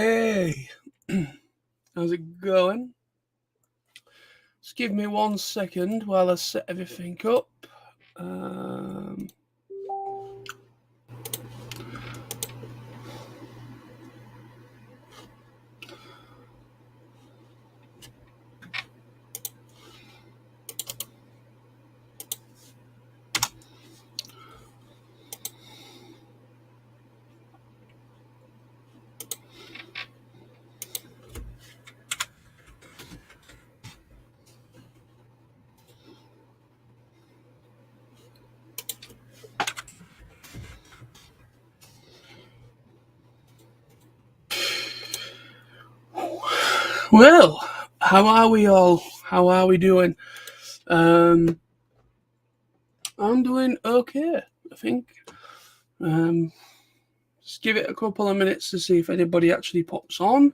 Hey, how's it going? Just give me 1 second while I set everything up. Um, well, how are we all? How are we doing? Um, I'm doing okay, I think. Um, just give it a couple of minutes to see if anybody actually pops on.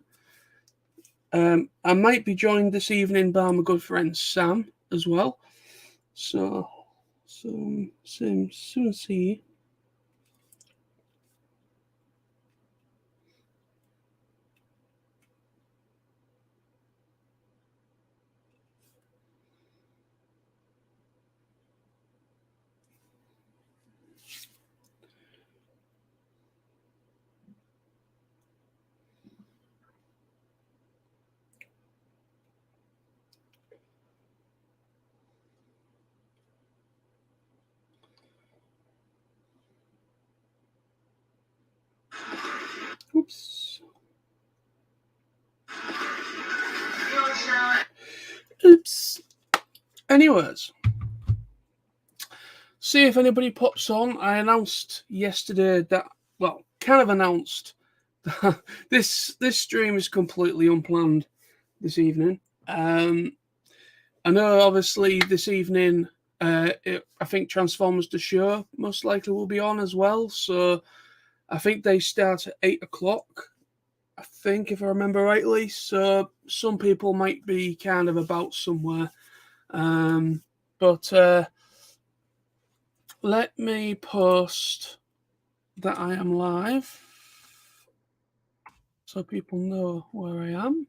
I might be joined this evening by my good friend Sam as well. So soon see. Oops. Oops. Anyways, see if anybody pops on. I announced yesterday that, kind of announced that this stream is completely unplanned this evening. I know, obviously, this evening, I think Transformers the show most likely will be on as well. So I think they start at 8 o'clock. I think, if I remember rightly. So some people might be kind of about somewhere. But let me post that I am live so people know where I am.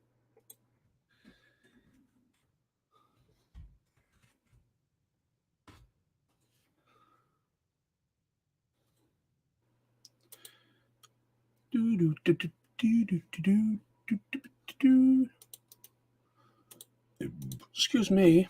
Excuse me.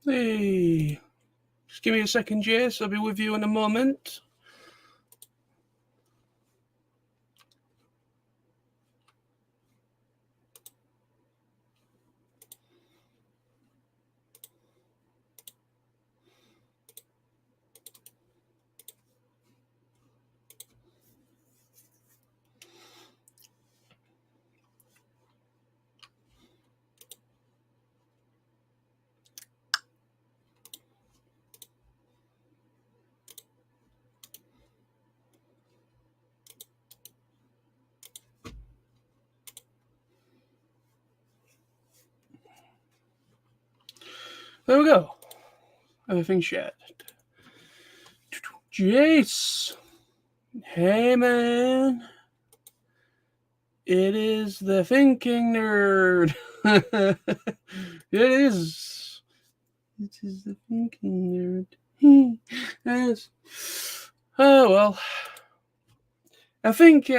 Hey, just give me a second, Jace. I'll be with you in a moment. There we go. Everything shared. Jace. Hey, man. It is the thinking nerd. It is. It is the thinking nerd. Yes. Oh, well. I think,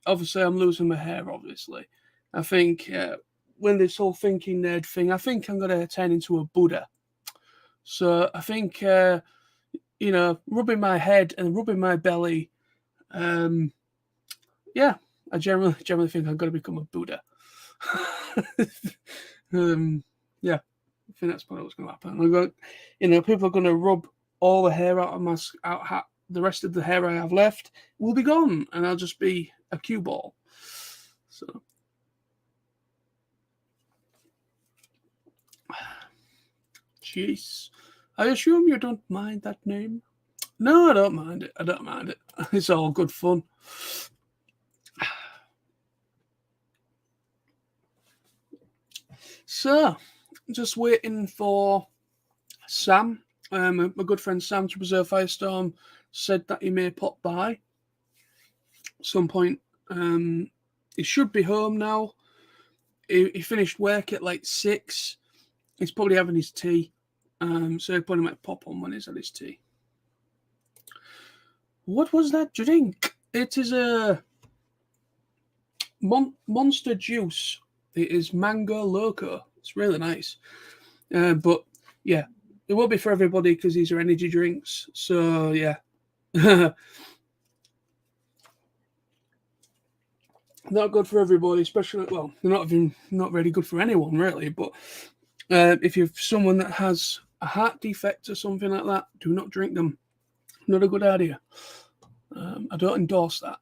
obviously, I'm losing my hair, obviously. I think when this whole thinking nerd thing, I think I'm going to turn into a Buddha. So I think, rubbing my head and rubbing my belly, yeah, I generally think I'm going to become a Buddha. Yeah, I think that's probably what's going to happen. I'm going, people are going to rub all the hair out of my the rest of the hair I have left will be gone, and I'll just be a cue ball. So, jeez, I assume you don't mind that name. No, I don't mind it. I don't mind it. It's all good fun. So, just waiting for Sam. My good friend Sam to Preserve Firestorm said that he may pop by at some point. He should be home now. He finished work at like 6. He's probably having his tea. So he probably might pop on when he's had his tea. What was that drink? It is a Monster Juice. It is Mango Loco. It's really nice. But yeah, it won't be for everybody because these are energy drinks. So yeah. Not good for everybody, especially, well, they're not really good for anyone really, but if you're someone that has a heart defect or something like that, do not drink them. Not a good idea. I don't endorse that.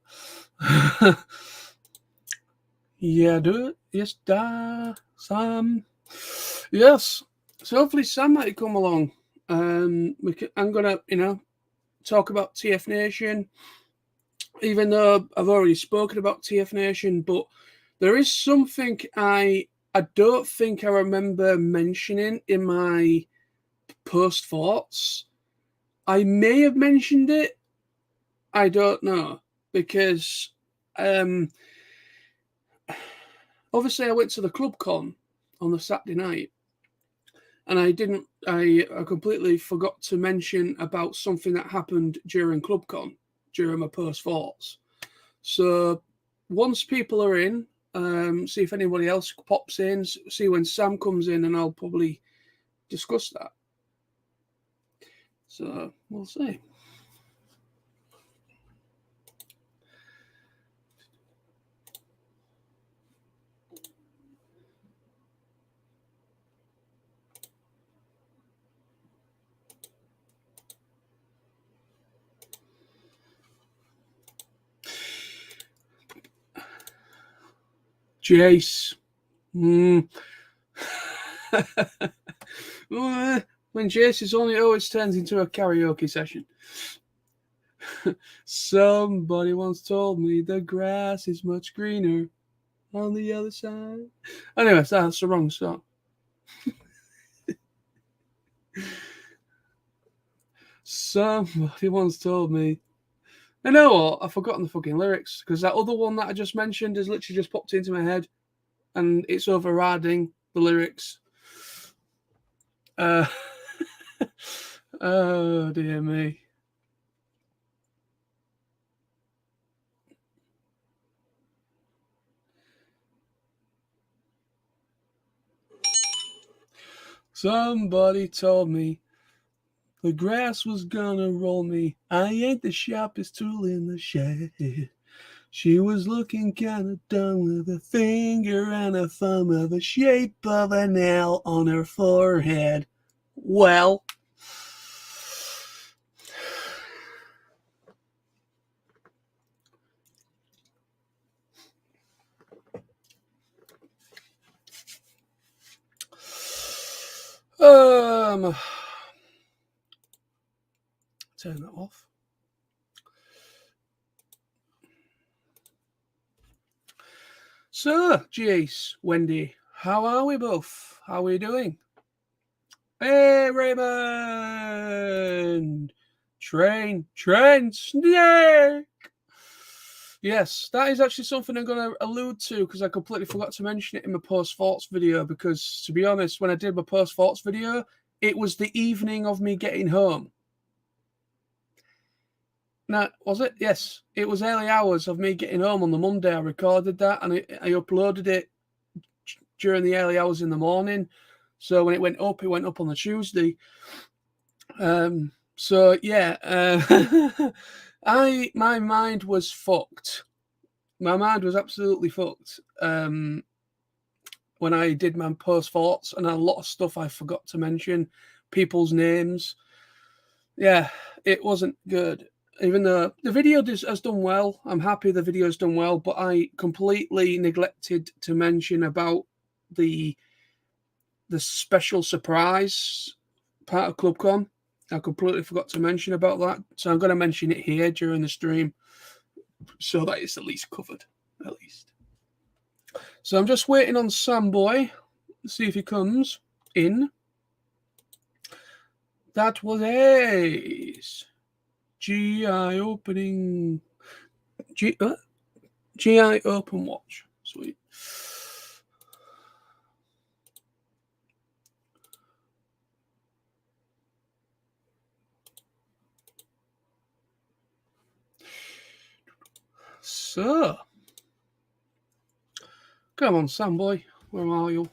Yeah, do it. Yes, Sam. Yes. So hopefully Sam might come along. I'm gonna, talk about TF Nation. Even though I've already spoken about TF Nation, but there is something I don't think I remember mentioning in my post thoughts. I may have mentioned it. I don't know, because obviously I went to the Club Con on the Saturday night, and I completely forgot to mention about something that happened during Club Con, during my post thoughts. So once people are in, see if anybody else pops in, see when Sam comes in, and I'll probably discuss that. So we'll see. Jace. When Jace is on, it always turns into a karaoke session. Somebody once told me the grass is much greener on the other side. Anyway, that's the wrong song. Somebody once told me. I know what? I've forgotten the fucking lyrics, because that other one that I just mentioned has literally just popped into my head, and it's overriding the lyrics. Oh dear me. Somebody told me the grass was gonna roll me. I ain't the sharpest tool in the shed. She was looking kinda dumb with a finger and a thumb of the shape of a nail on her forehead. Well, turn that off. So, Jace, Wendy, how are we both? How are we doing? Hey, Raymond! Train, snake! Yes, that is actually something I'm going to allude to because I completely forgot to mention it in my post-thoughts video because, to be honest, when I did my post-thoughts video, it was the evening of me getting home. Now, was it? Yes, it was early hours of me getting home on the Monday. I recorded that and I uploaded it during the early hours in the morning. So when it went up on the Tuesday. So yeah, my mind was fucked. My mind was absolutely fucked when I did my post thoughts, and a lot of stuff I forgot to mention, people's names. Yeah, it wasn't good. Even though the video has done well, I'm happy the video's done well, but I completely neglected to mention about the special surprise part of ClubCon. I completely forgot to mention about that, so I'm going to mention it here during the stream, so that it's at least covered, at least. So I'm just waiting on Samboy to see if he comes in. That was Ace. GI opening. GI open watch. Sweet. So, come on, Samboy. Where are you?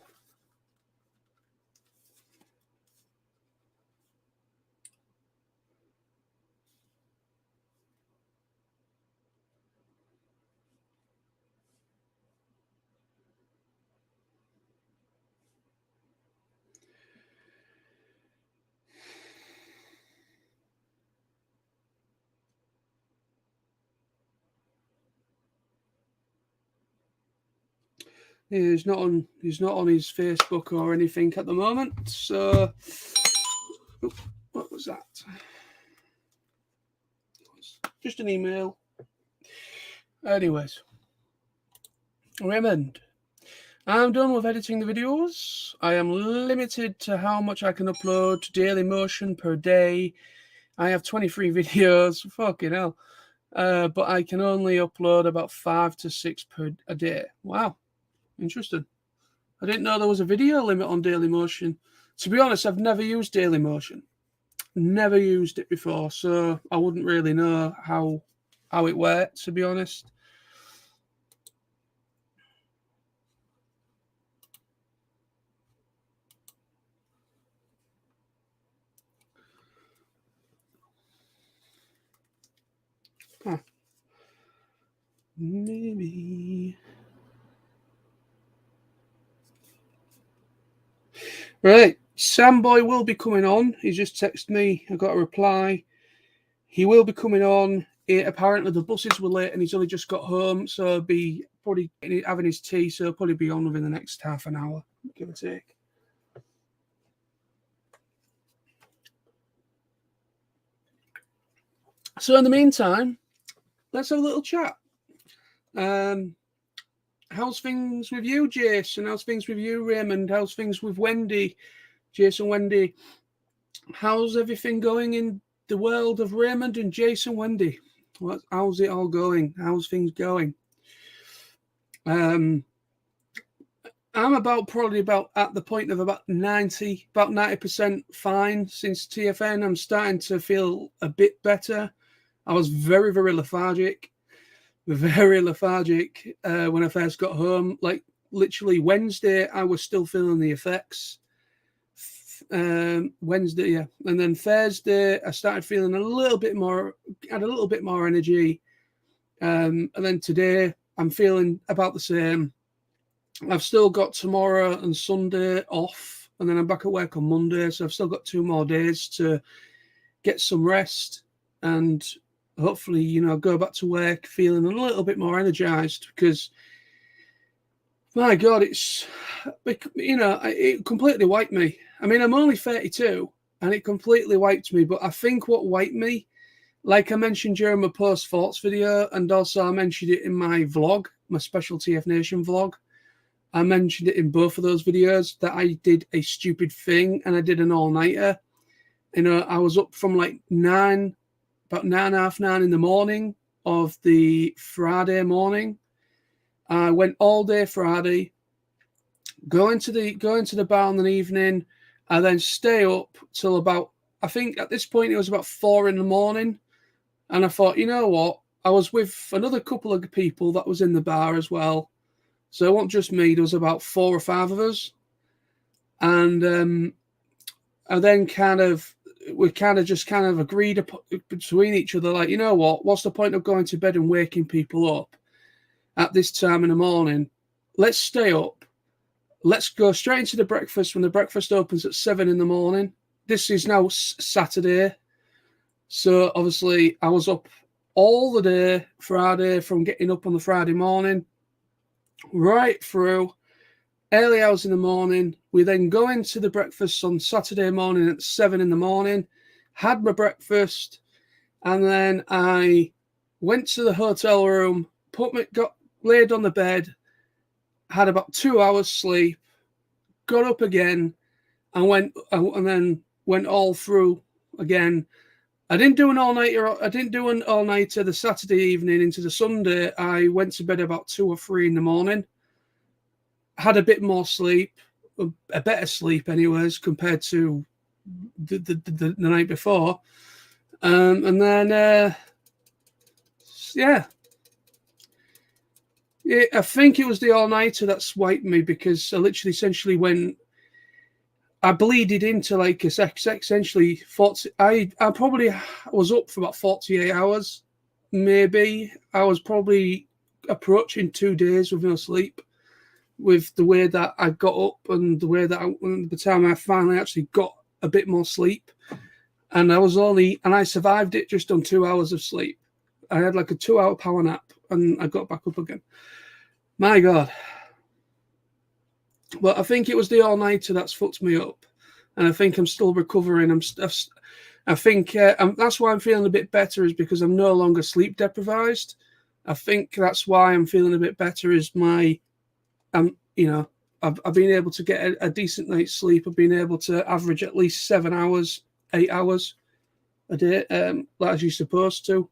He's not on his Facebook or anything at the moment. So, what was that? Just an email. Anyways, Raymond, I'm done with editing the videos. I am limited to how much I can upload to Daily Motion per day. I have 23 videos. Fucking hell. But I can only upload about 5 to 6 per a day. Wow. Interesting. I didn't know there was a video limit on Daily Motion. To be honest, I've never used Daily Motion. Never used it before, so I wouldn't really know how it works, to be honest. Huh. Maybe. Right, Samboy will be coming on. He just texted me. I got a reply. He will be coming on. Apparently the buses were late and he's only just got home, so he'll be probably having his tea, so he'll probably be on within the next half an hour, give or take. So in the meantime, let's have a little chat. How's things with you, Jason? How's things with you, Raymond? How's things with Wendy? Jason, Wendy. How's everything going in the world of Raymond and Jason, Wendy? How's it all going? How's things going? I'm probably at the point of about 90% fine since TFN. I'm starting to feel a bit better. I was very, very lethargic. When I first got home. Like literally Wednesday, I was still feeling the effects. Wednesday, yeah, and then Thursday, I started feeling had a little bit more energy, and then today, I'm feeling about the same. I've still got tomorrow and Sunday off, and then I'm back at work on Monday, so I've still got 2 more days to get some rest and hopefully, go back to work feeling a little bit more energized because, my God, it completely wiped me. I mean, I'm only 32 and it completely wiped me, but I think what wiped me, like I mentioned during my post-thoughts video, and also I mentioned it in my vlog, my special TF Nation vlog, I mentioned it in both of those videos that I did a stupid thing and I did an all-nighter. I was up from like about 9, half 9 in the morning of the Friday morning. I went all day Friday, go into the bar in the evening, and then stay up till about, I think at this point it was about 4 in the morning. And I thought, you know what? I was with another couple of people that was in the bar as well. So it wasn't just me, there was about 4 or 5 of us. And then we just agreed between each other, like, you know what? What's the point of going to bed and waking people up at this time in the morning? Let's stay up. Let's go straight into the breakfast when the breakfast opens at 7 in the morning. This is now Saturday. So obviously I was up all the day Friday, from getting up on the Friday morning right through early hours in the morning. We then go into the breakfast on Saturday morning at 7 in the morning, had my breakfast, and then I went to the hotel room, got laid on the bed, had about 2 hours sleep, got up again, and then went all through again. I didn't do an all-nighter the Saturday evening into the Sunday. I went to bed about 2 or 3 in the morning. Had a bit more sleep, a better sleep anyways, compared to the night before. And then, I think it was the all-nighter that swiped me, because I literally essentially went, I bleeded into like essentially 40. I probably was up for about 48 hours, maybe. I was probably approaching 2 days with no sleep, with the way that I got up and the way that the time I finally actually got a bit more sleep. And I survived it just on 2 hours of sleep. I had like a 2-hour power nap and I got back up again. My God. But I think it was the all-nighter that's fucked me up, and I think I'm still recovering. I think that's why I'm feeling a bit better, is because I'm no longer sleep deprived. I think that's why I'm feeling a bit better. Is I've been able to get a decent night's sleep. I've been able to average at least 7 hours, 8 hours a day, as you're supposed to.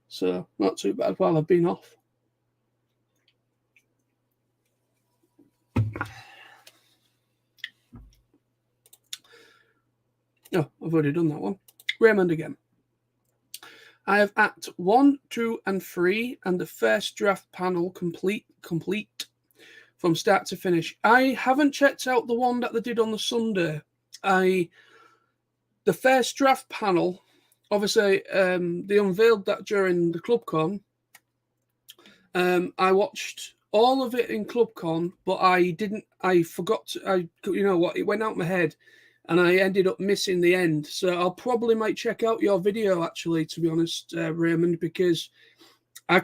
So not too bad while I've been off. Oh, I've already done that one. Raymond again. I have Act 1, 2, and 3, and the first draft panel complete from start to finish. I haven't checked out the one that they did on the Sunday. The first draft panel, obviously, they unveiled that during the ClubCon. I watched all of it in ClubCon, but I forgot to, it went out my head, and I ended up missing the end. So I'll probably might check out your video, actually, to be honest, Raymond, because I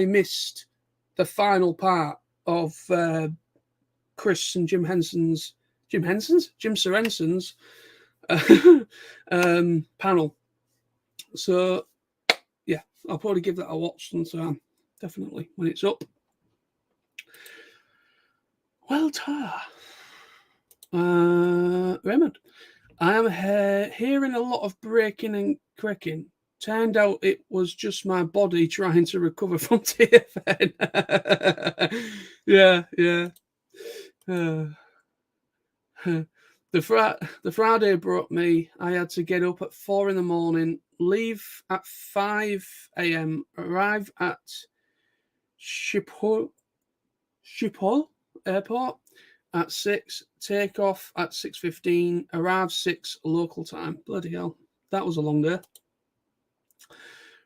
missed the final part of Chris and Jim Sorensen's panel. So yeah, I'll probably give that a watch sometime, definitely, when it's up. Well, Raymond, I am hearing a lot of breaking and cracking. Turned out it was just my body trying to recover from TFN. yeah. The Friday brought me. I had to get up at 4 in the morning, leave at 5 a.m., arrive at Schiphol Airport at 6, take off at 6:15, arrive 6 local time. Bloody hell, that was a long day.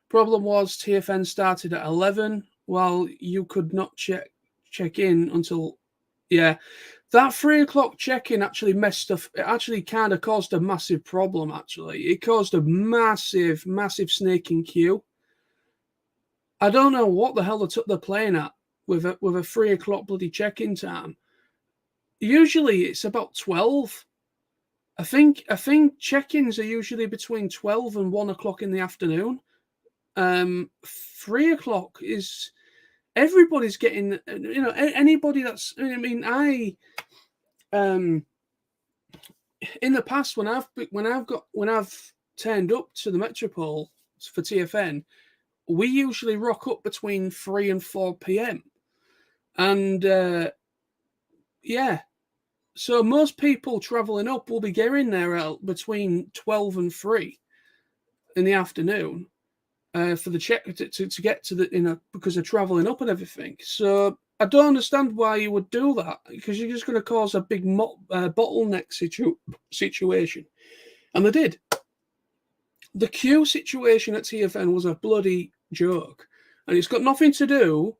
Problem was TFN started at 11, while you could not check in until, that 3 o'clock check-in actually messed up. It actually kind of caused a massive problem, actually. It caused a massive snaking queue. I don't know what the hell they took the plane at with a 3 o'clock bloody check-in time. Usually it's about 12. I think check-ins are usually between 12 and 1 o'clock in the afternoon. 3 o'clock is everybody's getting, anybody that's, in the past when I've turned up to the Metropole for TFN, we usually rock up between 3 and 4 p.m. And yeah, so most people traveling up will be getting there out between 12 and 3 in the afternoon for the check to get to the, because they're traveling up and everything. So I don't understand why you would do that, because you're just going to cause a big bottleneck situation. And they did. The queue situation at TFN was a bloody joke. And it's got nothing to do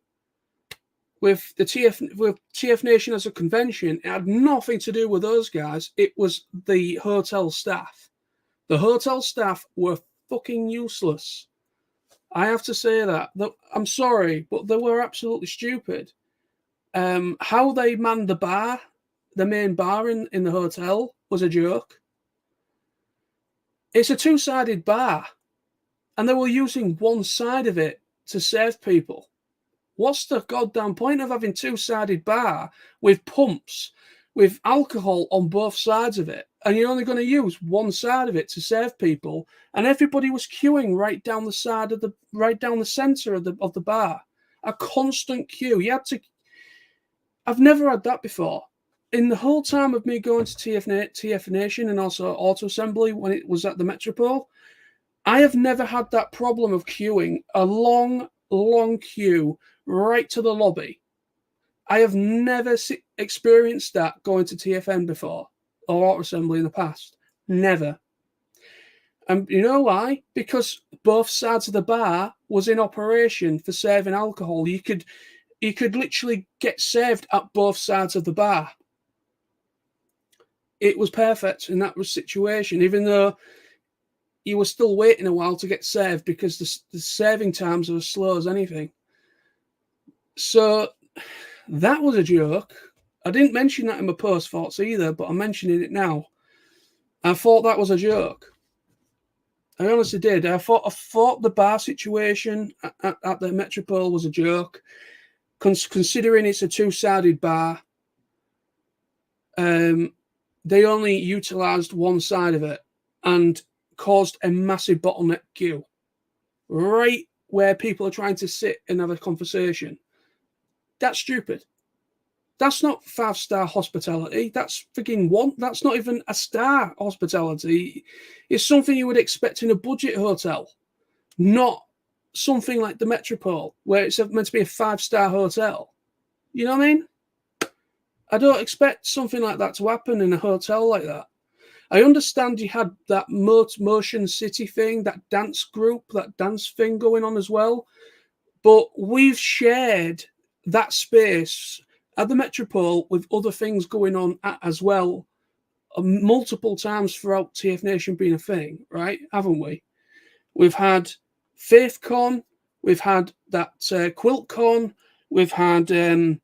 with the TF Nation as a convention. It had nothing to do with those guys. It was the hotel staff. The hotel staff were fucking useless. I have to say that. I'm sorry, but they were absolutely stupid. How they manned the bar, the main bar in the hotel, was a joke. It's a two-sided bar, and they were using one side of it to serve people. What's the goddamn point of having two-sided bar with pumps, with alcohol on both sides of it, and you're only going to use one side of it to serve people? And everybody was queuing right down the center of the bar, a constant queue. You had to. I've never had that before. In the whole time of me going to TF Nation and also Auto Assembly when it was at the Metropole, I have never had that problem of queuing, a long, long queue right to the lobby. I have never experienced that going to TFN before, or Auto Assembly in the past. Never. And you know why? Because both sides of the bar was in operation for serving alcohol. You could literally get served at both sides of the bar. It was perfect in that situation, even though you were still waiting a while to get served because the serving times are as slow as anything. So that was a joke. I didn't mention that in my post thoughts either, but I'm mentioning it now. I thought that was a joke. I honestly did. I thought the bar situation at the Metropole was a joke, considering it's a two-sided bar. They only utilised one side of it and caused a massive bottleneck queue right where people are trying to sit and have a conversation. That's stupid. That's not 5-star hospitality. That's freaking one. That's not even a star hospitality. It's something you would expect in a budget hotel, not something like the Metropole, where it's meant to be a 5-star hotel. You know what I mean? I don't expect something like that to happen in a hotel like that. I understand you had that Motion City thing, that dance group, that dance thing going on as well. But we've shared that space at the Metropole with other things going on as well, multiple times throughout TF Nation being a thing, right? Haven't we? We've had FaithCon, we've had that QuiltCon, we've had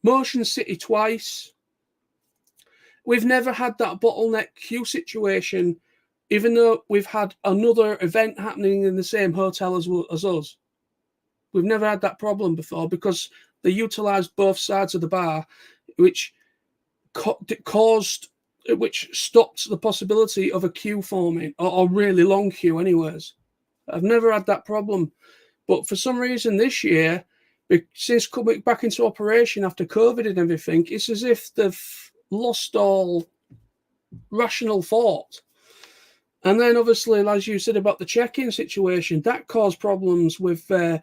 Motion City twice. We've never had that bottleneck queue situation, even though we've had another event happening in the same hotel as us. We've never had that problem before because they utilised both sides of the bar, which stopped the possibility of a queue forming, or a really long queue anyways. I've never had that problem. But for some reason this year, since coming back into operation after COVID and everything, it's as if they've lost all rational thought. And then obviously, as you said about the check-in situation, that caused problems with the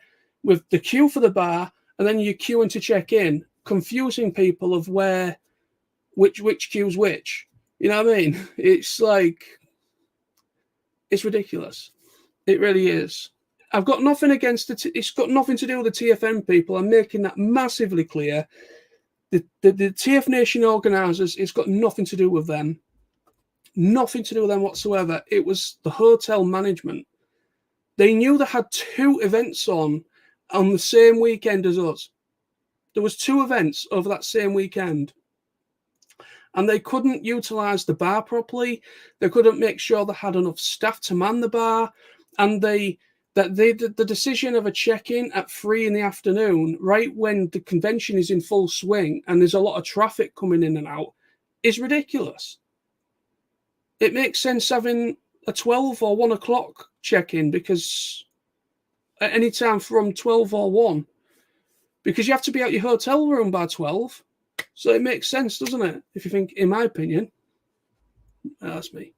queue for the bar, and then you queuing to check in, confusing people of which queue's which. You know what I mean? It's like, it's ridiculous. It really is. I've got nothing against it. It's got nothing to do with the TFN people. I'm making that massively clear. The TF Nation organisers, it's got nothing to do with them. Nothing to do with them whatsoever. It was the hotel management. They knew they had 2 events on the same weekend as us. There was 2 events over that same weekend. And they couldn't utilise the bar properly. They couldn't make sure they had enough staff to man the bar. And they that the decision of a check-in at 3 in the afternoon, right when the convention is in full swing and there's a lot of traffic coming in and out, is ridiculous. It makes sense having a 12 or 1 o'clock check-in, because at any time from 12 or 1, because you have to be at your hotel room by 12. So it makes sense, doesn't it? If you think, in my opinion. That's me.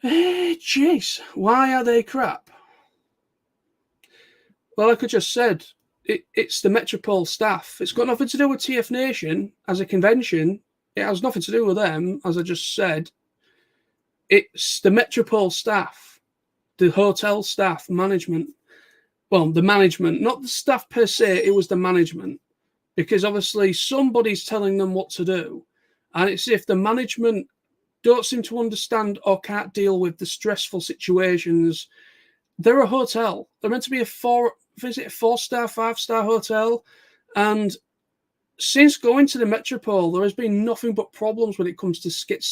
Jeez, why are they crap? Well, like I just said, it's the Metropole staff. It's got nothing to do with TF Nation as a convention. It has nothing to do with them, as I just said. It's the Metropole staff, the hotel staff, management. Well, the management, not the staff per se, it was the management. Because obviously somebody's telling them what to do. And it's if the management don't seem to understand or can't deal with the stressful situations. They're a hotel. They're meant to be a 4-star, 5-star hotel. And since going to the Metropole, there has been nothing but problems when it comes to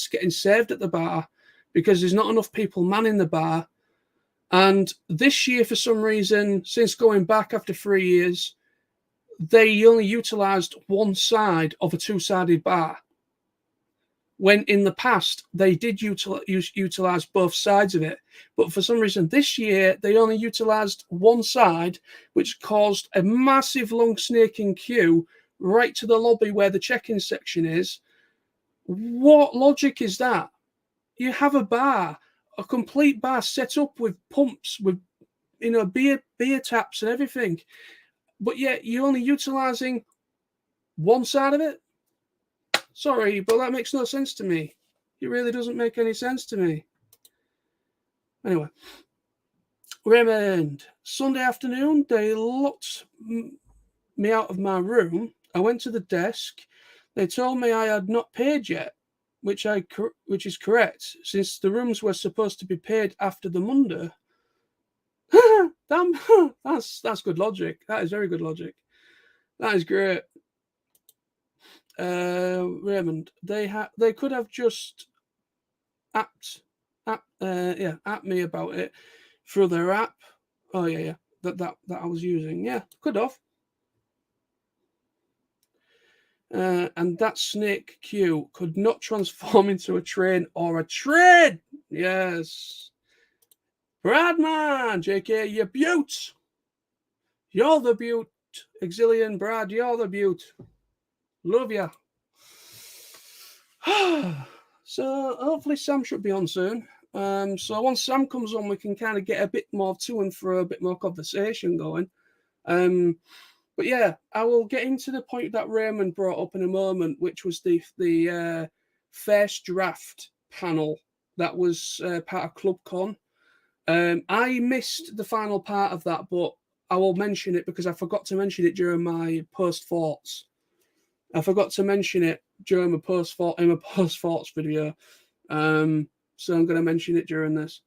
getting served at the bar, because there's not enough people manning the bar. And this year, for some reason, since going back after 3 years, they only utilised one side of a 2-sided bar. When in the past, they did utilise both sides of it. But for some reason, this year, they only utilised one side, which caused a massive long snaking queue right to the lobby where the check-in section is. What logic is that? You have a bar, a complete bar set up with pumps, with beer taps and everything. But yet you're only utilising one side of it? Sorry, but that makes no sense to me. It really doesn't make any sense to me. Anyway, Raymond, Sunday afternoon, they locked me out of my room. I went to the desk. They told me I had not paid yet, which is correct, since the rooms were supposed to be paid after the Monday. Damn, that's good logic. That is very good logic. That is great. Raymond, they could have just at me about it through their app. Oh yeah, that I was using. Yeah, could have. And that snake queue could not transform into a train or a train. Yes, Bradman, JK, you beaut. You're the beaut. Exilian Brad, you're the beaut. Love ya. So hopefully Sam should be on soon. So once Sam comes on, we can kind of get a bit more to and fro, a bit more conversation going. But yeah, I will get into the point that Raymond brought up in a moment, which was the first draft panel that was part of ClubCon. I missed the final part of that, but I will mention it because I forgot to mention it during my post thoughts. I forgot to mention it during my post thoughts video. So I'm going to mention it during this.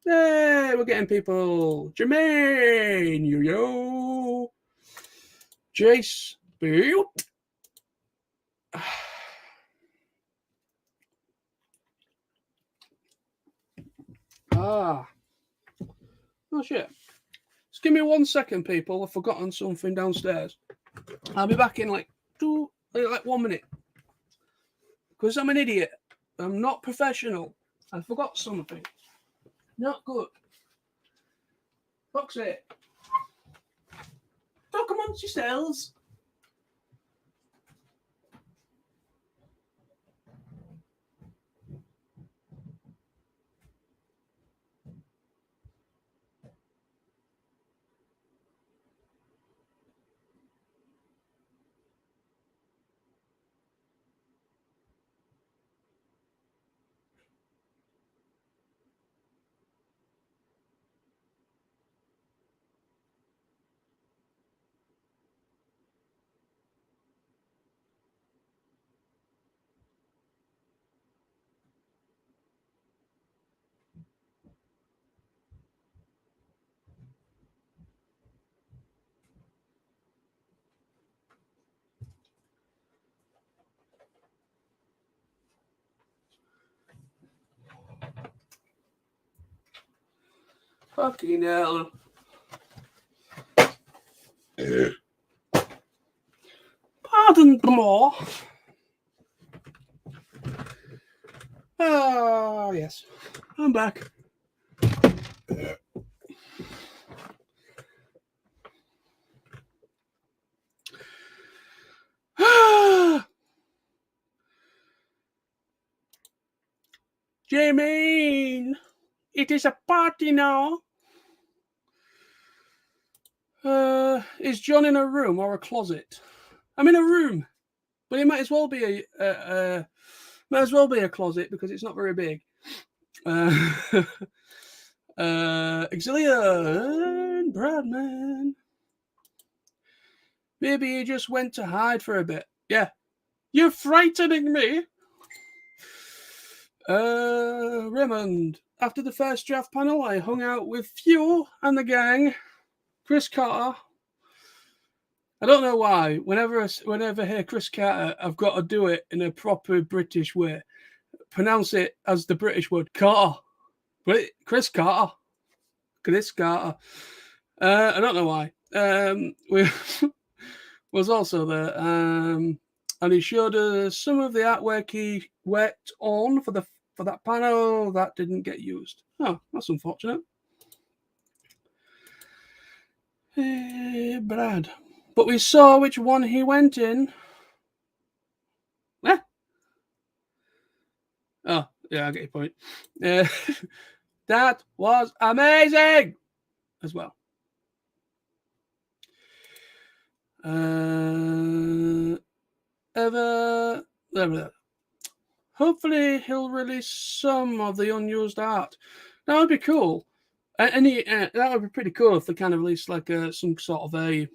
Hey, we're getting people. Jermaine, yo. Jace, boot. Oh shit. Just give me 1 second, people. I've forgotten something downstairs. I'll be back in like 1 minute. Because I'm an idiot. I'm not professional. I forgot something. Not good. Foxy. Talk amongst yourselves. Fucking hell. Pardon more. Oh, yes. I'm back. Jermaine, it is a party now. Is John in a room or a closet? I'm in a room, but it might as well be a closet because it's not very big. Exilian Bradman. Maybe he just went to hide for a bit. Yeah. You're frightening me. Raymond. After the first draft panel, I hung out with Fuel and the gang. Chris Carter. I don't know why. Whenever I hear Chris Carter, I've got to do it in a proper British way. Pronounce it as the British word, Carter. Chris Carter. Chris Carter. I don't know why. We was also there. And he showed us some of the artwork he worked on for that panel that didn't get used. Oh, that's unfortunate. Hey, Brad. But we saw which one he went in. Oh, yeah, I get your point. That was amazing as well. Hopefully he'll release some of the unused art. That would be cool. That would be pretty cool if they kind of released like some sort of a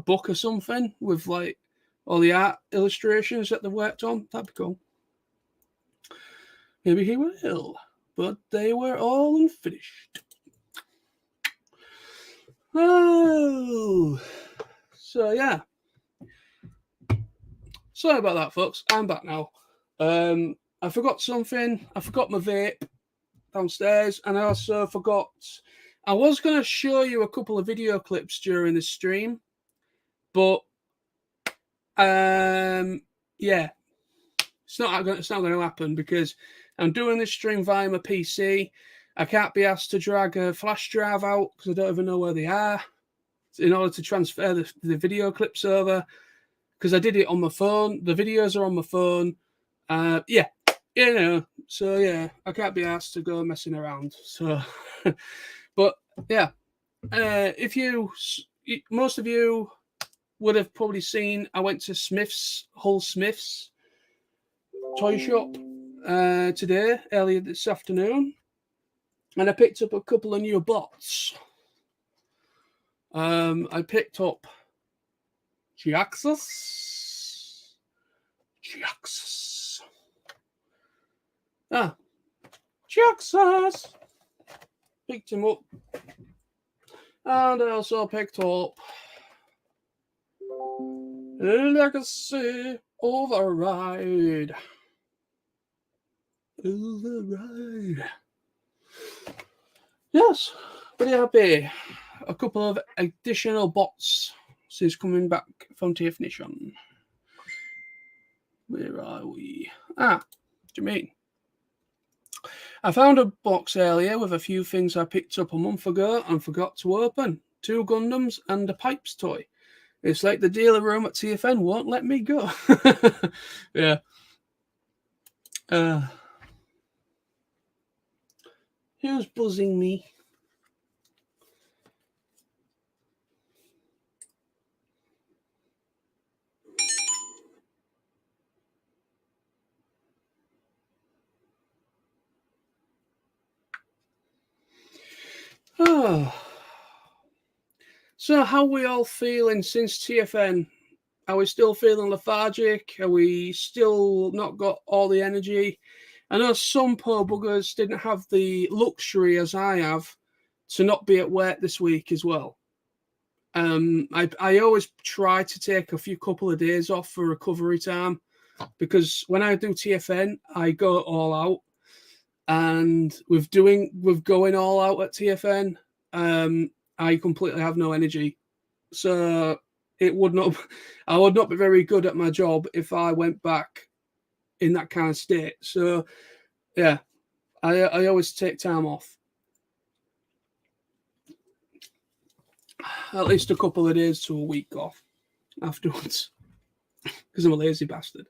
book or something with like all the art illustrations that they worked on. That'd be cool. Maybe he will, but they were all unfinished. Oh, so yeah. Sorry about that, folks. I'm back now. I forgot something. I forgot my vape downstairs, and I also forgot. I was going to show you a couple of video clips during the stream, but yeah, it's not going to happen because I'm doing this stream via my PC. I can't be asked to drag a flash drive out because I don't even know where they are in order to transfer the video clips over, because I did it on my phone. The videos are on my phone. Yeah, you know, so yeah, I can't be asked to go messing around. So, but yeah, most of you would have probably seen, I went to Hull Smith's toy shop today, earlier this afternoon, and I picked up a couple of new bots. I picked up Giaxus. Giaxus. Picked him up. And I also picked up Legacy Override. Yes, pretty happy. A couple of additional bots since coming back from Definition. Where are we? Jermaine. I found a box earlier with a few things I picked up a month ago and forgot to open. 2 Gundams and a Pipes toy. It's like the dealer room at TFN won't let me go. Yeah. Who's buzzing me? Oh. So how are we all feeling since TFN? Are we still feeling lethargic? Are we still not got all the energy? I know some poor buggers didn't have the luxury, as I have, to not be at work this week as well. I always try to take a couple of days off for recovery time, because when I do TFN, I go all out. and with going all out at TFN, I completely have no energy. So I would not be very good at my job if I went back in that kind of state. So yeah, I always take time off. At least a couple of days to a week off afterwards. Because I'm a lazy bastard.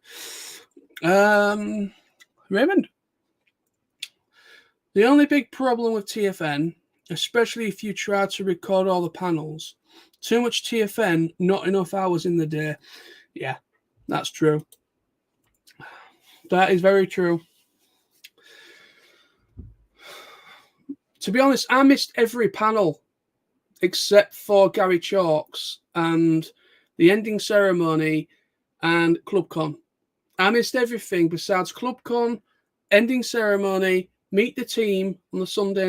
Raymond. The only big problem with TFN, especially if you try to record all the panels, too much TFN, not enough hours in the day. Yeah, that's true. That is very true. To be honest, I missed every panel except for Gary Chalk's and the ending ceremony and ClubCon. I missed everything besides ClubCon, ending ceremony, meet the team on the Sunday,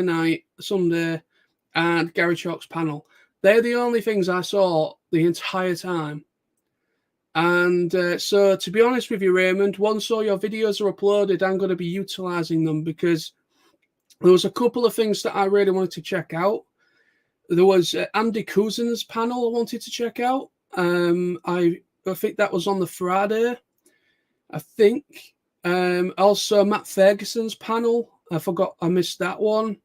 and Gary Chalk's panel. They're the only things I saw the entire time. And so, to be honest with you, Raymond, once all your videos are uploaded, I'm going to be utilising them because there was a couple of things that I really wanted to check out. There was Andy Cousin's panel I wanted to check out. I think that was on the Friday. I think. Also, Matt Ferguson's panel. I missed that one.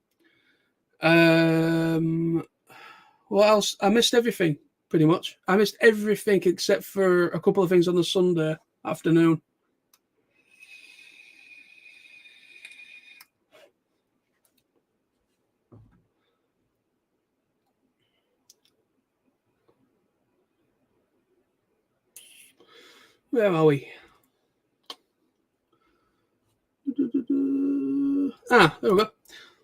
What else? I missed everything, pretty much. I missed everything except for a couple of things on the Sunday afternoon. Where are we? Ah, there we go.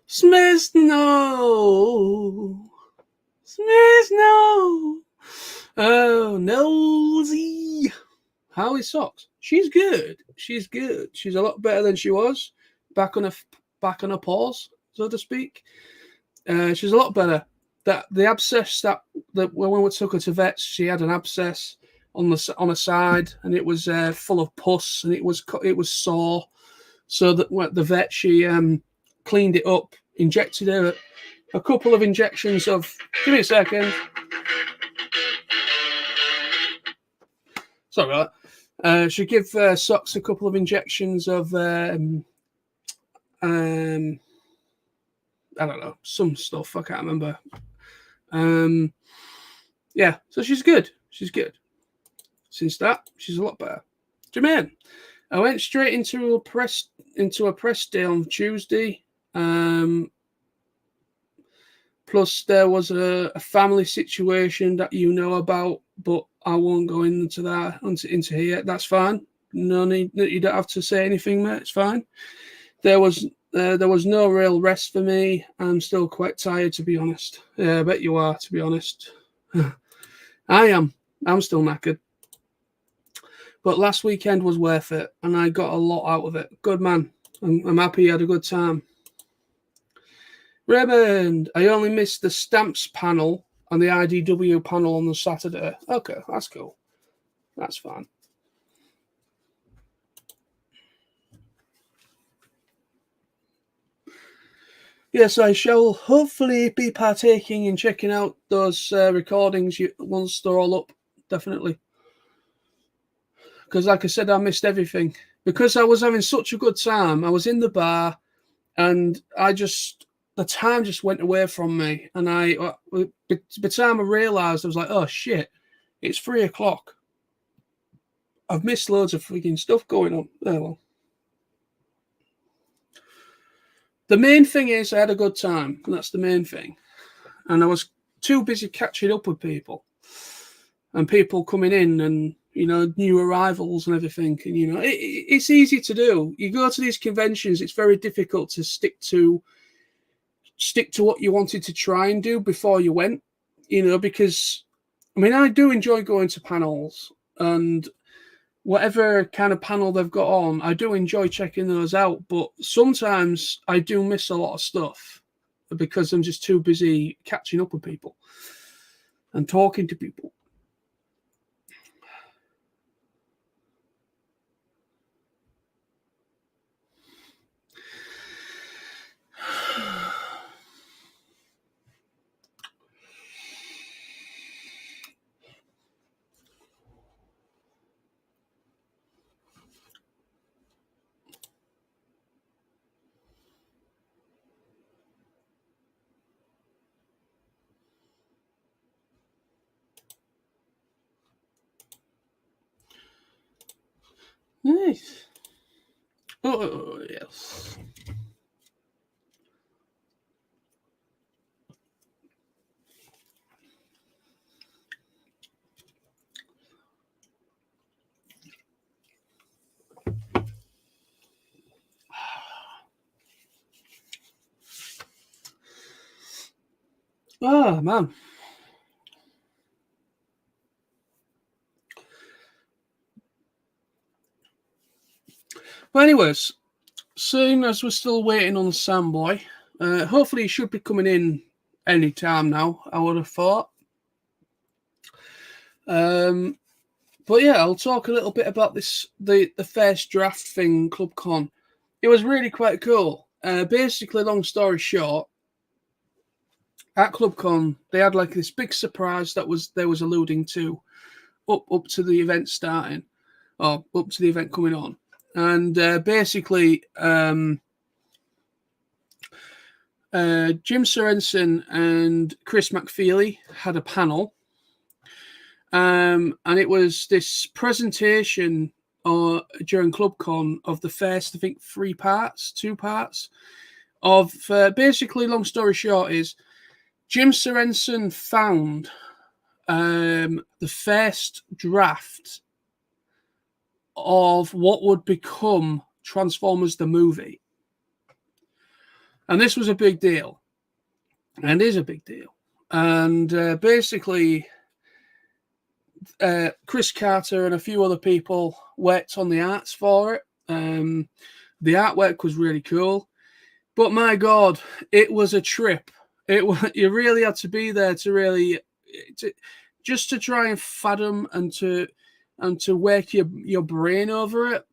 Smith, no. Oh, nosy. How is Socks? She's good. She's a lot better than she was back on a pause, so to speak. She's a lot better. That the abscess that when we took her to vets, she had an abscess on a side, and it was full of pus, and it was sore. So that the vet, she cleaned it up, injected her a couple of injections of. Give me a second. Sorry about that. She gave Socks a couple of injections of I don't know, some stuff. I can't remember. Yeah, so she's good. She's good. Since that, she's a lot better. Jermaine, I went straight into a press day on Tuesday. Plus, there was a family situation that you know about, but I won't go into that into here. That's fine. No need. You don't have to say anything, mate. It's fine. There was no real rest for me. I'm still quite tired, to be honest. Yeah, I bet you are, to be honest. I am. I'm still knackered. But last weekend was worth it, and I got a lot out of it. Good man. I'm happy you had a good time. Raymond, I only missed the stamps panel and the IDW panel on the Saturday. Okay, that's cool. That's fine. Yes, I shall hopefully be partaking in checking out those recordings once they're all up. Definitely. Because like I said, I missed everything. Because I was having such a good time. I was in the bar and the time just went away from me. And by the time I realised, I was like, oh shit, it's 3:00. I've missed loads of freaking stuff going on. Oh well. The main thing is I had a good time. And that's the main thing. And I was too busy catching up with people. And people coming in and, new arrivals and everything. And, it's easy to do. You go to these conventions, it's very difficult to stick to what you wanted to try and do before you went, because, I do enjoy going to panels and whatever kind of panel they've got on, I do enjoy checking those out. But sometimes I do miss a lot of stuff because I'm just too busy catching up with people and talking to people. Nice. Oh, yes. Oh, man. But anyways, soon as we're still waiting on Samboy, hopefully he should be coming in any time now, I would have thought. But yeah, I'll talk a little bit about the first draft thing, ClubCon. It was really quite cool. Basically, long story short, at ClubCon they had like this big surprise that was alluding to up to the event starting, or up to the event coming on, and basically Jim Sorensen and Chris McFeely had a panel, and it was this presentation during ClubCon of the first, I think, two parts of basically, long story short, is Jim Sorensen found the first draft of what would become Transformers the movie. And this was a big deal. And is a big deal. And basically, Chris Carter and a few other people worked on the arts for it. The artwork was really cool. But my God, it was a trip. You really had to be there to just to try and fathom and to work your brain over it.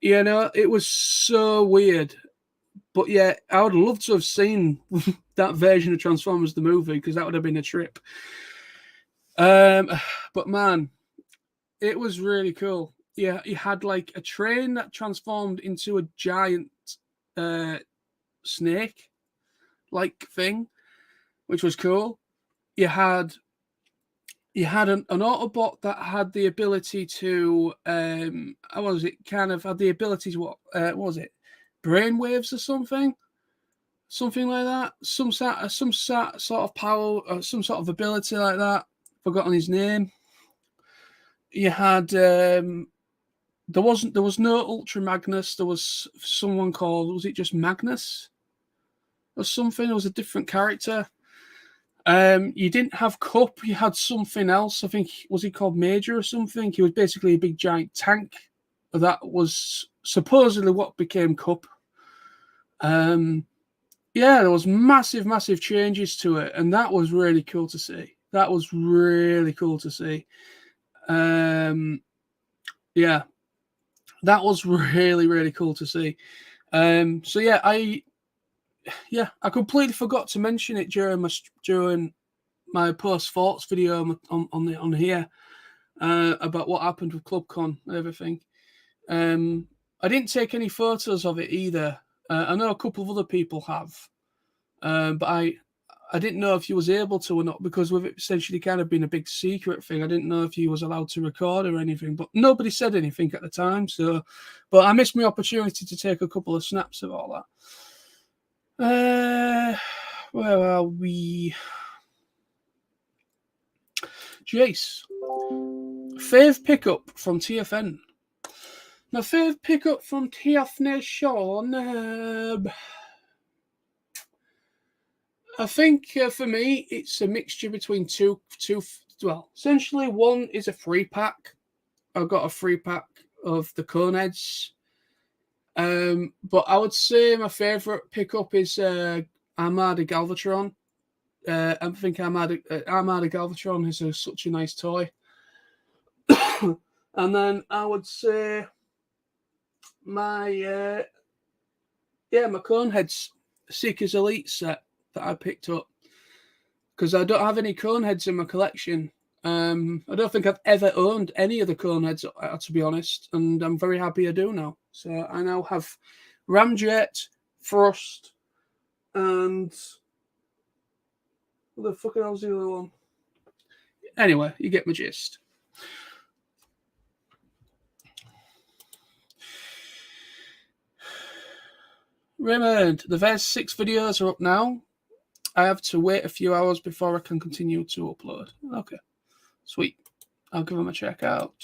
You know, it was so weird. But yeah, I would love to have seen that version of Transformers the movie, because that would have been a trip. But man, it was really cool. Yeah, you had like a train that transformed into a giant snake like thing, which was cool. You had an Autobot that had the ability to how was it? Kind of had the ability to what was it? Brainwaves or something like that. Some sort of power, some sort of ability like that. Forgotten his name. You had there was no Ultra Magnus. There was someone called, was it just Magnus or something? It was a different character. You didn't have Cup. You had something else. I think, was he called Major or something? He was basically a big giant tank. That was supposedly what became Cup. Yeah, there was massive changes to it, and that was really cool to see. Yeah, that was really cool to see. So yeah, I completely forgot to mention it during my post thoughts video on here about what happened with ClubCon and everything. I didn't take any photos of it either. I know a couple of other people have, but I didn't know if you was able to or not, because with it essentially kind of being a big secret thing, I didn't know if you was allowed to record or anything. But nobody said anything at the time, so. But I missed my opportunity to take a couple of snaps of all that. Where are we? Jace. Fave pickup from TFN. My fave pickup from TFN, Sean. I think for me, it's a mixture between two. Well, essentially, one is a free pack. I've got a free pack of the Coneheads. But I would say my favourite pickup is Armada Galvatron. I think Armada Galvatron is such a nice toy. And then I would say my Coneheads Seekers Elite set that I picked up, because I don't have any Coneheads in my collection. I don't think I've ever owned any of the Coneheads, to be honest, and I'm very happy I do now. So I now have Ramjet, Frost, and what the fuck else was the other one? Anyway, you get my gist. Raymond, the first 6 videos are up now. I have to wait a few hours before I can continue to upload. Okay, sweet. I'll give them a check out.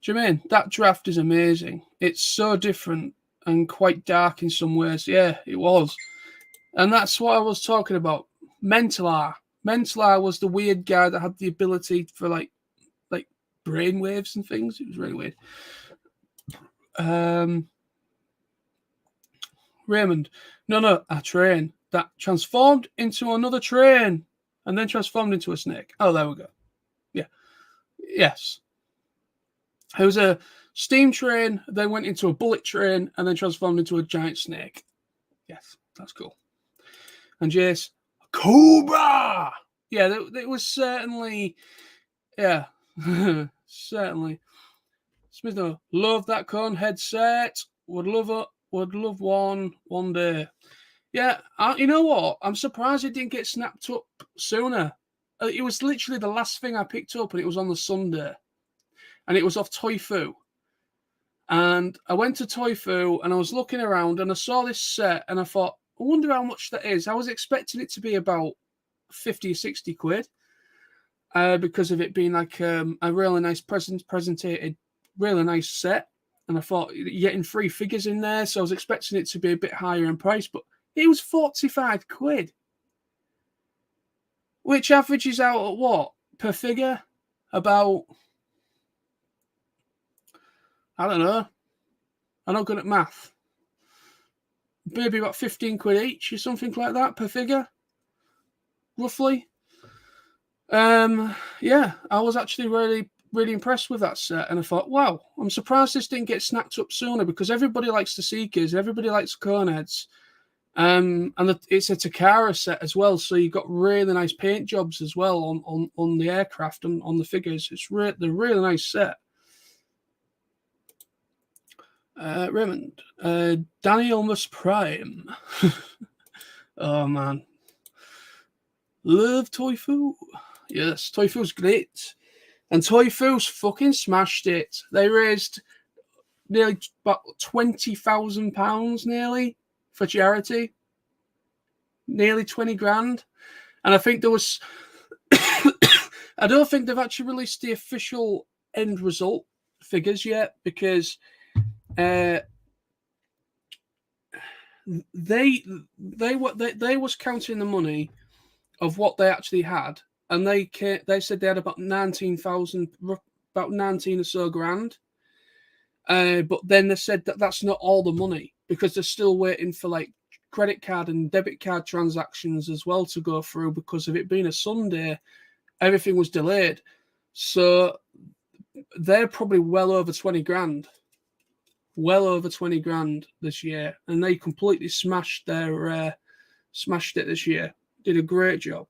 Jermaine, that draft is amazing. It's so different and quite dark in some ways. Yeah, it was. And that's what I was talking about. Mentalar. Mentalar was the weird guy that had the ability for like brain waves and things. It was really weird. Raymond, no, a train that transformed into another train and then transformed into a snake. Oh, there we go. Yeah. Yes. It was a steam train, then went into a bullet train, and then transformed into a giant snake. Yes, that's cool. And Jace, Cobra! Yeah, it was certainly, yeah, certainly. Smith, love that cone headset. Would love one day. Yeah, you know what? I'm surprised it didn't get snapped up sooner. It was literally the last thing I picked up, and it was on the Sunday. And it was off Toifu. And I went to Toifu, and I was looking around, and I saw this set, and I thought, I wonder how much that is. I was expecting it to be about 50 or 60 quid. Because of it being like a really nice presented, really nice set. And I thought, you're getting 3 figures in there, so I was expecting it to be a bit higher in price, but it was 45 quid. Which averages out at what? Per figure? About, I don't know. I'm not good at math. Maybe about 15 quid each or something like that per figure. Roughly. Yeah, I was actually really impressed with that set, and I thought, wow, I'm surprised this didn't get snapped up sooner, because everybody likes the Seekers, everybody likes Coneheads, and it's a Takara set as well, so you've got really nice paint jobs as well on the aircraft and on the figures. It's the really nice set. Raymond, Daniel Mus Prime. Oh man, love Toifu. Yes, Toifu's great. And Toifu's fucking smashed it. They raised nearly about £20,000 nearly for charity. Nearly 20 grand. And I think there was... I don't think they've actually released the official end result figures yet, because they was counting the money of what they actually had, and they said they had about 19,000, about 19 or so grand. But then they said that that's not all the money, because they're still waiting for like credit card and debit card transactions as well to go through, because of it being a Sunday, everything was delayed. So they're probably well over 20 grand. Well over 20 grand this year, and they completely smashed it this year. Did a great job.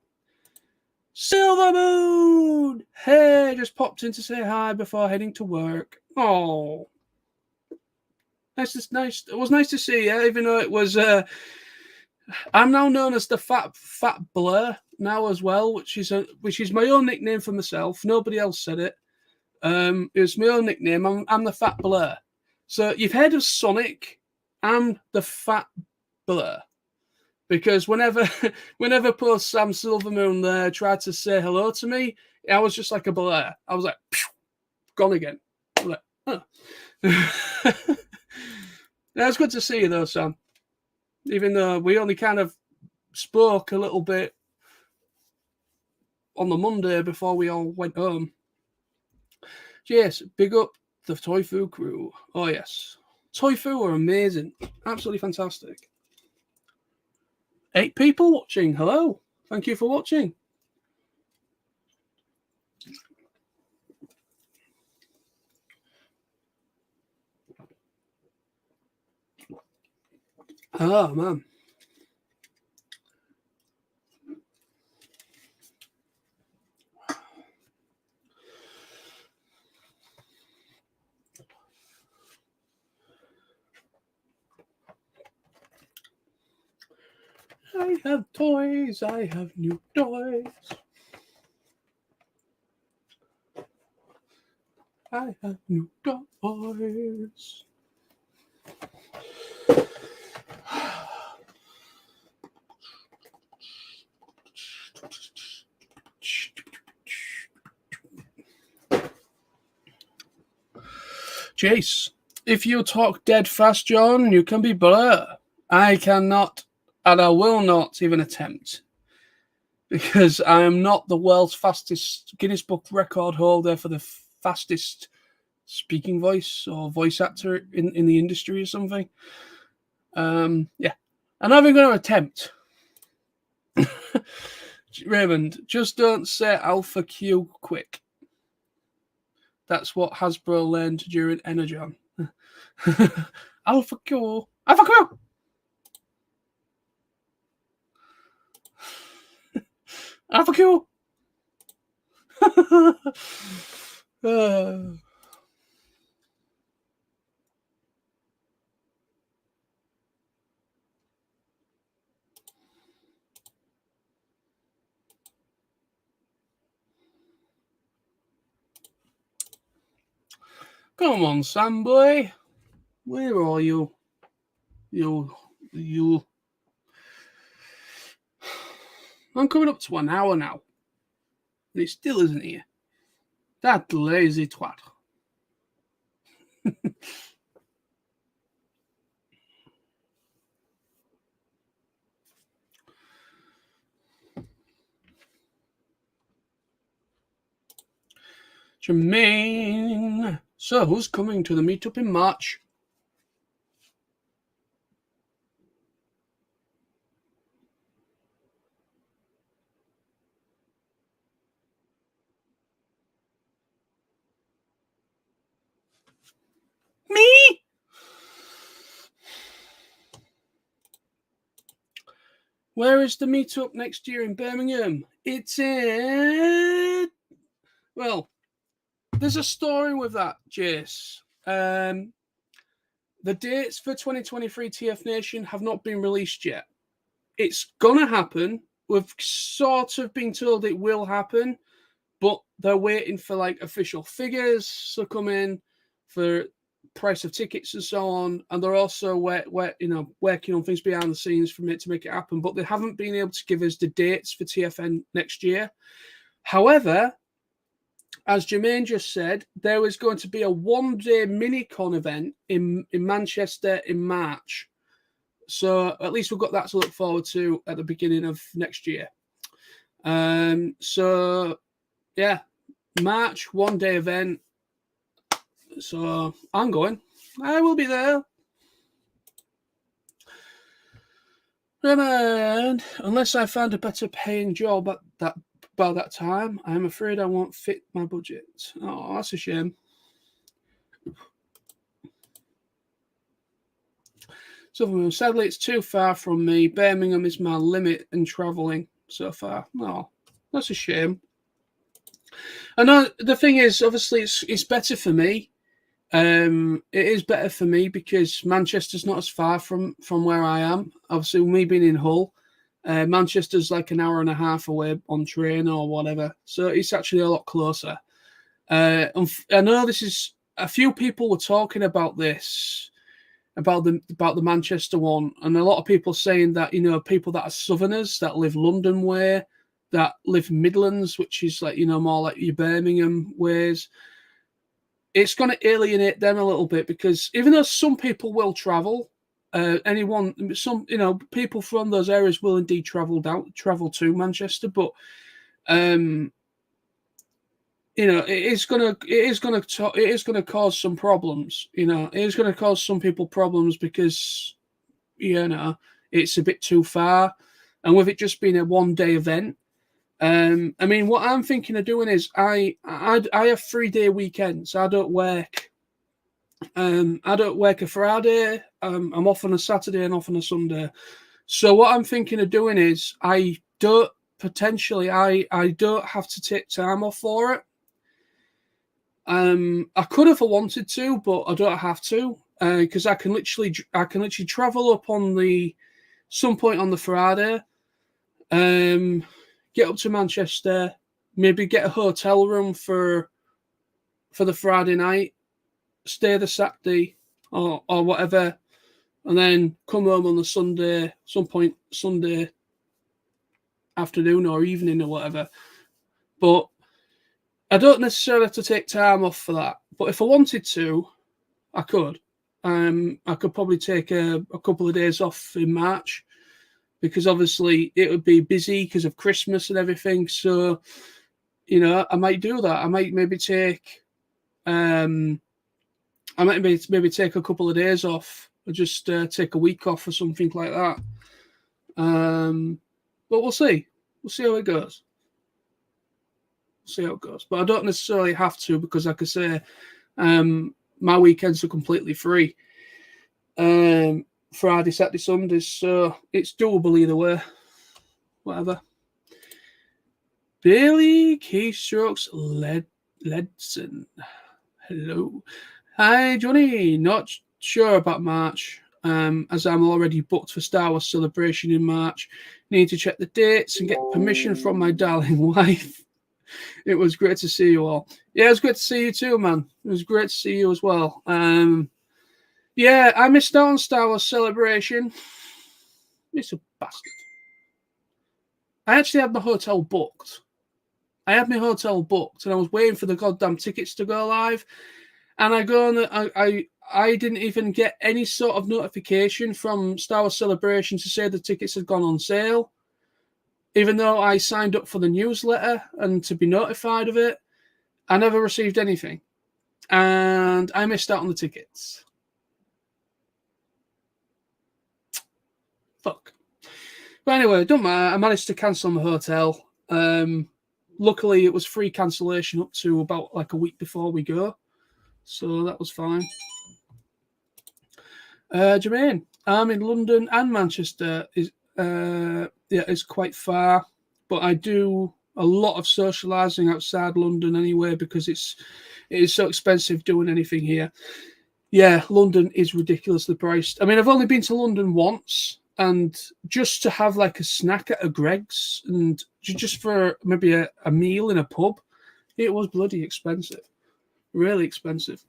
Silver Moon! Hey, just popped in to say hi before heading to work. Oh, nice. It was nice to see you, even though it was. I'm now known as the Fat Blur now as well, which is my own nickname for myself. Nobody else said it. It was my own nickname. I'm the Fat Blur. So you've heard of Sonic. I'm the Fat Blur. Because whenever poor Sam Silvermoon there tried to say hello to me, I was just like a blur. I was like, gone again. I was like, oh. Yeah, it's good to see you though, Sam. Even though we only kind of spoke a little bit on the Monday before we all went home. Yes, big up the Toifu crew. Oh yes, Toifu are amazing, absolutely fantastic. 8 people watching. Hello. Thank you for watching. Oh, man. I have toys. I have new toys. I have new toys. Chase, if you talk dead fast, John, you can be blur. I cannot, and I will not even attempt. Because I am not the world's fastest Guinness Book record holder for the fastest speaking voice or voice actor in the industry or something. Yeah. I'm not even going to attempt. Raymond, just don't say Alpha Q quick. That's what Hasbro learned during Energon. Alpha Q. Alpha Q! Alpha Q! Come on, Sam boy. Where are you? You. I'm coming up to an hour now. And he still isn't here. That lazy twat. Jermaine. So, who's coming to the meetup in March? Me? Where is the meetup next year in Birmingham? It's in... Well, there's a story with that, Jace. The dates for 2023 TF Nation have not been released yet. It's going to happen. We've sort of been told it will happen, but they're waiting for like official figures to come in for price of tickets and so on. And they're also working on things behind the scenes for it to make it happen. But they haven't been able to give us the dates for TFN next year. However, as Jermaine just said, there is going to be a one-day mini-con event in Manchester in March. So at least we've got that to look forward to at the beginning of next year. So, yeah, March, one-day event. So I'm going. I will be there. And unless I find a better paying job by that time, I'm afraid I won't fit my budget. Oh, that's a shame. So sadly, it's too far from me. Birmingham is my limit in travelling so far. Oh, that's a shame. And the thing is, obviously, it's better for me. It is better for me because Manchester's not as far from where I am. Obviously, me being in Hull, Manchester's like an hour and a half away on train or whatever. So it's actually a lot closer. I know this is a few people were talking about this, about the Manchester one, and a lot of people saying that people that are Southerners that live London way, that live Midlands, which is like more like your Birmingham ways. It's going to alienate them a little bit because even though some people will travel, people from those areas will indeed travel to Manchester, but it is going to cause some problems. It is going to cause some people problems because it's a bit too far, and with it just being a one-day event. What I'm thinking of doing is I have 3-day weekends. I don't work. I don't work a Friday. I'm off on a Saturday and off on a Sunday. So what I'm thinking of doing is I don't have to take time off for it. I could if I wanted to, but I don't have to because I can literally travel up on some point on the Friday. Get up to Manchester, maybe get a hotel room for the Friday night, stay the Saturday or whatever, and then come home on the Sunday, some point Sunday, afternoon or evening or whatever. But I don't necessarily have to take time off for that. But if I wanted to, I could. I could probably take a couple of days off in March, because obviously it would be busy because of Christmas and everything. So, you know, I might do that. I might maybe take, maybe take a couple of days off, or just take a week off or something like that. But we'll see. We'll see how it goes. See how it goes. But I don't necessarily have to, because, like I say, my weekends are completely free. Friday, Saturday, Sundays, so it's doable either way. Whatever. Billy Keystrokes Ledson. Hello. Hi, Johnny. Not sure about March, as I'm already booked for Star Wars Celebration in March. Need to check the dates and get permission from my darling wife. It was great to see you all. Yeah, it was great to see you too, man. It was great to see you as well. Yeah, I missed out on Star Wars Celebration. It's a bastard. I actually had my hotel booked. and I was waiting for the goddamn tickets to go live. And I go on, I didn't even get any sort of notification from Star Wars Celebration to say the tickets had gone on sale, even though I signed up for the newsletter and to be notified of it. I never received anything, and I missed out on the tickets. Fuck. But anyway, don't matter. I managed to cancel my hotel. Luckily, it was free cancellation up to about like a week before we go, so that was fine. Jermaine, I'm in London and Manchester. It's quite far, but I do a lot of socialising outside London anyway, because it is so expensive doing anything here. Yeah, London is ridiculously priced. I mean, I've only been to London once, and just to have like a snack at a Greggs and just for maybe a meal in a pub, it was bloody expensive. Really expensive.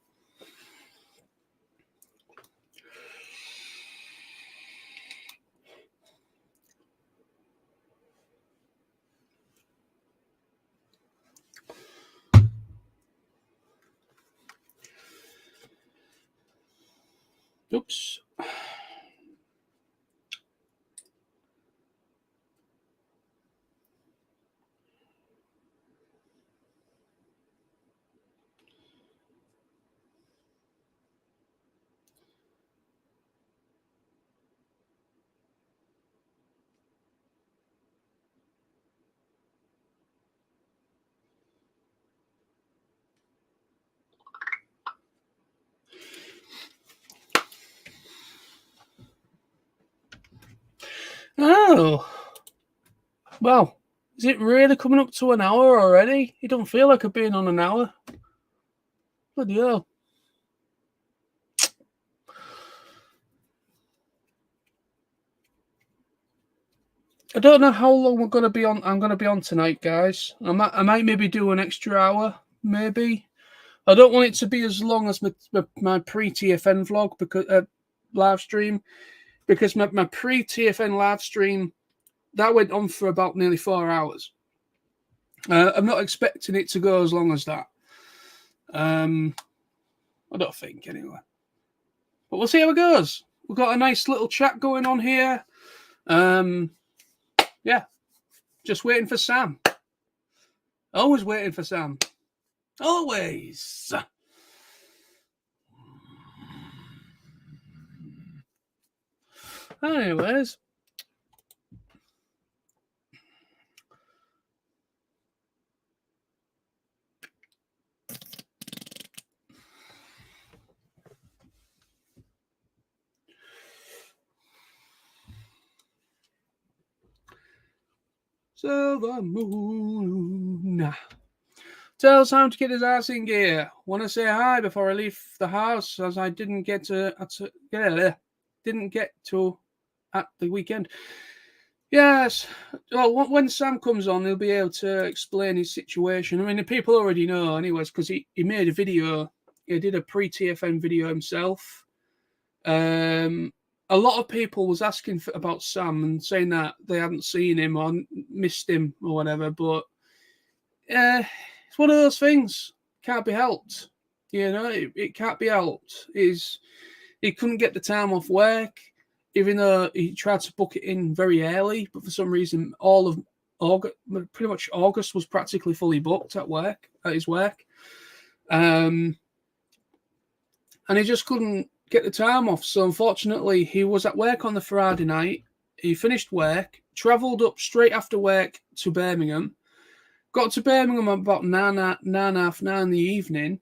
Oops. Oh. Well, is it really coming up to an hour already? It don't feel like I've been on an hour. Bloody hell. I don't know how long we're going to be on. I'm going to be on tonight, guys. I might maybe do an extra hour, maybe. I don't want it to be as long as my pre-TFN vlog, because live stream, because my pre-TFN live stream, that went on for about nearly 4 hours. I'm not expecting it to go as long as that. I don't think, anyway. But we'll see how it goes. We've got a nice little chat going on here. Yeah, just waiting for Sam. Always waiting for Sam. Always. Anyways. Silver moon. Tell Sam to get his ass in gear. Want to say hi before I leave the house, as I didn't get to at the weekend. Yes. Well, when Sam comes on, he'll be able to explain his situation. I mean, the people already know, anyways, because he made a video. He did a pre-TFN video himself. a lot of people was asking about Sam and saying that they hadn't seen him or missed him or whatever. But it's one of those things. Can't be helped. You know, it can't be helped. He couldn't get the time off work, even though he tried to book it in very early. But for some reason, all of August, pretty much August, was practically fully booked at his work. And he just couldn't get the time off. So unfortunately, he was at work on the Friday night. He finished work, travelled up straight after work to Birmingham, got to Birmingham about 9:30 in the evening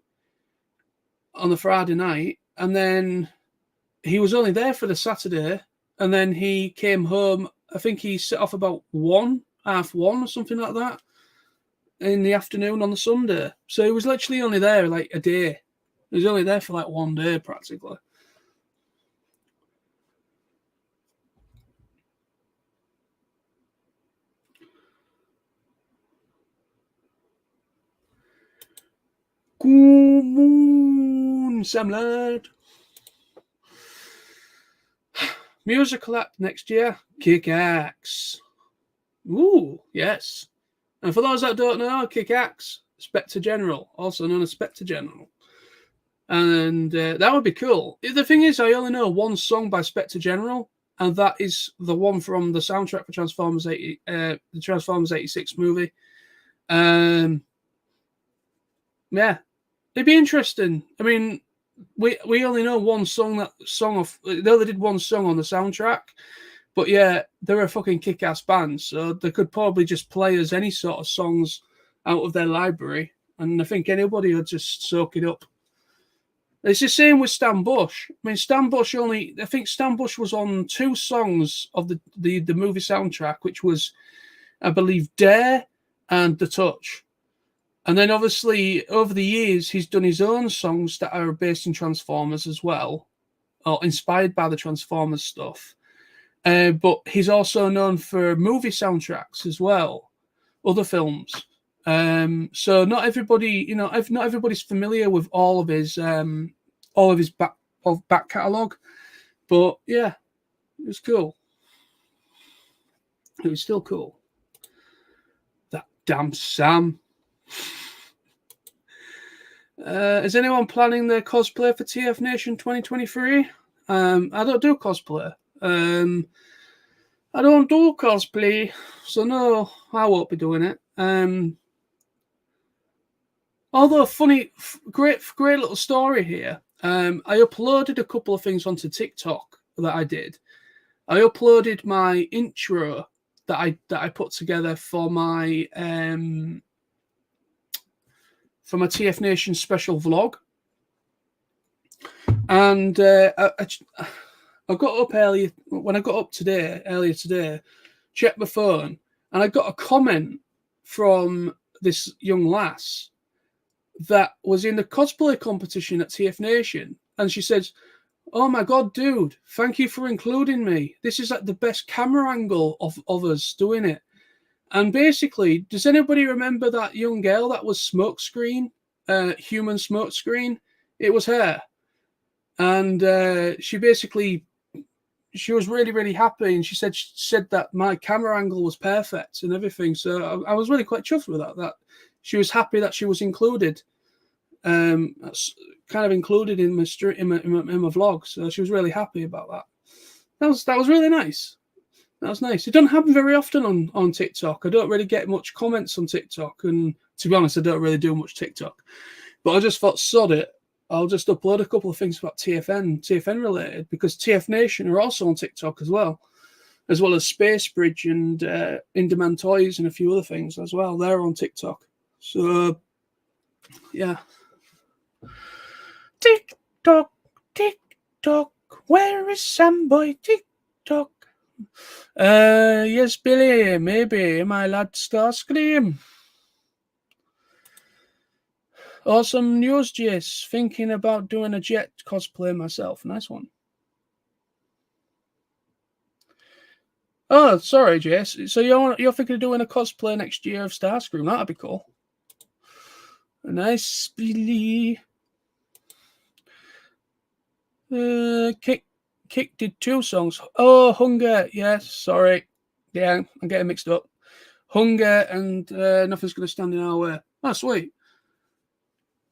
on the Friday night, and then he was only there for the Saturday, and then he came home. I think he set off about 1:30 or something like that in the afternoon on the Sunday. So he was literally only there like a day. He was only there for like one day practically. Good moon, Sam lad. Musical act next year, Kick-Axe. Ooh, yes. And for those that don't know, Kick-Axe, Spectre General, also known as Spectre General. And that would be cool. The thing is, I only know one song by Spectre General, and that is the one from the soundtrack for Transformers 86 movie. Yeah, it'd be interesting. I mean, we only know one song. They only did one song on the soundtrack, but yeah, they're a fucking kick-ass band, so they could probably just play us any sort of songs out of their library, and I think anybody would just soak it up. It's the same with Stan Bush. I mean, I think Stan Bush was on 2 songs of the movie soundtrack, which was, I believe, Dare and The Touch. And then obviously over the years, he's done his own songs that are based in Transformers as well, or inspired by the Transformers stuff. But he's also known for movie soundtracks as well, other films. So not everybody, not everybody's familiar with all of his back catalogue. But yeah, it was cool. It was still cool. That damn Sam. Is anyone planning their cosplay for TF Nation 2023? I don't do cosplay. So no, I won't be doing it. Although great little story here. I uploaded a couple of things onto TikTok that I did. I uploaded my intro that I put together for my TF Nation special vlog, and I got up earlier. When I got up earlier today, checked my phone, and I got a comment from this young lass that was in the cosplay competition at TF Nation, and she says, "Oh my god, dude, thank you for including me. This is like the best camera angle of us doing it." And basically, does anybody remember that young girl that was Smokescreen, human Smokescreen? It was her. And she was really, really happy. And she said that my camera angle was perfect and everything. So I was really quite chuffed with that she was happy that she was included, kind of included in my vlog. So she was really happy about that. That was really nice. That was nice. It doesn't happen very often on TikTok. I don't really get much comments on TikTok, and to be honest, I don't really do much TikTok. But I just thought, sod it, I'll just upload a couple of things about TFN related, because TF Nation are also on TikTok as well as Space Bridge and In-Demand Toys and a few other things as well. They're on TikTok. So, yeah. TikTok, TikTok, where is Sam Boy? TikTok. Yes, Billy, maybe my lad Starscream. Awesome news, Jace. Thinking about doing a Jet cosplay myself. Nice one. Oh, sorry, Jace. So you're thinking of doing a cosplay next year of Starscream? That'd be cool. Nice, Billy. Kick did 2 songs. Oh, Hunger. Yes, sorry. Yeah, I'm getting mixed up. Hunger and Nothing's Gonna Stand in Our Way. Oh, sweet.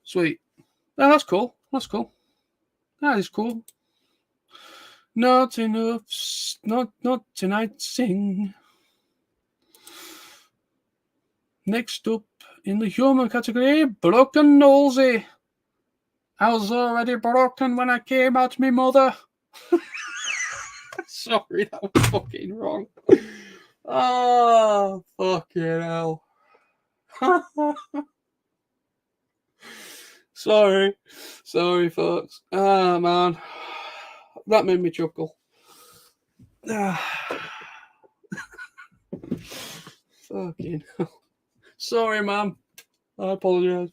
Sweet. Oh, that's cool. That's cool. That is cool. Not enough. Not tonight. Sing. Next up in the human category, Broken Nosy. I was already broken when I came out me mother. Sorry, that was fucking wrong. Oh, fucking hell. Sorry, folks. Ah, man. That made me chuckle. Fucking hell. Sorry, ma'am. I apologise.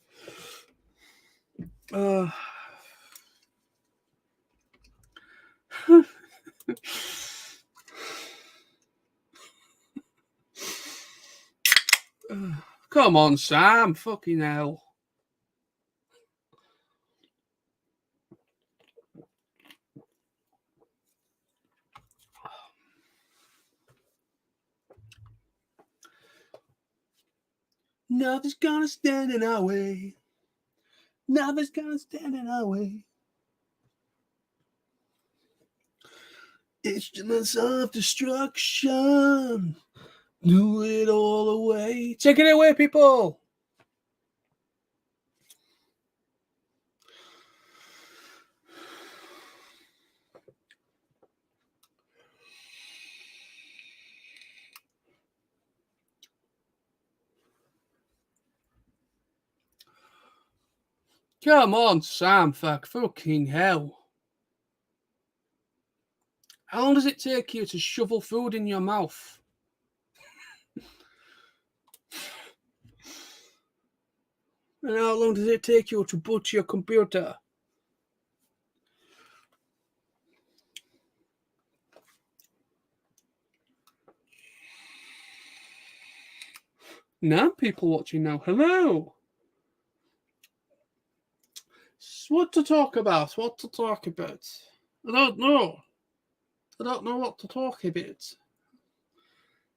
Come on, Sam. Fucking hell. Nothing's gonna stand in our way. Nothing's gonna stand in our way. Instruments of destruction. Do it all away. Take it away, people. Come on, Sam, fucking hell. How long does it take you to shovel food in your mouth? And how long does it take you to boot your computer? Now people watching now. Hello. What to talk about? I don't know. I don't know what to talk about.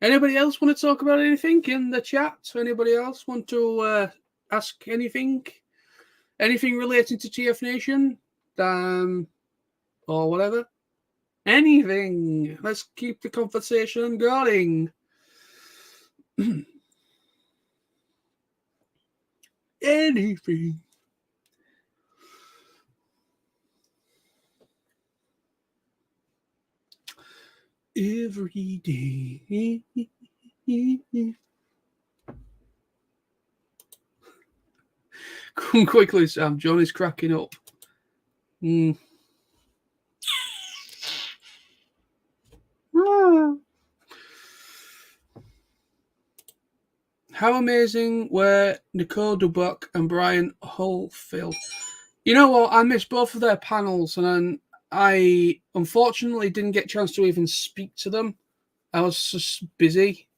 Anybody else want to talk about anything in the chat? Anybody else want to ask anything? Anything relating to TF Nation? Or whatever? Anything. Let's keep the conversation going. Anything. Every day. Come quickly, Sam. John is cracking up. How amazing were Nicole Dubuc and Brian Hullfield? You know what? I missed both of their panels, and I unfortunately didn't get a chance to even speak to them. I was just busy.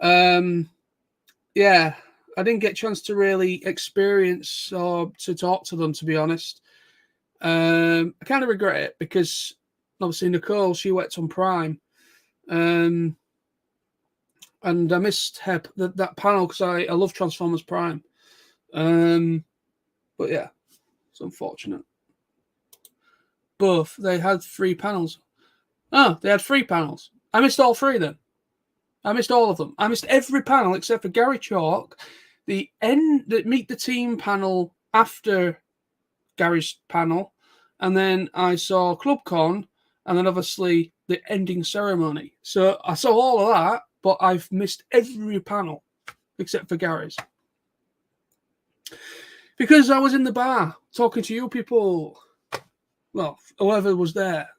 Yeah, I didn't get a chance to really experience or to talk to them, to be honest. I kind of regret it because obviously Nicole, she worked on Prime. And I missed that panel because I love Transformers Prime. But yeah, it's unfortunate. Both. They had 3 panels. Oh, they had 3 panels. I missed all 3 then. I missed all of them. I missed every panel except for Gary Chalk, the Meet the Team panel after Gary's panel, and then I saw ClubCon, and then obviously the ending ceremony. So I saw all of that, but I've missed every panel except for Gary's. Because I was in the bar talking to you people. Well, whoever was there.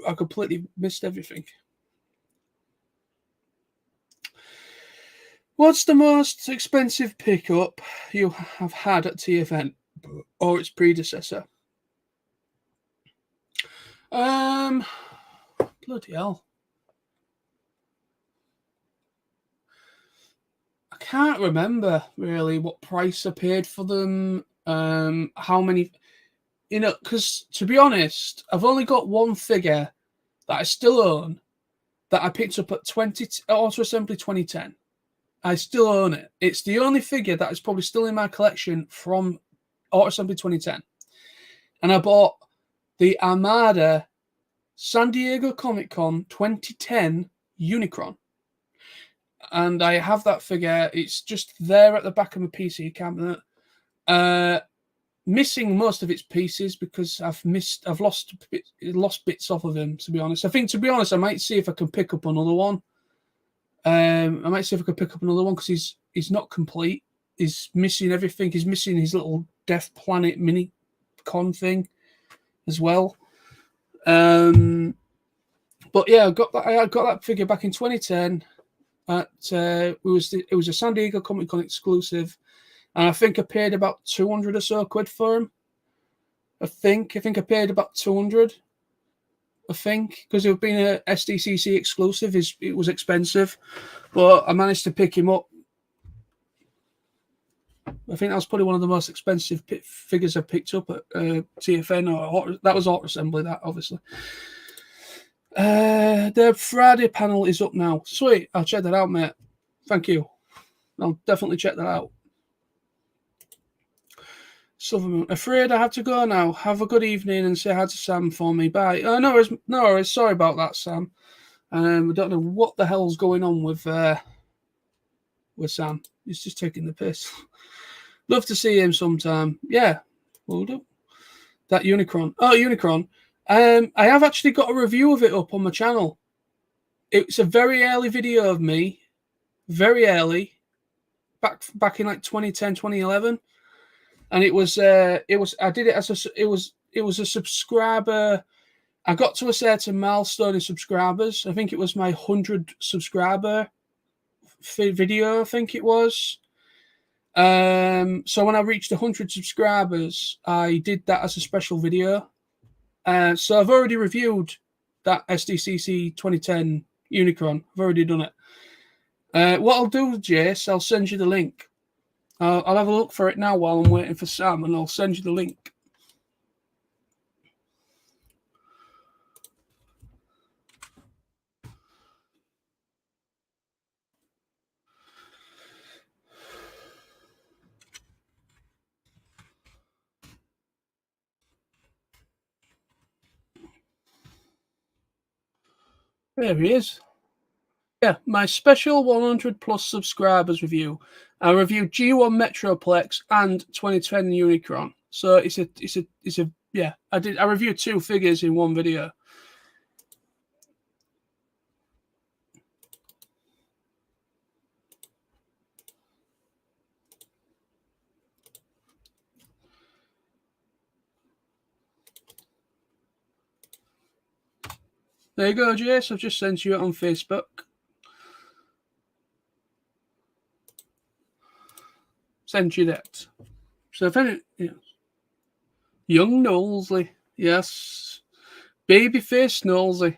I completely missed everything. What's the most expensive pickup you have had at TFN or its predecessor? Bloody hell. I can't remember really what price I paid for them. How many? you know, because to be honest, I've only got one figure that I still own that I picked up at Auto Assembly 2010. I still own it. It's the only figure that is probably still in my collection from Auto Assembly 2010. And I bought the Armada San Diego Comic Con 2010 Unicron. And I have that figure. It's just there at the back of my PC cabinet. Missing most of its pieces because I've lost bits off of him, to be honest. I might see if I can pick up another one. Because he's not complete. He's missing everything. He's missing his little Death Planet mini con thing as well. But yeah, I got that figure back in 2010. It was a San Diego Comic Con exclusive, and I think I paid about 200 or so quid for him. I think I paid about 200. I think because it had been a SDCC exclusive, it was expensive, but I managed to pick him up. I think that was probably one of the most expensive figures I picked up at TFN or that was Auto Assembly. That obviously. The Friday panel is up now. Sweet, I'll check that out, mate. Thank you. I'll definitely check that out. Silvermoon, afraid I have to go now. Have a good evening and say hi to Sam for me. Bye. No worries. Sorry about that, Sam. I don't know what the hell's going on with Sam. He's just taking the piss. Love to see him sometime. Yeah, we'll do. That Unicron. Oh, Unicron. I have actually got a review of it up on my channel. It's a very early video of me. Very early. Back in like 2010, 2011. And it was a subscriber. I got to a certain milestone in subscribers. I think it was my 100 subscriber video, I think it was. So when I reached 100 subscribers, I did that as a special video. So I've already reviewed that SDCC 2010 Unicron. I've already done it. What I'll do, Jace, I'll send you the link. I'll have a look for it now while I'm waiting for Sam, and I'll send you the link. There he is. Yeah, my special 100 plus subscribers review. I reviewed G1 Metroplex and 2010 Unicron. So it's a yeah. I reviewed two figures in one video. There you go, Jace. I've just sent you it on Facebook. Send you that. So if any, yeah. Young Knowlesley, yes, babyface Knowlesley.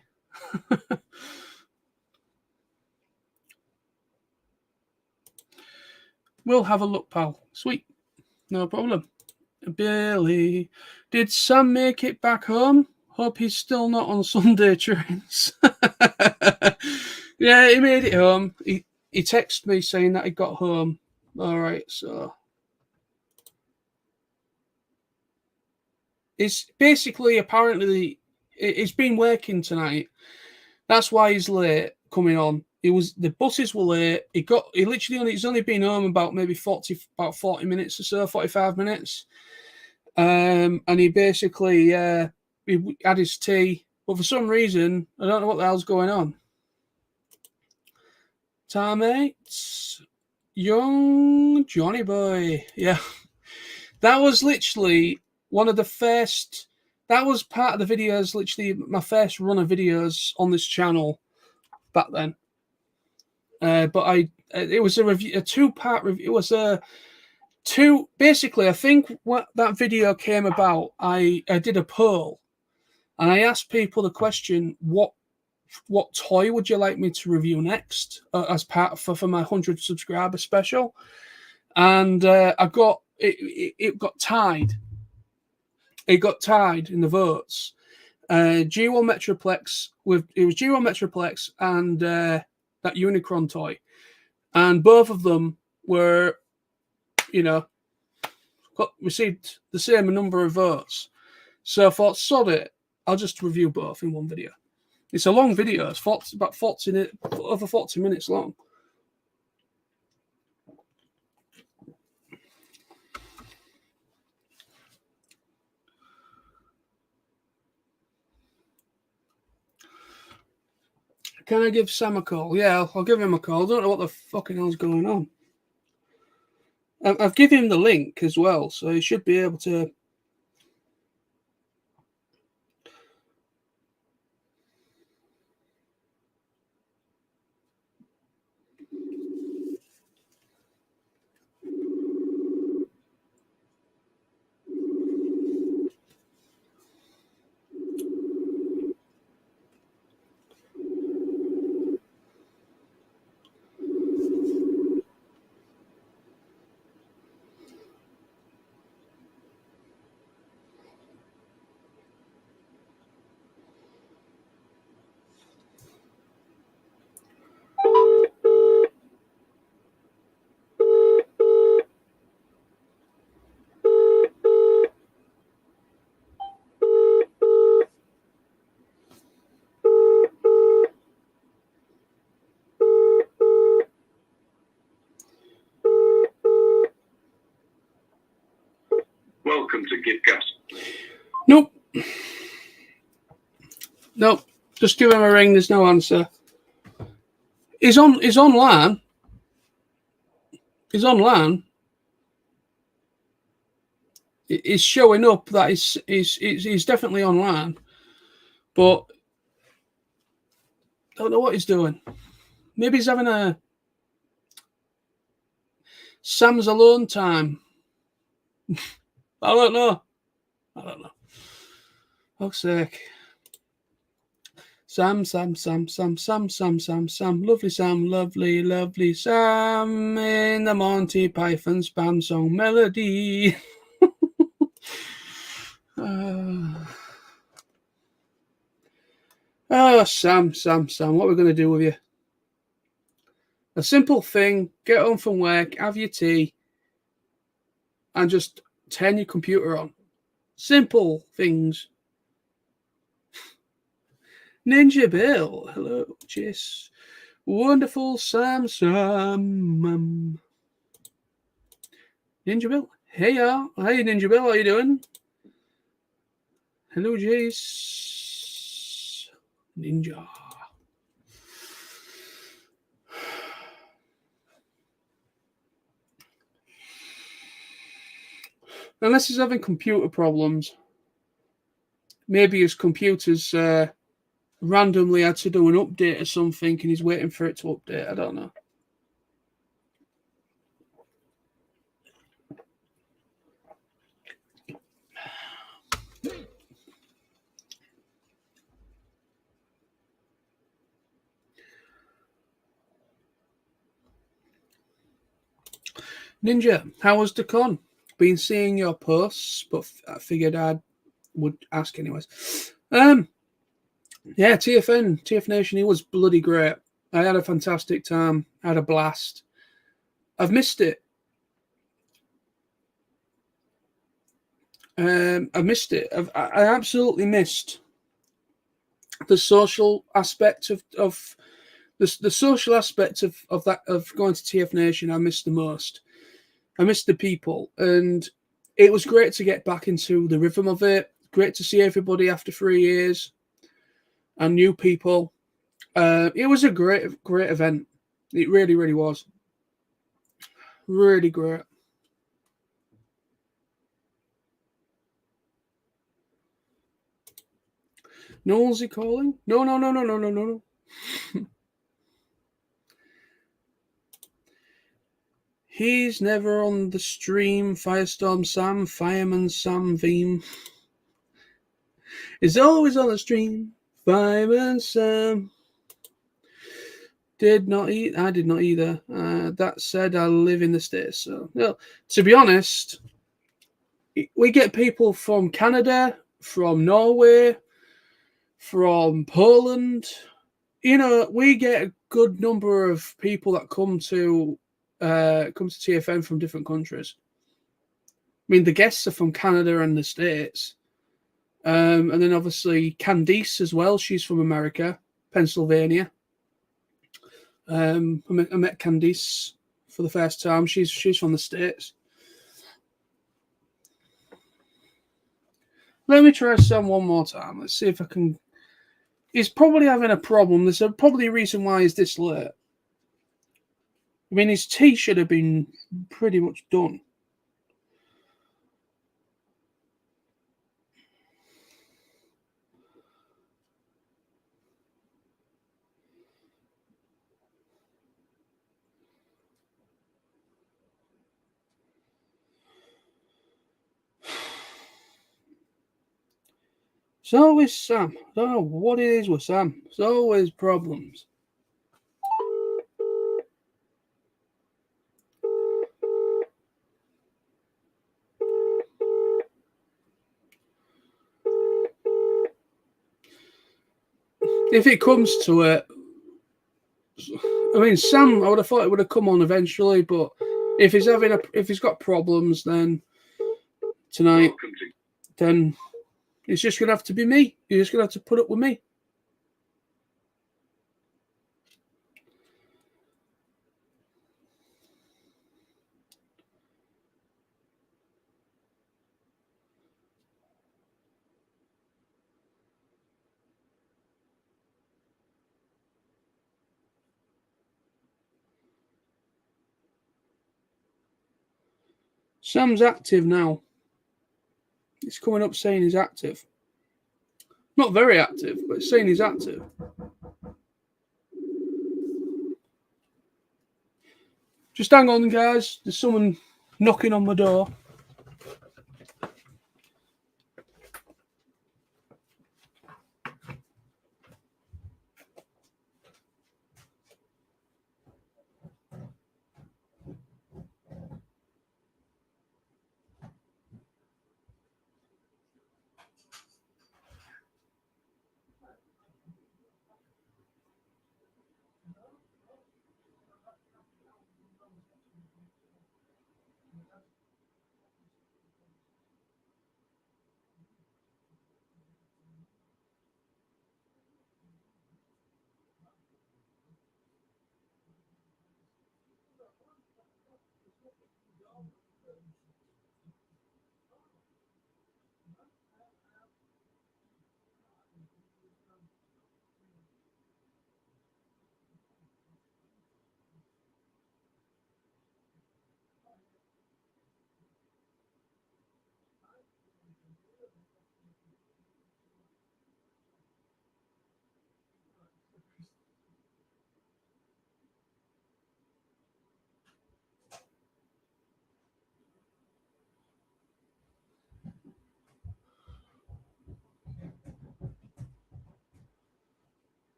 We'll have a look, pal. Sweet, no problem. Billy, did Sam make it back home? Hope he's still not on Sunday trains. Yeah, he made it home. He texted me saying that he got home. All right, so it's basically apparently it's been working tonight. That's why he's late coming on. The buses were late. He's only been home about maybe 40 minutes or so, 45 minutes. And he basically he had his tea, but for some reason I don't know what the hell's going on. Tarmates, young Johnny boy, yeah, that was literally one of the first. That was part of the videos, literally my first run of videos on this channel back then. But it was a two-part review. It was basically, I think what that video came about, I did a poll, and I asked people the question, what toy would you like me to review next as part for my 100 subscriber special? And I got it got tied. it got tied in the votes. G1 Metroplex it was G1 Metroplex and that Unicron toy, and both of them were, received the same number of votes. So I thought, sod it, I'll just review both in one video. It's a long video. It's about over 40 minutes long. Can I give Sam a call? Yeah, I'll give him a call. I don't know what the fucking hell's going on. I've given him the link as well, so he should be able to. Welcome to GitGas. Nope. Just give him a ring. There's no answer. He's online. He's online. He's showing up that he's definitely online, but don't know what he's doing. Maybe he's having a Sam's alone time. I don't know. Fuck's sake. Sam. Lovely Sam in the Monty Python spam song melody. Oh, Sam, what are we going to do with you? A simple thing, get home from work, have your tea, and just turn your computer on. Simple things. Ninja Bill, hello, Chase. Wonderful Sam. Ninja Bill, hey y'all. Hey Ninja Bill, how you doing? Hello, Jace. Ninja. Unless he's having computer problems. Maybe his computer's randomly had to do an update or something and he's waiting for it to update. I don't know. Ninja, how was the con? Been seeing your posts, but I figured I would ask anyways. Yeah, TF Nation, it was bloody great. I had a fantastic time. I had a blast. I've missed it. I absolutely missed the social aspect of the social aspect of that, of going to TF Nation. I missed the most. I missed the people, and it was great to get back into the rhythm of it. Great to see everybody after 3 years and new people. It was a great event. It really, really was. Really great. Noel's he calling? No. He's never on the stream. Firestorm Sam, Fireman Sam Veem. Is always on the stream. Fireman Sam. I did not either. That said, I live in the States. So, no, to be honest, We get people from Canada, from Norway, from Poland. You know, we get a good number of people that come to TFN from different countries. I mean, the guests are from Canada and the States. And then obviously Candice as well. She's from America, Pennsylvania. I met Candice for the first time. She's from the States. Let me try Sam one more time. Let's see if I can. He's probably having a problem. There's probably a reason why he's this late. I mean, his tea should have been pretty much done. It's always Sam. I don't know what it is with Sam. It's always problems. If it comes to it, I mean, Sam, I would have thought it would have come on eventually, but if he's got problems, then tonight, then it's just gonna have to be me. You're just gonna have to put up with me. Sam's active now. It's coming up saying he's active. Not very active, but it's saying he's active. Just hang on, guys. There's someone knocking on my door.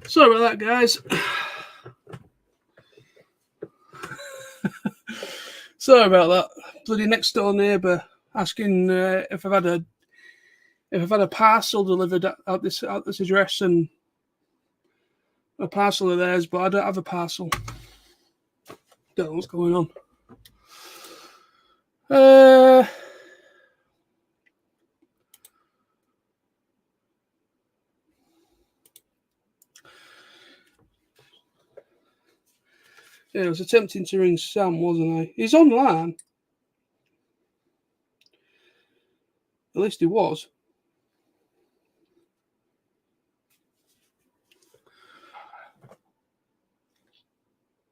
Sorry about that, guys. Sorry about that. Bloody next door neighbour asking if I've had a parcel delivered at this address, and a parcel of theirs, but I don't have a parcel. Don't know what's going on. Yeah, I was attempting to ring Sam, wasn't I? He's online. At least he was.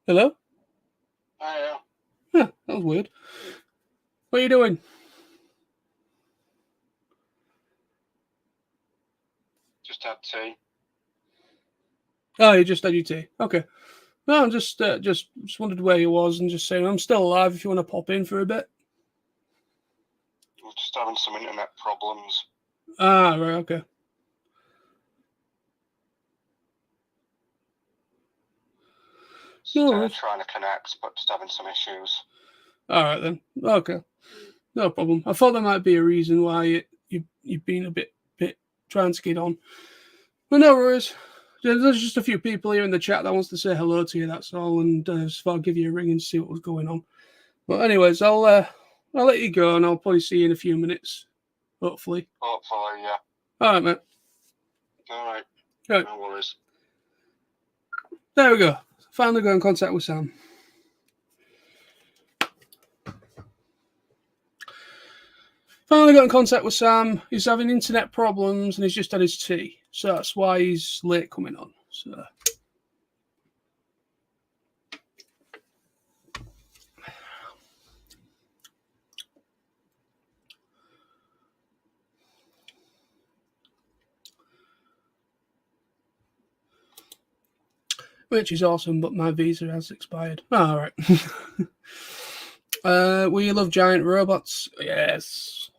Hello? Hiya. Yeah, that was weird. What are you doing? Just had tea. Oh, you just had your tea. Okay. No, I'm just wondered where you was and just saying I'm still alive if you want to pop in for a bit. I'm just having some internet problems. Ah, right, okay. No worries. Trying to connect, but just having some issues. All right then. Okay. No problem. I thought there might be a reason why you've been a bit trying to get on. But no worries. There's just a few people here in the chat that wants to say hello to you, that's all, and just thought I'd give you a ring and see what was going on. But anyways, I'll let you go, and I'll probably see you in a few minutes, hopefully. Hopefully, yeah. All right, mate. All right. Right. No worries. There we go. Finally got in contact with Sam. Finally got in contact with Sam. He's having internet problems, and he's just had his tea, so that's why he's late coming on. So. Which is awesome, but my visa has expired. All right. We love giant robots. Yes.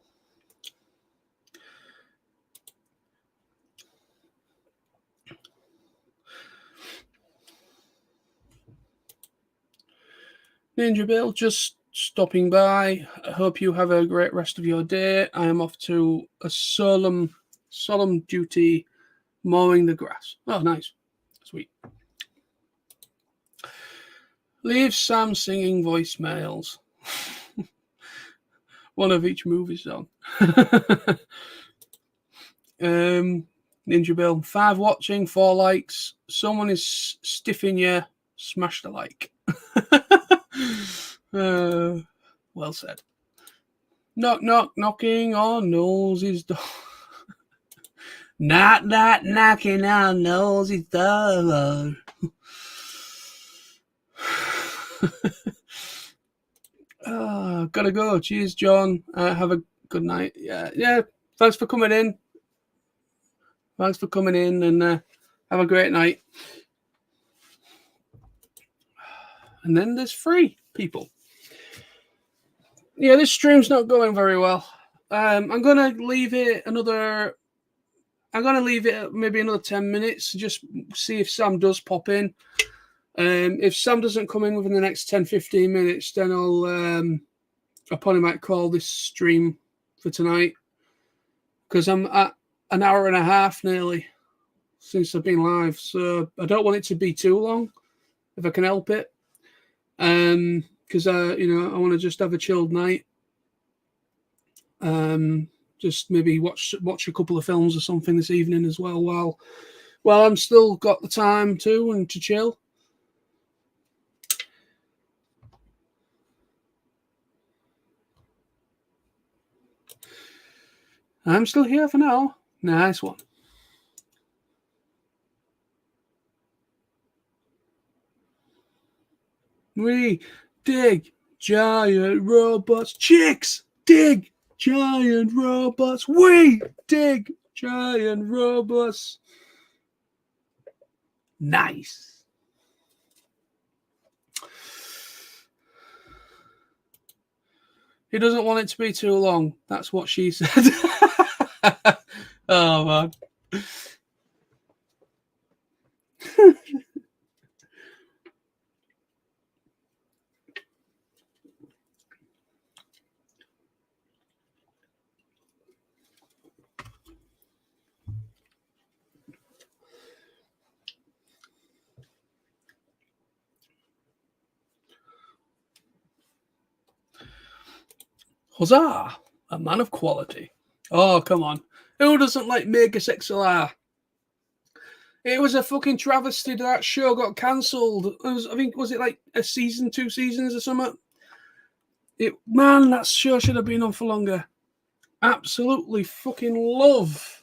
Ninja Bill, just stopping by. I hope you have a great rest of your day. I am off to a solemn duty mowing the grass. Oh, nice. Sweet. Leave Sam singing voicemails. One of each movie song. Ninja Bill, 5 watching, 4 likes. Someone is stiffing you. Smash the like. Well said. Knock, knock, knocking on Nosey's door. Not knocking on Nosey's door. Gotta go. Cheers, John. Have a good night. Yeah. Thanks for coming in. And have a great night. And then there's 3 people. Yeah, this stream's not going very well. I'm gonna leave it maybe another 10 minutes, just see if Sam does pop in. If Sam doesn't come in within the next 10-15 minutes, then I probably might call this stream for tonight, because I'm at an hour and a half nearly since I've been live, so I don't want it to be too long if I can help it. Because I want to just have a chilled night. Just maybe watch a couple of films or something this evening as well, while I'm still got the time to and to chill. I'm still here for now. Nice one. We dig giant robots. Chicks dig giant robots. We dig giant robots. Nice. He doesn't want it to be too long. That's what she said. Oh, man. Huzzah! A man of quality. Oh, come on. Who doesn't like Megas XLR? It was a fucking travesty that show got cancelled. Was it like a season, 2 seasons or something? Man, that show should have been on for longer. Absolutely fucking love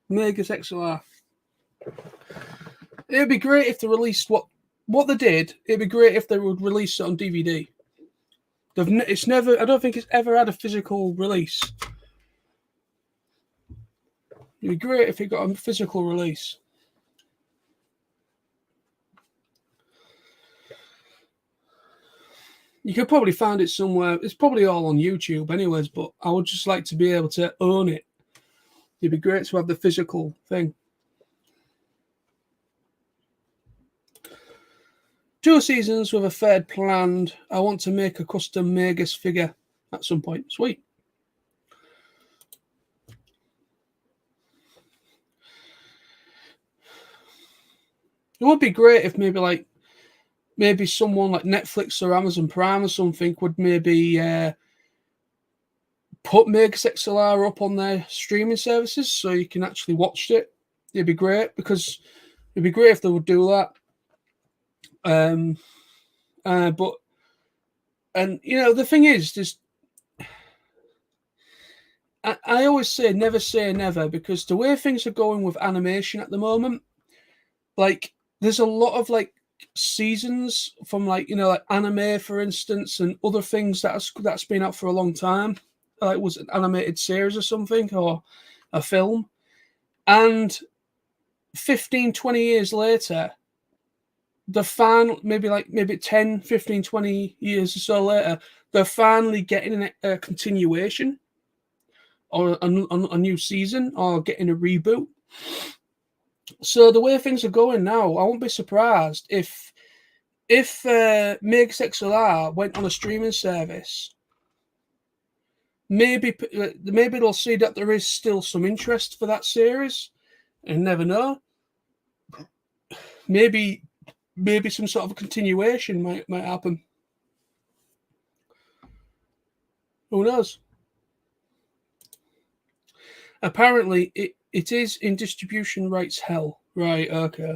Megas XLR. It'd be great if they released what they did. It'd be great if they would release it on DVD. I don't think it's ever had a physical release. It'd be great if it got a physical release. You could probably find it somewhere. It's probably all on YouTube anyways, but I would just like to be able to own it. It'd be great to have the physical thing. 2 seasons with a third planned. I want to make a custom Magus figure at some point. Sweet. It would be great if maybe someone like Netflix or Amazon Prime or something would maybe put Magus XLR up on their streaming services so you can actually watch it. It'd be great because it'd be great if they would do that. But the thing is, just I always say never, because the way things are going with animation at the moment, like there's a lot of like seasons from like anime, for instance, and other things that's been out for a long time. Like it was an animated series or something, or a film, and 15, 20 years later, maybe 10, 15, 20 years or so later, they're finally getting a continuation or a new season or getting a reboot. So the way things are going now, I won't be surprised if Magus XLR went on a streaming service. Maybe they'll see that there is still some interest for that series, and never know. Maybe some sort of a continuation might happen. Who knows? Apparently, it is in distribution rights hell. Right, okay.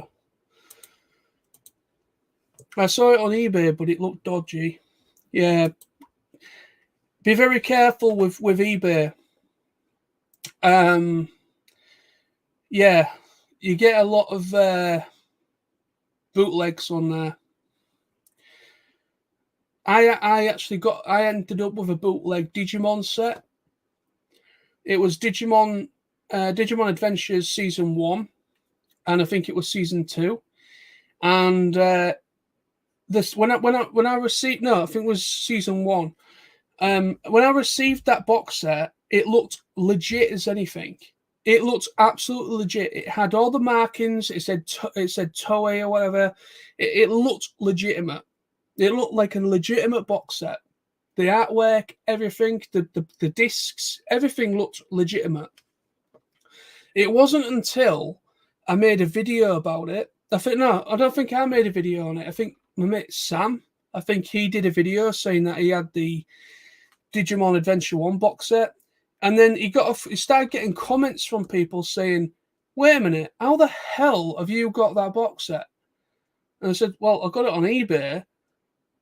I saw it on eBay, but it looked dodgy. Yeah. Be very careful with eBay. Yeah, you get a lot of bootlegs on there. I ended up with a bootleg Digimon set. It was Digimon Adventures Season 1, and I think it was Season 2. And when I received, no, I think it was Season 1. When I received that box set, it looked legit as anything. It looked absolutely legit. It had all the markings. It said Toei or whatever. It looked legitimate. It looked like a legitimate box set. The artwork, everything, the discs, everything looked legitimate. It wasn't until I made a video about it. I don't think I made a video on it. I think my mate Sam, I think he did a video saying that he had the Digimon Adventure 1 box set. And then he started getting comments from people saying, wait a minute, how the hell have you got that box set? And I said, well, I got it on eBay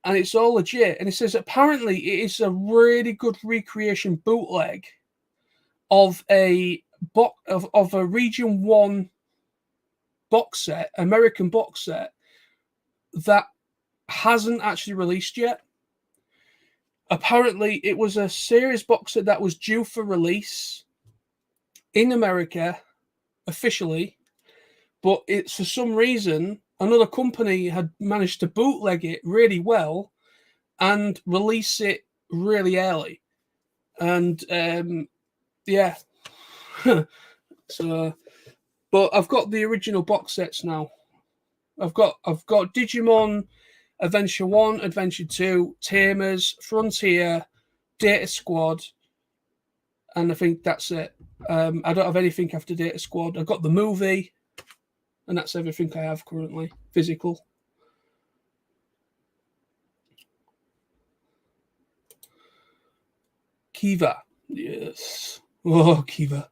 and it's all legit. And he says, apparently it is a really good recreation bootleg of a Region 1 box set, American box set, that hasn't actually released yet. Apparently, it was a series box set that was due for release in America officially, but it's for some reason another company had managed to bootleg it really well and release it really early. And yeah, so, but I've got the original box sets now. I've got Digimon Adventure 1, Adventure 2, Tamers, Frontier, Data Squad, and I think that's it. I don't have anything after Data Squad. I've got the movie, and that's everything I have currently, physical. Kiva. Yes. Oh, Kiva.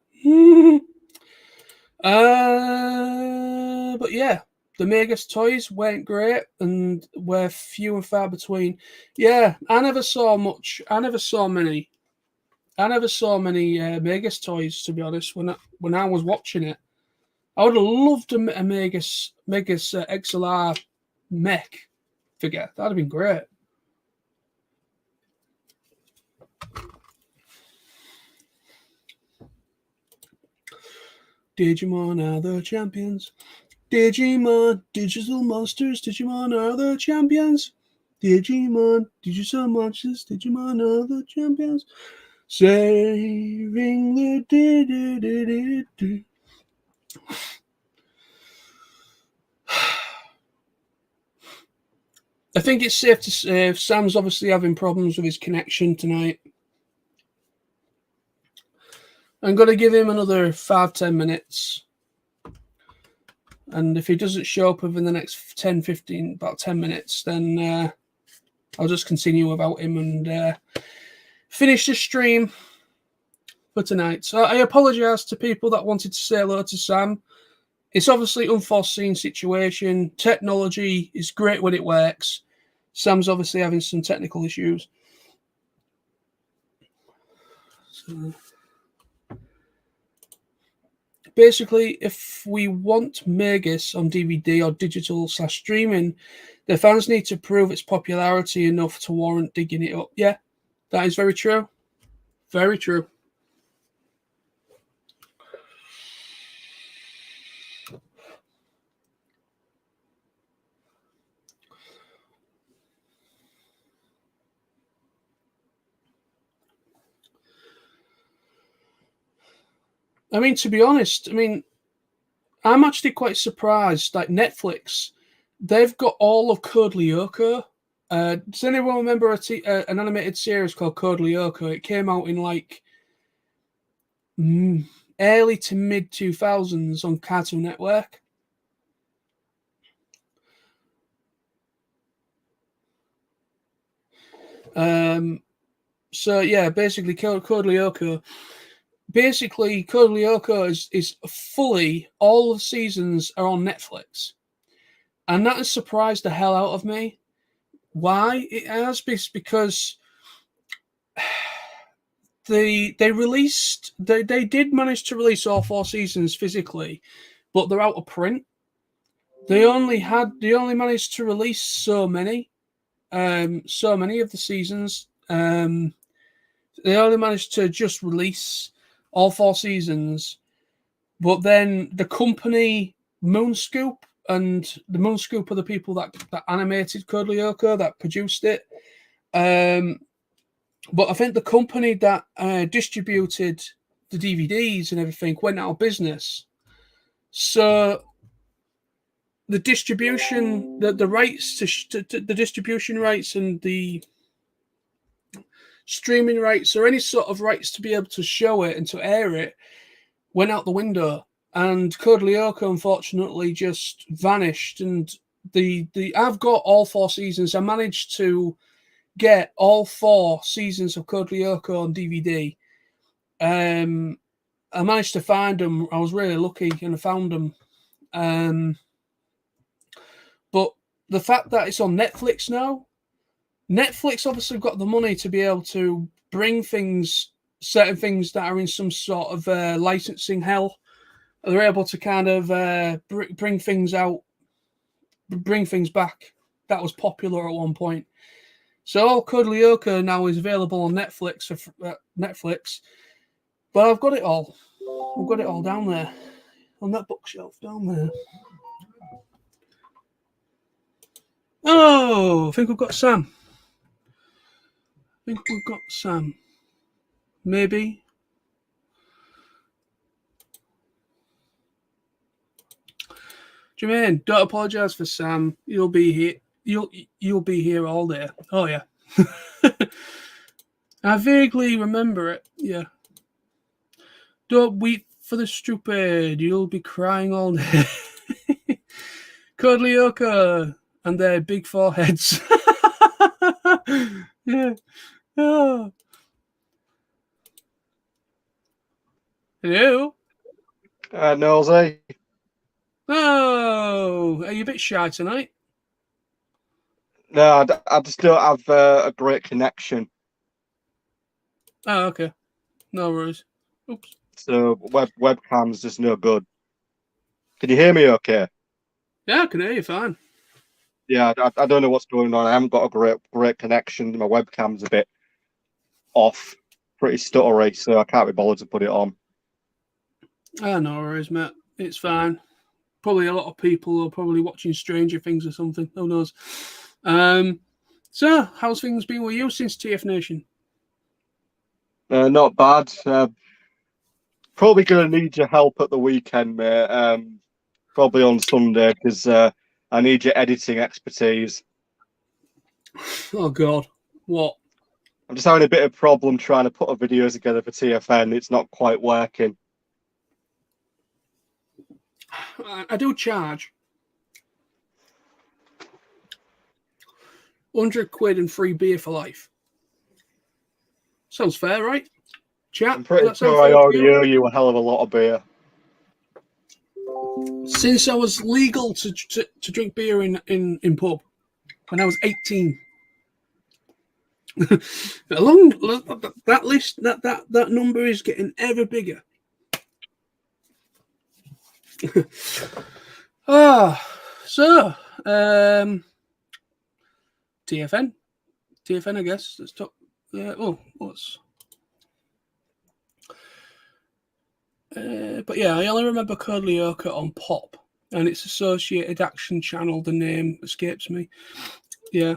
But yeah, the Magus toys weren't great and were few and far between. Yeah, I never saw many Magus toys, to be honest. When I was watching it, I would have loved a Magus XLR mech figure. That'd have been great. Digimon are the champions. Digimon, digital monsters. Digimon are the champions. Digimon, digital monsters. Digimon are the champions. Saving the I think it's safe to say Sam's obviously having problems with his connection tonight. I'm going to give him another 5-10 minutes. And if he doesn't show up within the next 10 minutes, then I'll just continue without him and finish the stream for tonight. So I apologise to people that wanted to say hello to Sam. It's obviously an unforeseen situation. Technology is great when it works. Sam's obviously having some technical issues. So basically, if we want Magus on DVD or digital/streaming, the fans need to prove its popularity enough to warrant digging it up. Yeah, that is very true. Very true. I mean, to be honest, I'm actually quite surprised. Like Netflix, they've got all of Code Lyoko. Does anyone remember an animated series called Code Lyoko? It came out in like early to mid 2000s on Cartoon Network. So yeah, basically Code Lyoko. Basically, Code Lyoko is fully, all of the seasons are on Netflix. And that has surprised the hell out of me. Why? It has been because they did manage to release all 4 seasons physically, but they're out of print. They only managed to release so many of the seasons. They only managed to just release all 4 seasons, but then the company Moonscoop, and the Moonscoop are the people that animated Code Lyoko, that produced it. But I think the company that distributed the DVDs and everything went out of business. So the distribution, the rights to the distribution rights and the streaming rights, or any sort of rights to be able to show it and to air it, went out the window. And Code Lyoko unfortunately just vanished. And I've got all 4 seasons. I managed to get all 4 seasons of Code Lyoko on DVD. I managed to find them. I was really lucky and I found them. But the fact that it's on Netflix now, Netflix obviously got the money to be able to bring certain things that are in some sort of licensing hell. They're able to kind of bring things out, bring things back that was popular at one point. So all Code Lyoko now is available on Netflix Netflix. But I've got it all. I've got it all down there on that bookshelf down there. Oh, I think we've got Sam. Maybe. Jermaine, don't apologise for Sam. You'll be here. You'll be here all day. Oh yeah. I vaguely remember it. Yeah. Don't weep for the stupid. You'll be crying all day. Code Lyoko and their big foreheads. Yeah. Oh. Hello. Nosy. Oh, are you a bit shy tonight? No, I just don't have a great connection. Oh, okay. No worries. Oops. So webcam's just no good. Can you hear me okay? Yeah, I can hear you fine. Yeah, I don't know what's going on. I haven't got a great connection. My webcam's a bit off, pretty stuttery, so I can't be bothered to put it on. Oh, no worries, mate. It's fine. Probably a lot of people are probably watching Stranger Things or something. Who knows? So, how's things been with you since TF Nation? Not bad. Probably going to need your help at the weekend, mate. Probably on Sunday, because I need your editing expertise. Oh God, what? I'm just having a bit of problem trying to put a video together for TFN. It's not quite working. I do charge £100 and free beer for life. Sounds fair, right? Chat, I'm does pretty that sound sure I fair to already you? owe you a hell of a lot of beer. Since I was legal to drink beer in pub when I was 18. Along that list, that number is getting ever bigger. So TFN, I guess. Let's talk. What's? But yeah, I only remember Codlioka on Pop and its associated action channel. The name escapes me. Yeah.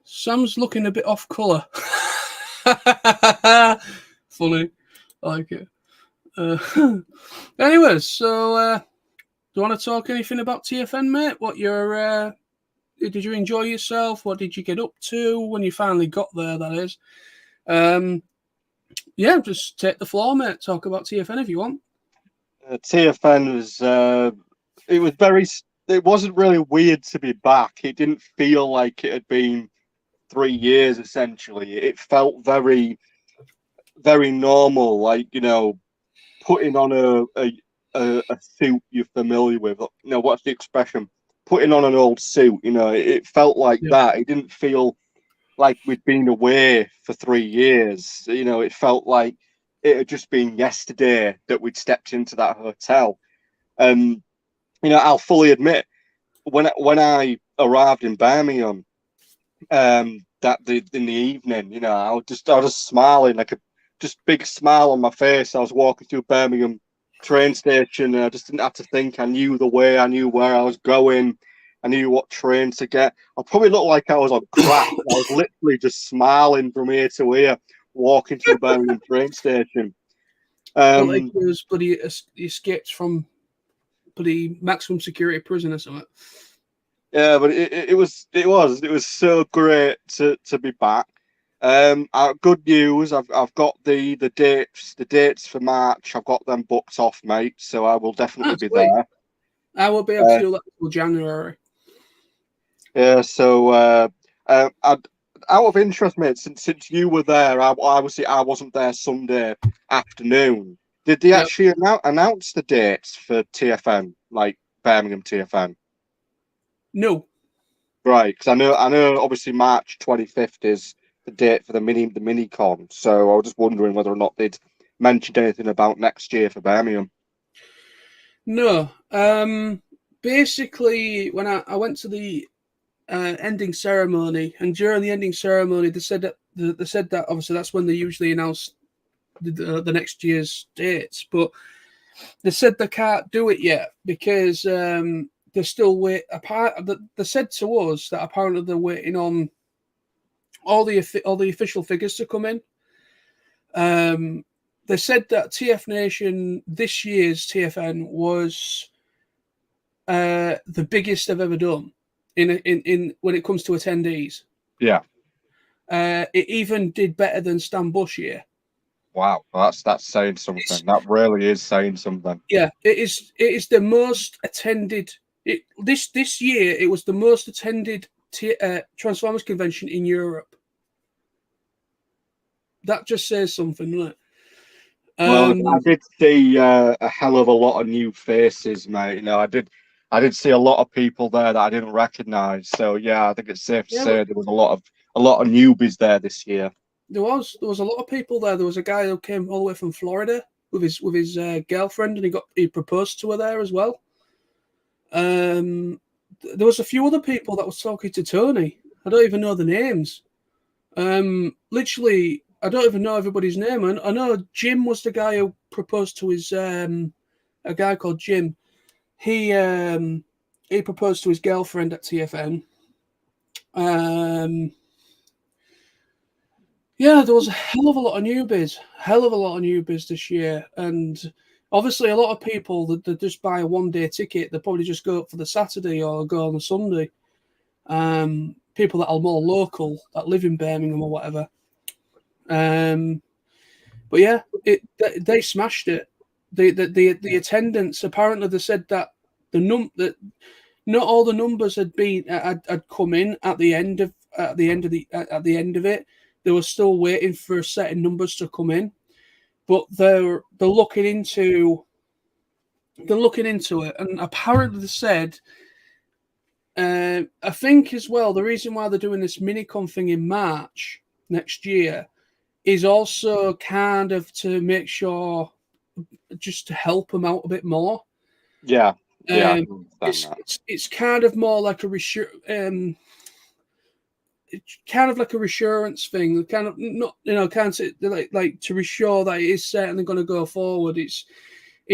Sam's looking a bit off colour. Funny. I like it. Anyways, so do you want to talk anything about TFN, mate? What your did you enjoy yourself? What did you get up to when you finally got there? That is. Yeah, just take the floor, mate. Talk about TFN if you want. TFN was it was very. It wasn't really weird to be back. It didn't feel like it had been 3 years. Essentially, it felt very, very normal. Like putting on a suit you're familiar with. What's the expression? Putting on an old suit. It felt like that. It didn't feel like we'd been away for 3 years. It felt like it had just been yesterday that we'd stepped into that hotel. I'll fully admit when I arrived in Birmingham, in the evening, I was smiling, like a just big smile on my face. I was walking through Birmingham train station, and I just didn't have to think. I knew the way, I knew where I was going, I knew what train to get. I probably looked like I was on crack. I was literally just smiling from ear to ear, walking through Birmingham train station. Like it was bloody escaped from bloody maximum security prison or something. Yeah, but it was so great to be back. Good news. I've got the dates for March. I've got them booked off, mate. So I will definitely be there. I will be able to do that until January. Yeah. So out of interest, mate, since you were there, obviously I wasn't there Sunday afternoon. Did they actually announce the dates for TFN, like Birmingham TFN? No. Right, because I know. Obviously, March 25th is the date for the mini con. So I was just wondering whether or not they'd mentioned anything about next year for Birmingham. No. Basically, when I went to the ending ceremony, and during the ending ceremony, they said that obviously that's when they usually announce the next year's dates, but they said they can't do it yet because they're still wait. They said to us that apparently they're waiting on all the official figures to come in. They said that TF Nation this year's TFN was the biggest they've ever done in when it comes to attendees. Yeah. It even did better than Stan Bush year. Wow, that's saying something. That really is saying something. Yeah, it is. It is the most attended. This year, it was the most attended Transformers convention in Europe. That just says something, doesn't it? Well, I did see a hell of a lot of new faces, mate. I did see a lot of people there that I didn't recognise. So yeah, I think it's safe to say there was a lot of newbies there this year. There was a lot of people there. There was a guy who came all the way from Florida with his girlfriend, and he proposed to her there as well. There was a few other people that was talking to Tony. I don't even know the names. Literally, I don't even know everybody's name. I know Jim was the guy who proposed to his a guy called Jim. He proposed to his girlfriend at TFN. Yeah, there was a hell of a lot of newbies this year, and obviously a lot of people that just buy a one-day ticket, they probably just go up for the Saturday or go on the Sunday. people that are more local that live in Birmingham or whatever. But yeah, they smashed it. The attendance, apparently they said that that not all the numbers had come in at the end of it. They were still waiting for a set of numbers to come in, but they're looking into it, and apparently they said, I think as well, the reason why they're doing this Minicon thing in March next year is also kind of to make sure, just to help them out a bit more. Yeah. It's kind of more like a it's kind of like a reassurance thing, kind of not, kind of like to reassure that it is certainly going to go forward. It's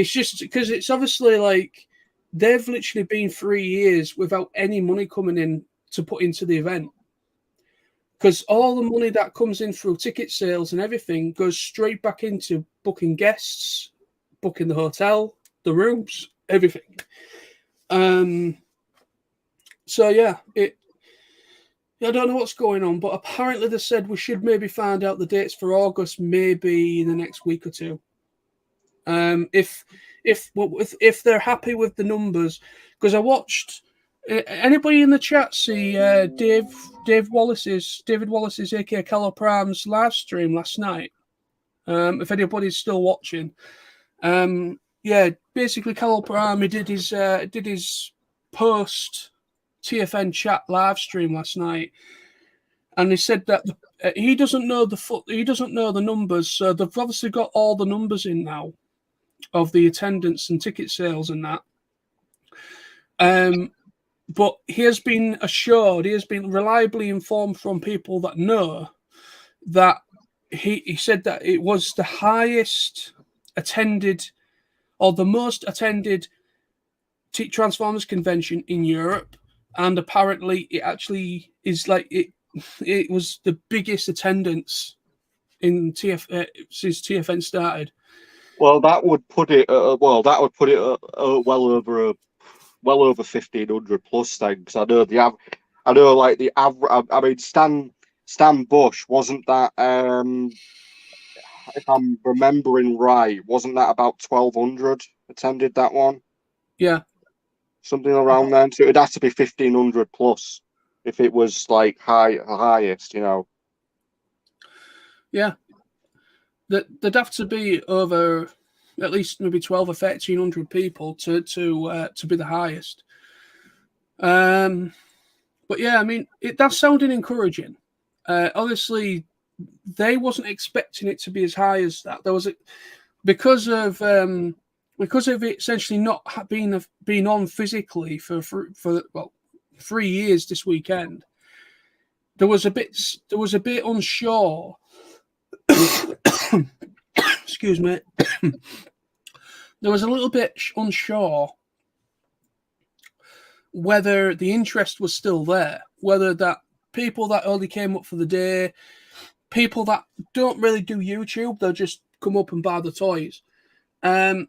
just because it's obviously like they've literally been 3 years without any money coming in to put into the event, because all the money that comes in through ticket sales and everything goes straight back into booking guests, booking the hotel, the rooms, everything. So yeah, I don't know what's going on, but apparently they said we should maybe find out the dates for August maybe in the next week or two. If they're happy with the numbers, because I watched. Anybody in the chat see David Wallace's aka Calo Prime's live stream last night? If anybody's still watching, yeah, basically Calo Prime did his post TFN chat live stream last night, and he said that he doesn't know the numbers, so they've obviously got all the numbers in now of the attendance and ticket sales and that. But he has been reliably informed from people that know that he said that it was the highest attended or the most attended Transformers convention in Europe, and apparently it actually is like it was the biggest attendance in since TFN started. Well, that would put it. Well over 1,500 plus things. I know the average. I mean, Stan Bush, wasn't that? If I'm remembering right, wasn't that about 1,200 attended that one? Yeah, something around then. So it'd have to be 1,500 plus if it was like highest. Yeah, there'd have to be over at least maybe 12 or 1,300 people to be the highest. But yeah, I mean, that's sounding encouraging. Obviously, they wasn't expecting it to be as high as that. There was because of it essentially not being on physically for 3 years this weekend. There was a bit unsure. Excuse me. There was a little bit unsure whether the interest was still there, whether that people that only came up for the day, people that don't really do YouTube, they'll just come up and buy the toys. They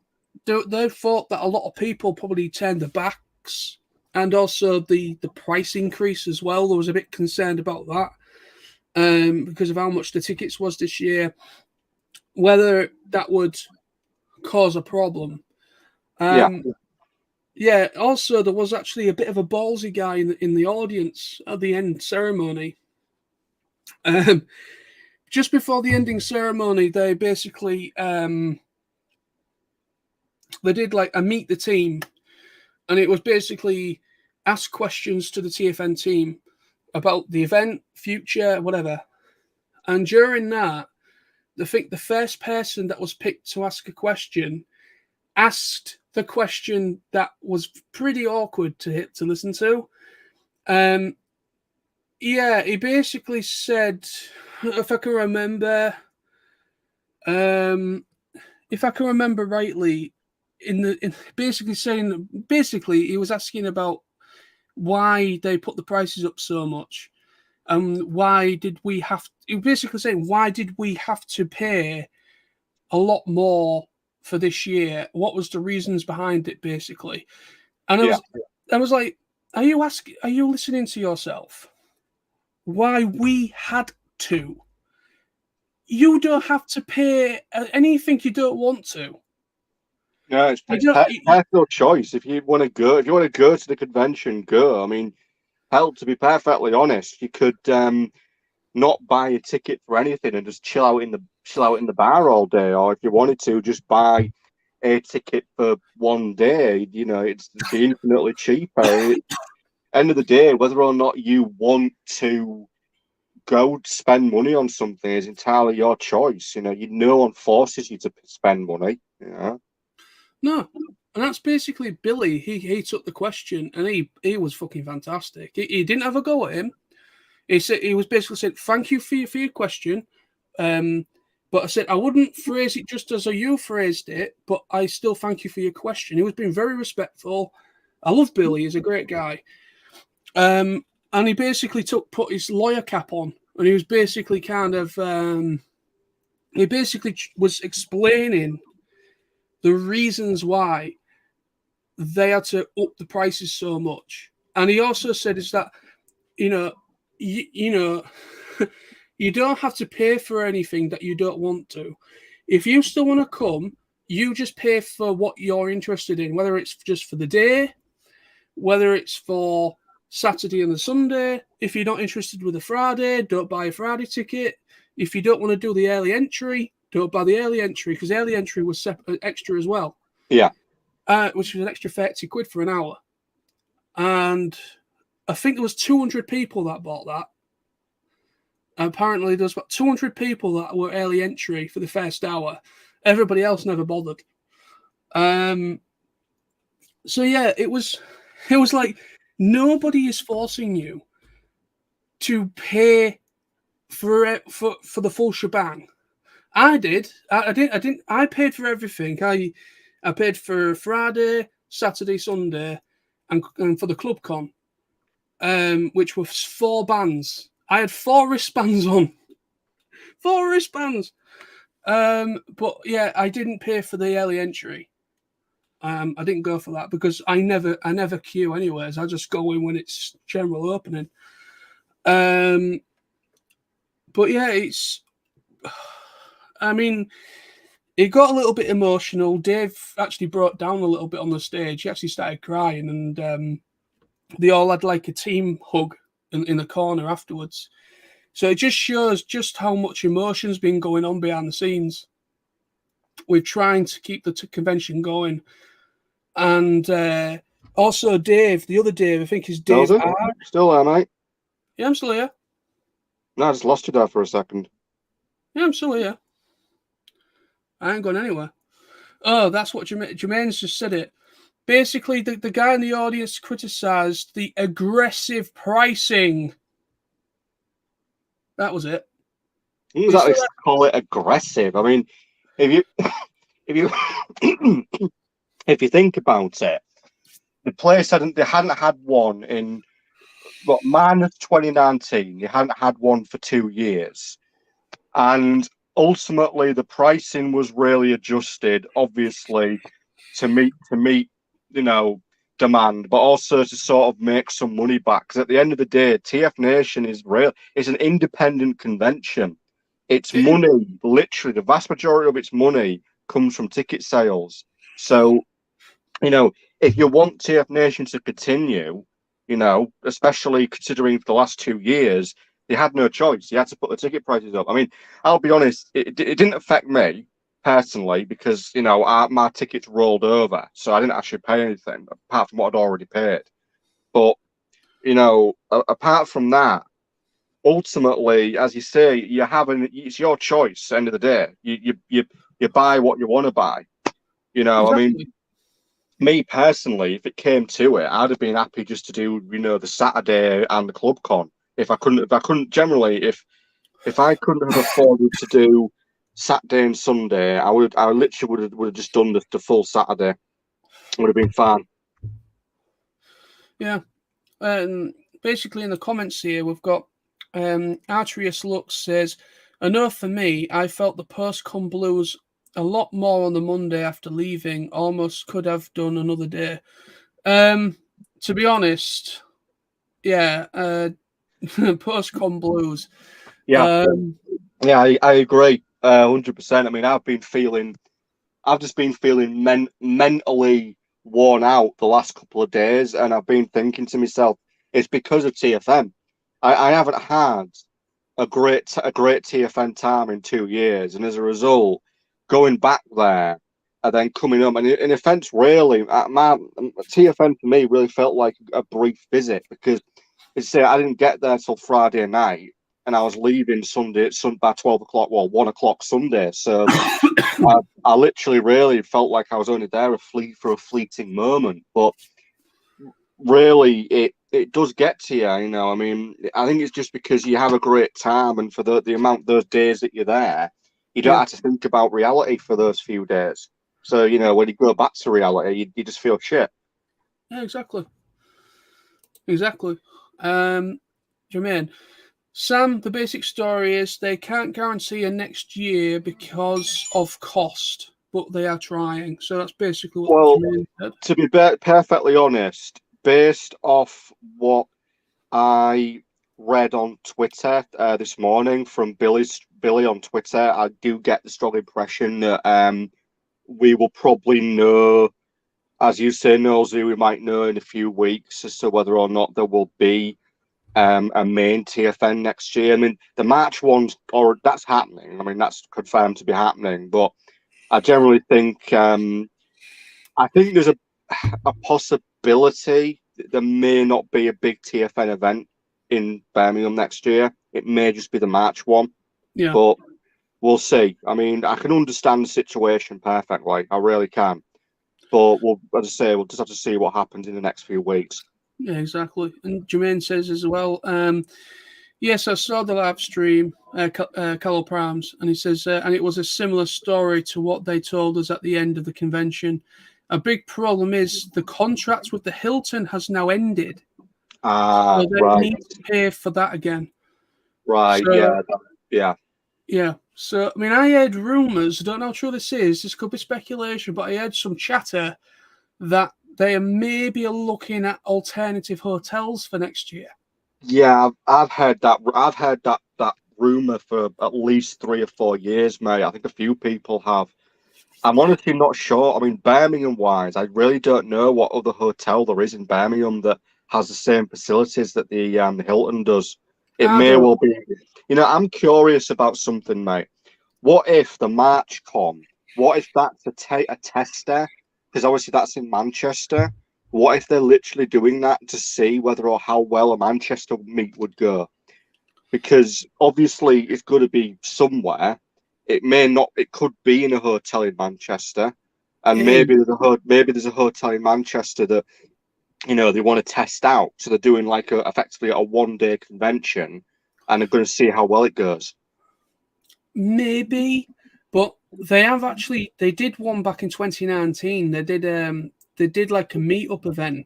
thought that a lot of people probably turned their backs, and also the price increase as well. There was a bit concerned about that because of how much the tickets was this year, whether that would cause a problem. Yeah. Also, there was actually a bit of a ballsy guy in the audience at the end ceremony. Just before the ending ceremony, they basically they did like a meet the team, and it was basically ask questions to the TFN team about the event, future, whatever. And during that, I think the first person that was picked to ask a question asked the question that was pretty awkward to listen to. Yeah, he basically said, if I can remember rightly, basically he was asking about why they put the prices up so much, and why did we have? He was basically saying, why did we have to pay a lot more for this year? What was the reasons behind it, basically? And I was like, are you listening to yourself? why we had to. You don't have to pay anything you don't want to. No, it's personal choice. If you want to go to the convention, go. I mean, hell, to be perfectly honest, you could not buy a ticket for anything and just chill out in the bar all day, or if you wanted to, just buy a ticket for one day. You know, it'd be infinitely cheaper. End of the day, whether or not you want to go spend money on something is entirely your choice. You know, no one forces you to spend money. You know? No, and that's basically Billy. He took the question and he was fucking fantastic. He didn't have a go at him. He was basically said, "Thank you for your question." But I said I wouldn't phrase it just as you phrased it, but I still thank you for your question. He was being very respectful. I love Billy; he's a great guy. And he basically put his lawyer cap on, and he was basically he basically was explaining the reasons why they had to up the prices so much. And he also said is that you know you don't have to pay for anything that you don't want to. If you still want to come, you just pay for what you're interested in, whether it's just for the day, whether it's for Saturday and the Sunday. If you're not interested with a Friday, don't buy a Friday ticket. If you don't want to do the early entry, don't buy the early entry, because early entry was extra as well. Yeah. Which was an extra £30 for an hour. And I think there was 200 people that bought that. Apparently, there was about 200 people that were early entry for the first hour. Everybody else never bothered. So yeah, it was like nobody is forcing you to pay for the full shebang. I did. I didn't. I paid for everything. I paid for Friday, Saturday, Sunday, and for the club con, which was 4 bands. I had 4 wristbands on. 4 wristbands. But yeah, I didn't pay for the early entry. I didn't go for that because I never queue anyways. I just go in when it's general opening. But yeah, I mean, it got a little bit emotional. Dave actually broke down a little bit on the stage. He actually started crying, and they all had like a team hug in the corner afterwards. So it just shows just how much emotion's been going on behind the scenes. We're trying to keep the convention going. And also Dave, the other Dave, I think is Dave R. Still there, mate? Yeah, I'm still here. No, I just lost you there for a second. Yeah, I'm still here. I ain't gone anywhere. Oh, that's what Jermaine's just said it. Basically, the guy in the audience criticised the aggressive pricing. That was it. Exactly, call it aggressive. I mean, if you if you think about it, the place hadn't had one in minus 2019. You hadn't had one for 2 years, and ultimately the pricing was really adjusted, obviously, to meet demand, but also to sort of make some money back. Because at the end of the day, TF Nation is it's an independent convention. Its money, literally, the vast majority of its money comes from ticket sales. So, if you want TF Nation to continue, especially considering for the last 2 years, they had no choice. You had to put the ticket prices up. I mean, I'll be honest, it didn't affect me personally because, my tickets rolled over. So I didn't actually pay anything apart from what I'd already paid. But, apart from that, ultimately, as you say, it's your choice. End of the day, you buy what you want to buy. Exactly. I mean, me personally, if it came to it, I'd have been happy just to do the Saturday and the club con. If I couldn't generally, if I couldn't have afforded to do Saturday and Sunday, I literally would have just done the full Saturday. It would have been fine. Yeah. Basically, in the comments here, we've got Arterius Lux says, I know for me, I felt the post-con blues a lot more on the Monday after leaving. Almost could have done another day. To be honest, yeah, Post-con blues. Yeah, I agree, 100%. I mean, I've just been feeling mentally worn out the last couple of days, and I've been thinking to myself, it's because of TFM. I haven't had a great TFN time in 2 years, and as a result, going back there and then coming up, and in offence, really, my TFN for me really felt like a brief visit because I didn't get there till Friday night, and I was leaving by 12 o'clock, well, 1 o'clock Sunday. So I literally really felt like I was only there for a fleeting moment, but really it does get to you, you know. I mean, I think it's just because you have a great time, and for the amount those days that you're there, you don't have to think about reality for those few days. So, you know, when you go back to reality, you just feel shit. Yeah, exactly. Jermaine, Sam, the basic story is they can't guarantee a next year because of cost, but they are trying. So that's basically what Well, Jermaine said. to be perfectly honest, based off what I read on Twitter this morning from Billy on Twitter, I do get the strong impression that we will probably know, as you say, Nosy, we might know in a few weeks as to whether or not there will be a main TFN next year. I mean, the March one's, or that's happening. I mean, that's confirmed to be happening. But I generally think, I think there's a possibility that there may not be a big TFN event in Birmingham next year. It may just be the March one, Yeah. but we'll see. I mean, I can understand the situation perfectly. I really can. But as I say, we'll just have to see what happens in the next few weeks. Yeah, exactly. And Jermaine says as well, yes, I saw the live stream, Callow Primes, and he says, and it was a similar story to what they told us at the end of the convention. A big problem is the contract with the Hilton has now ended. So they Right. need to pay for that again. Right, So, yeah. Yeah. So, I mean, I heard rumours, I don't know how true this is, this could be speculation, but I heard some chatter that they may be looking at alternative hotels for next year. Yeah, I've heard that. I've heard that rumor for at least 3 or 4 years, mate. I think a few people have. I'm honestly not sure. I mean, Birmingham wise, I really don't know what other hotel there is in Birmingham that has the same facilities that the Hilton does. It I may don't. well be. You know, I'm curious about something, mate. What if the March Con? What if that's a tester? Because obviously that's in Manchester. What if they're literally doing that to see whether or how well a Manchester meet would go? Because obviously it's going to be somewhere. It may not. It could be in a hotel in Manchester, and Hey, maybe there's a hotel in Manchester that they want to test out. So they're doing like effectively a 1 day convention, and they're going to see how well it goes. maybe, but they did one back in 2019. They did like a meetup event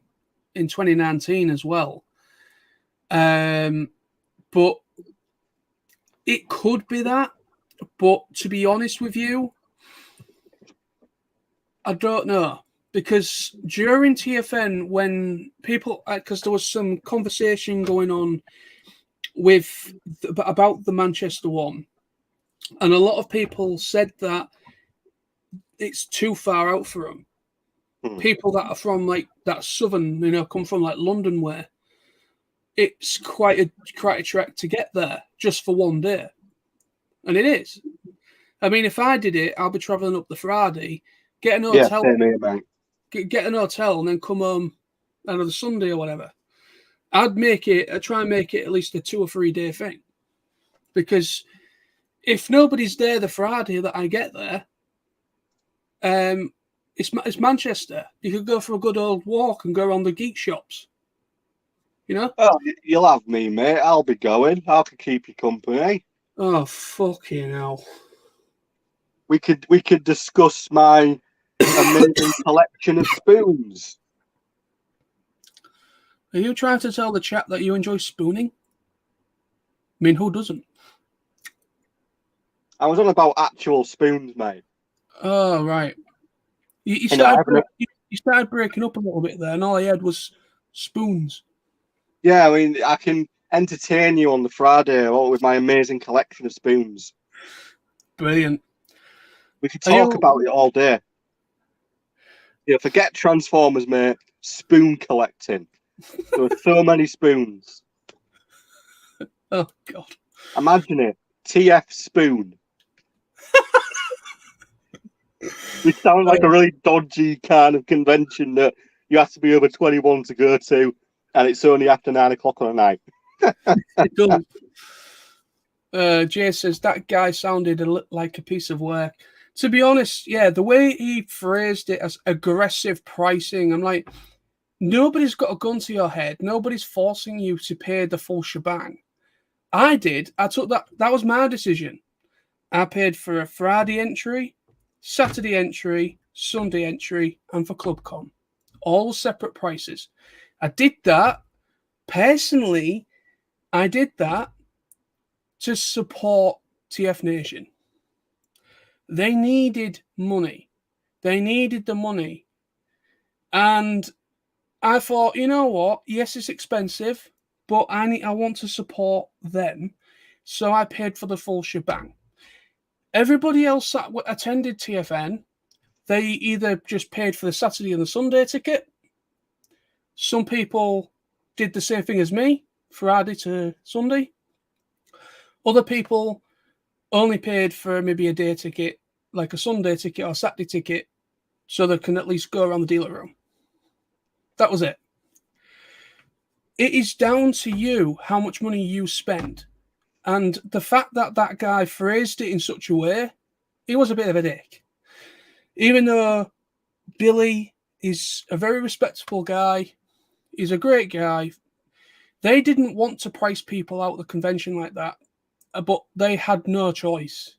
in 2019 as well. But it could be that. But to be honest with you, I don't know. Because during TFN, when people, because there was some conversation going on about the Manchester one, and a lot of people said that it's too far out for them. People that are from like that southern, come from like London way, it's quite a trek to get there just for 1 day, and it is. I mean, if I did it, I'll be traveling up the Friday, get an Yeah, hotel, same here, mate. get an hotel, and then come home another Sunday or whatever. I'd try and make it at least a 2 or 3 day thing, because if nobody's there the Friday that I get there, it's Manchester. You could go for a good old walk and go around the geek shops. Oh, you'll have me, mate. I'll be going. I can keep you company. Oh, fucking hell. We could discuss my amazing collection of spoons. Are you trying to tell the chat that you enjoy spooning? I mean, who doesn't? I was on about actual spoons, mate. Oh, right. You You know, started breaking up a little bit there, and all I had was spoons. yeah, I mean, entertain you on the Friday with my amazing collection of spoons. Brilliant. We could talk about it all day. Yeah, forget Transformers, mate. Spoon collecting. There are so many spoons. Oh, God. Imagine it. TF spoon. We sound like a really dodgy kind of convention that you have to be over 21 to go to, and it's only after 9 o'clock on a night. It does. Jay says that guy sounded like a piece of work. To be honest, yeah, the way he phrased it as aggressive pricing, I'm like, nobody's got a gun to your head. Nobody's forcing you to pay the full shebang. I did. I took that. That was my decision. I paid for a Friday entry, Saturday entry, Sunday entry, and for ClubCon. All separate prices. I did that. Personally, I did that to support TF Nation. They needed money. They needed the money. And I thought, you know what? Yes, it's expensive, but I want to support them. So I paid for the full shebang. Everybody else that attended TFN, they either just paid for the Saturday and the Sunday ticket. Some people did the same thing as me, Friday to Sunday. Other people only paid for maybe a day ticket, like a Sunday ticket or Saturday ticket, so they can at least go around the dealer room. That was it. It is down to you how much money you spend. And the fact that that guy phrased it in such a way, he was a bit of a dick. Even though Billy is a very respectable guy, he's a great guy, they didn't want to price people out of the convention like that, but they had no choice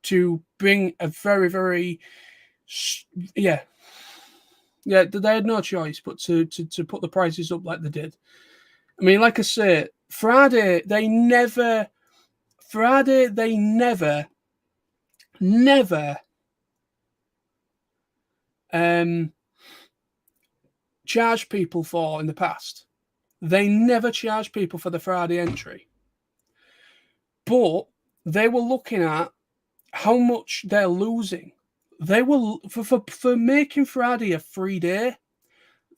to bring a very, very, they had no choice but to put the prices up like they did. I mean, like I say, Friday, they never charged people for in the past. They never charged people for the Friday entry. But they were looking at how much they're losing. They were, for making Friday a free day,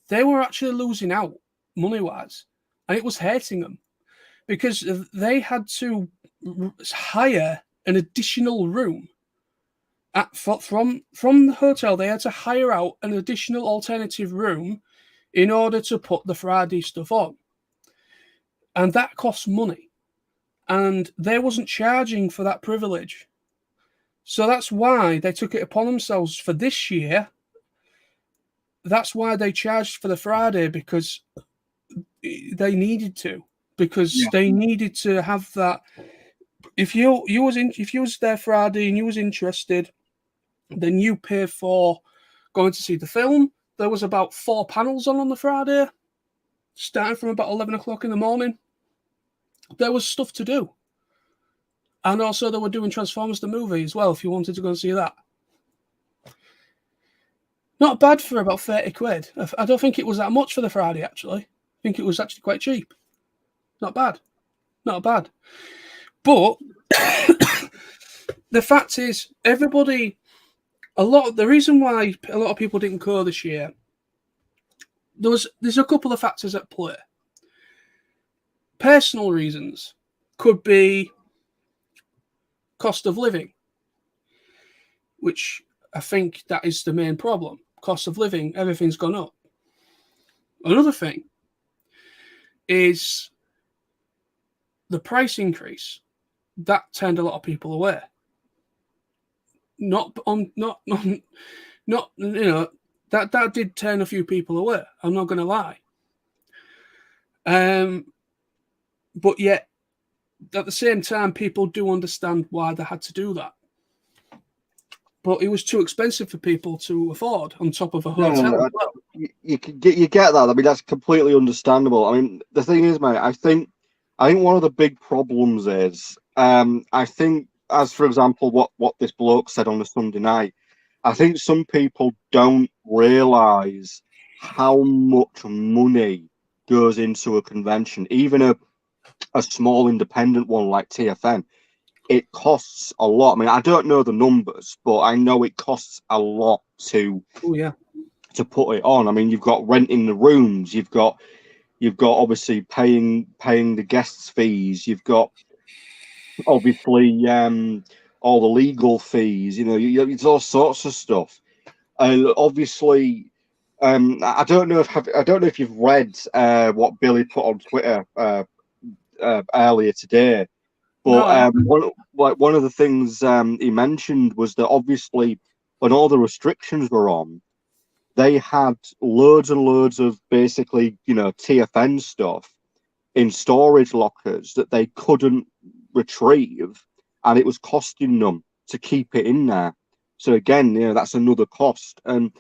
they were actually losing out money-wise. And it was hurting them because they had to hire an additional room from the hotel. They had to hire out an additional alternative room in order to put the Friday stuff on. And that costs money. And they wasn't charging for that privilege. So that's why they took it upon themselves for this year. That's why they charged for the Friday, because they needed to. Because they needed to have that. If you was there Friday and you was interested, then you pay for going to see the film. There was about 4 panels on the Friday, starting from about 11 o'clock in the morning. There was stuff to do. And also they were doing Transformers the movie as well, if you wanted to go and see that. Not bad for about 30 quid. I don't think it was that much for the Friday, actually. I think it was actually quite cheap. Not bad. Not bad. But the fact is, the reason why a lot of people didn't go this year, there's a couple of factors at play. Personal reasons could be cost of living, which I think that is the main problem. Cost of living, everything's gone up. Another thing is the price increase. That turned a lot of people away. That did turn a few people away. I'm not going to lie. But yet, at the same time, people do understand why they had to do that. But it was too expensive for people to afford on top of a hotel. No. You get that. I mean, that's completely understandable. I mean, the thing is, mate, I think one of the big problems is, I think, as for example, what this bloke said on the Sunday night, I think some people don't realise how much money goes into a convention, even a a small independent one like TFN, it costs a lot. I mean, I don't know the numbers, but I know it costs a lot to put it on. I mean, you've got renting the rooms, you've got obviously paying the guests' fees, you've got obviously all the legal fees. You know, it's all sorts of stuff. And obviously, I don't know if you've read what Billy put on Twitter earlier today, but one of the things he mentioned was that obviously when all the restrictions were on, they had loads and loads of basically, you know, TFN stuff in storage lockers that they couldn't retrieve, and it was costing them to keep it in there. So again, you know, that's another cost. And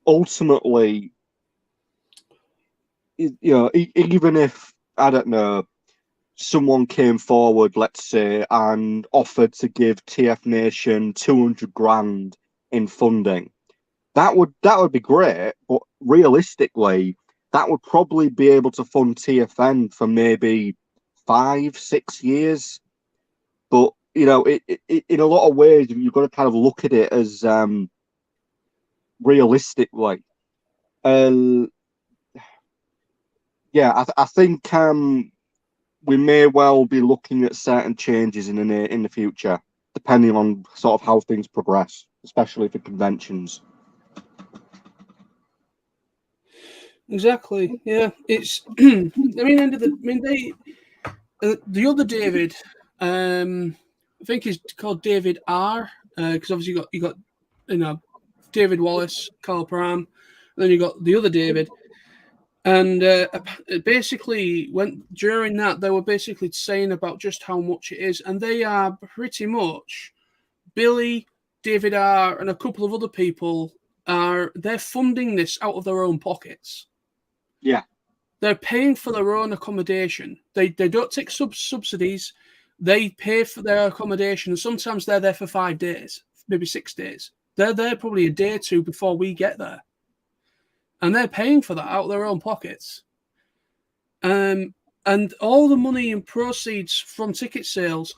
ultimately, you know, even if, I don't know, someone came forward, let's say, and offered to give TF Nation 200 grand in funding, that would be great. But realistically, that would probably be able to fund TFN for maybe 5-6 years. But you know, it in a lot of ways, you've got to kind of look at it as realistically. Yeah, I think we may well be looking at certain changes in the future, depending on sort of how things progress, especially for conventions. Exactly. Yeah, it's. I mean, the other David, I think he's called David R. Because obviously you got you know David Wallace, Carl Pram, and then you got the other David, and basically during that they were basically saying about just how much it is, and they are pretty much Billy, David R, and a couple of other people they're funding this out of their own pockets. Yeah. They're paying for their own accommodation. They don't take subsidies. They pay for their accommodation. And sometimes they're there for 5 days, maybe 6 days. They're there probably a day or two before we get there. And they're paying for that out of their own pockets. And all the money and proceeds from ticket sales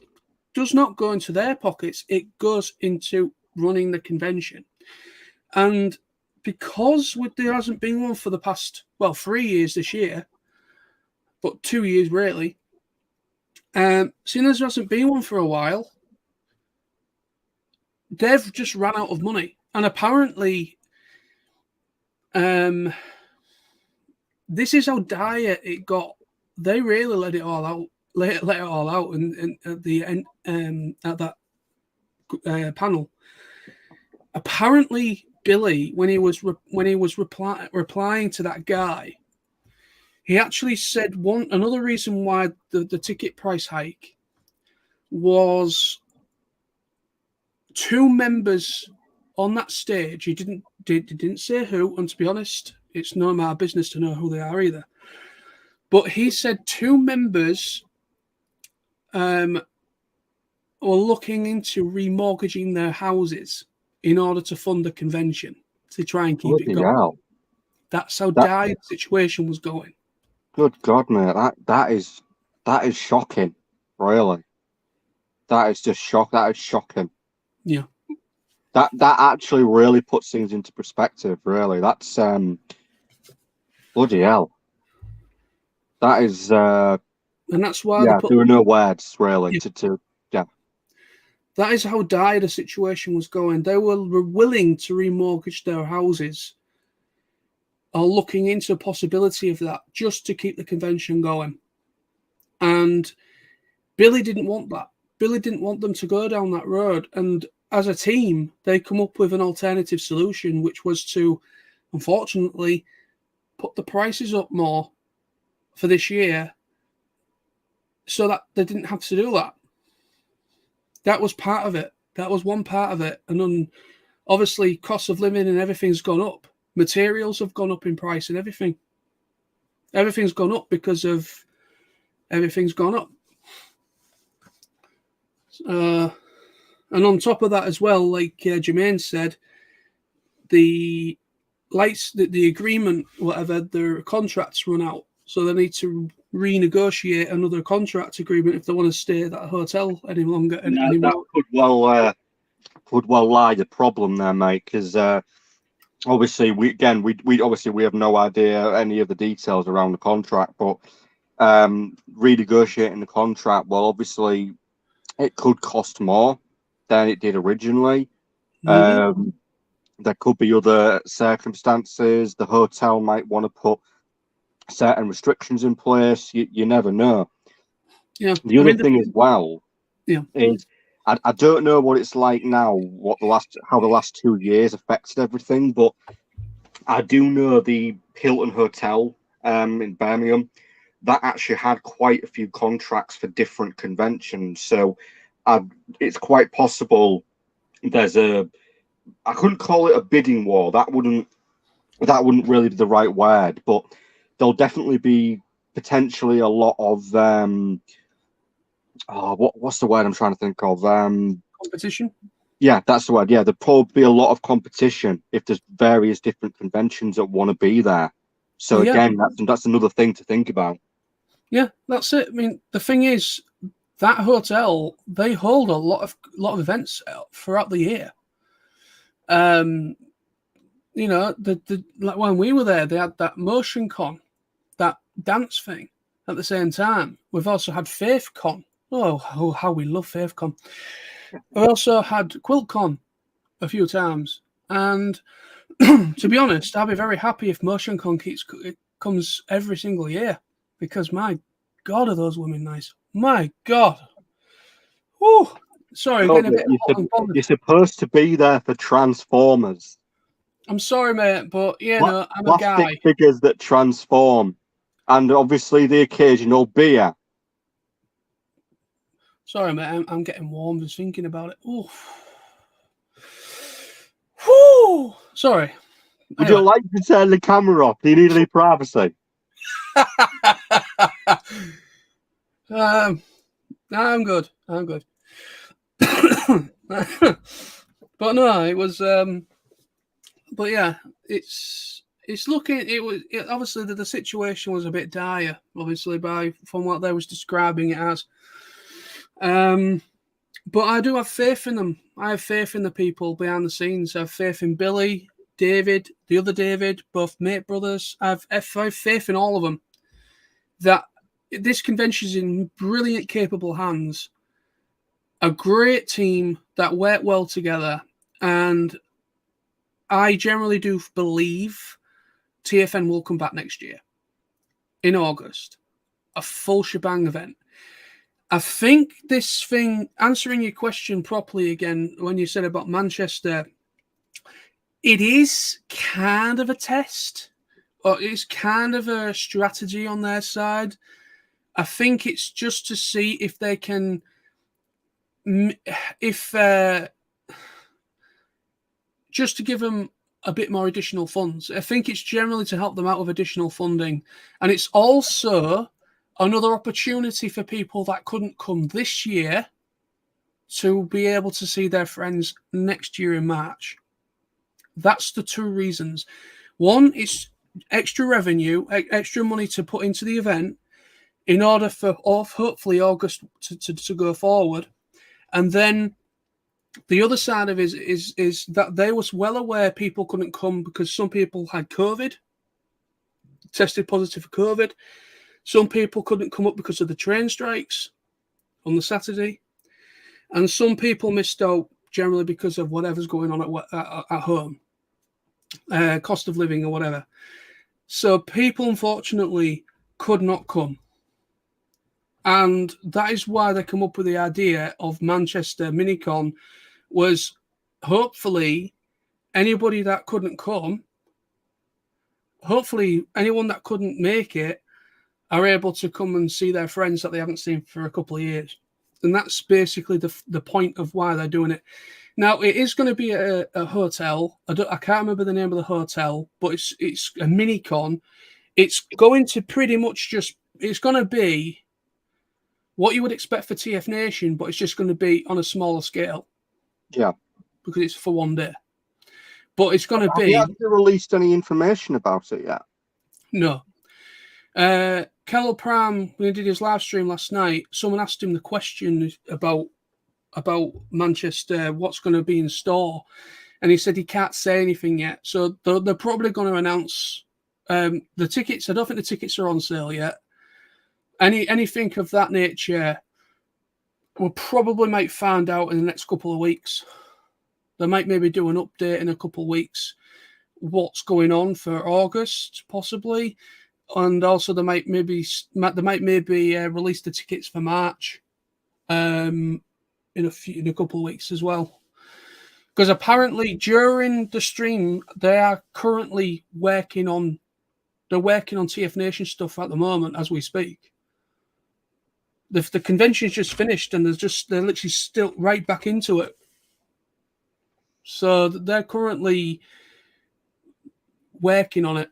does not go into their pockets. It goes into running the convention. And because there hasn't been one for the past, 3 years this year, but 2 years really, seeing as there hasn't been one for a while, they've just ran out of money. And apparently, this is how dire it got. They really let it all out, and at the end, at that panel. Apparently, Billy, when he was replying to that guy, he actually said another reason why the ticket price hike was 2 members on that stage. He didn't say who, and to be honest, it's none of our business to know who they are either. But he said 2 members were looking into remortgaging their houses in order to fund the convention to try and keep it going. Hell. That's how dire the situation was going. Good God, mate! That is shocking. Really, that is just shock. That is shocking. Yeah. That actually really puts things into perspective. Really, that's bloody hell. That is. And that's why there were no words really to. That is how dire the situation was going. They were willing to remortgage their houses or looking into a possibility of that just to keep the convention going. And Billy didn't want that. Billy didn't want them to go down that road. And as a team, they come up with an alternative solution, which was to, unfortunately, put the prices up more for this year so that they didn't have to do that. That was part of it. That was one part of it. And then obviously cost of living and everything's gone up. Materials have gone up in price and everything. Everything's gone up because of everything's gone up. And on top of that as well, like Jermaine said, the agreement, whatever, their contracts run out. So they need to renegotiate another contract agreement if they want to stay at that hotel any longer anymore. That could well lie the problem there, mate, because obviously we have no idea any of the details around the contract, but renegotiating the contract, well, obviously it could cost more than it did originally. There could be other circumstances. The hotel might want to put certain restrictions in place. You never know. Yeah. The other thing as well Yeah. is I don't know what it's like now, how the last 2 years affected everything, but I do know the Hilton Hotel in Birmingham that actually had quite a few contracts for different conventions. So it's quite possible there's I couldn't call it a bidding war. That wouldn't really be the right word, but there'll definitely be potentially a lot of what's the word I'm trying to think of? Competition. Yeah, that's the word. Yeah, there'll probably be a lot of competition if there's various different conventions that want to be there. So again, that's another thing to think about. Yeah, that's it. I mean, the thing is, that hotel, they hold a lot of events throughout the year. You know, like when we were there, they had that Motion Con, that dance thing at the same time. We've also had Faith Con. Oh, how we love Faith Con. We've also had Quilt Con a few times. And to be honest, I'll be very happy if Motion Con comes every single year, because my God, are those women nice. My God. Whew. Sorry, getting a bit you're supposed to be there for Transformers. I'm sorry, mate, but no, I'm a guy. Plastic figures that transform, and obviously the occasional beer. Sorry, mate, I'm getting warm just thinking about it. Oof. Whew. Sorry. Would you like to turn the camera off? Do you need any privacy? I'm good. But no, it was. But yeah, it's looking. Obviously the situation was a bit dire. Obviously, from what they was describing it as. But I do have faith in them. I have faith in the people behind the scenes. I have faith in Billy, David, the other David, both mate brothers. I have faith in all of them. That this convention's in brilliant, capable hands. A great team that work well together, and I generally do believe TFN will come back next year in August. A full shebang event. I think this thing, answering your question properly again, when you said about Manchester, it is kind of a test, or it's kind of a strategy on their side. I think it's just to see if they can, just to give them a bit more additional funds. I think it's generally to help them out with additional funding. And it's also another opportunity for people that couldn't come this year to be able to see their friends next year in March. That's the two reasons. One, it's extra revenue, extra money to put into the event in order for hopefully August to go forward. And then the other side of it is that they was well aware people couldn't come because some people had COVID, tested positive for COVID. Some people couldn't come up because of the train strikes on the Saturday. And some people missed out generally because of whatever's going on at home, cost of living or whatever. So people, unfortunately, could not come. And that is why they come up with the idea of Manchester Minicon, was hopefully anybody that couldn't come, hopefully anyone that couldn't make it, are able to come and see their friends that they haven't seen for a couple of years. And that's basically the point of why they're doing it. Now, it is going to be a hotel. I can't remember the name of the hotel, but it's a mini-con. It's going to pretty much it's going to be what you would expect for TF Nation, but it's just going to be on a smaller scale. Yeah. Because it's for one day. But it's going to be... Have you released any information about it yet? No. Kello Pram, when he did his live stream last night, someone asked him the question about Manchester, what's going to be in store, and he said he can't say anything yet. So they're probably going to announce the tickets. I don't think the tickets are on sale yet. Anything of that nature, we probably might find out in the next couple of weeks. They might maybe do an update in a couple of weeks, what's going on for August, possibly, and also they might maybe release the tickets for March, in a couple of weeks as well. Because apparently during the stream they are currently working on TF Nation stuff at the moment as we speak. The convention's just finished and they're literally still right back into it. So they're currently working on it.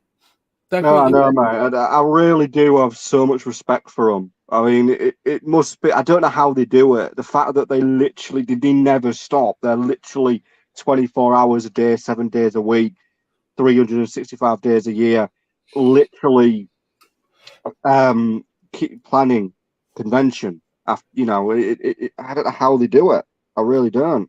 No, I know, mate. I really do have so much respect for them. I mean, it must be. I don't know how they do it. The fact that they never stop. They're literally 24 hours a day, 7 days a week, 365 days a year, literally keep planning convention. After, I don't know how they do it. I really don't.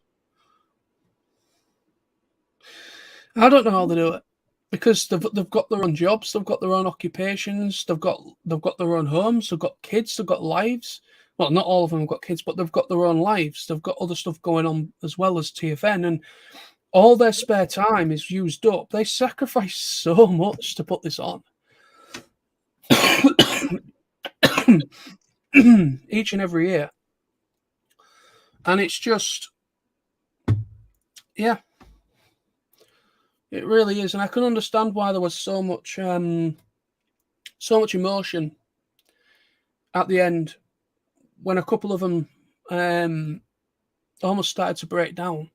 I don't know how they do it. Because they've got their own jobs, they've got their own occupations, they've got their own homes, they've got kids, they've got lives. Well, not all of them have got kids, but they've got their own lives. They've got other stuff going on as well as TFN, and all their spare time is used up. They sacrifice so much to put this on. Each and every year. And it's just, yeah. It really is, and I can understand why there was so much emotion at the end when a couple of them almost started to break down.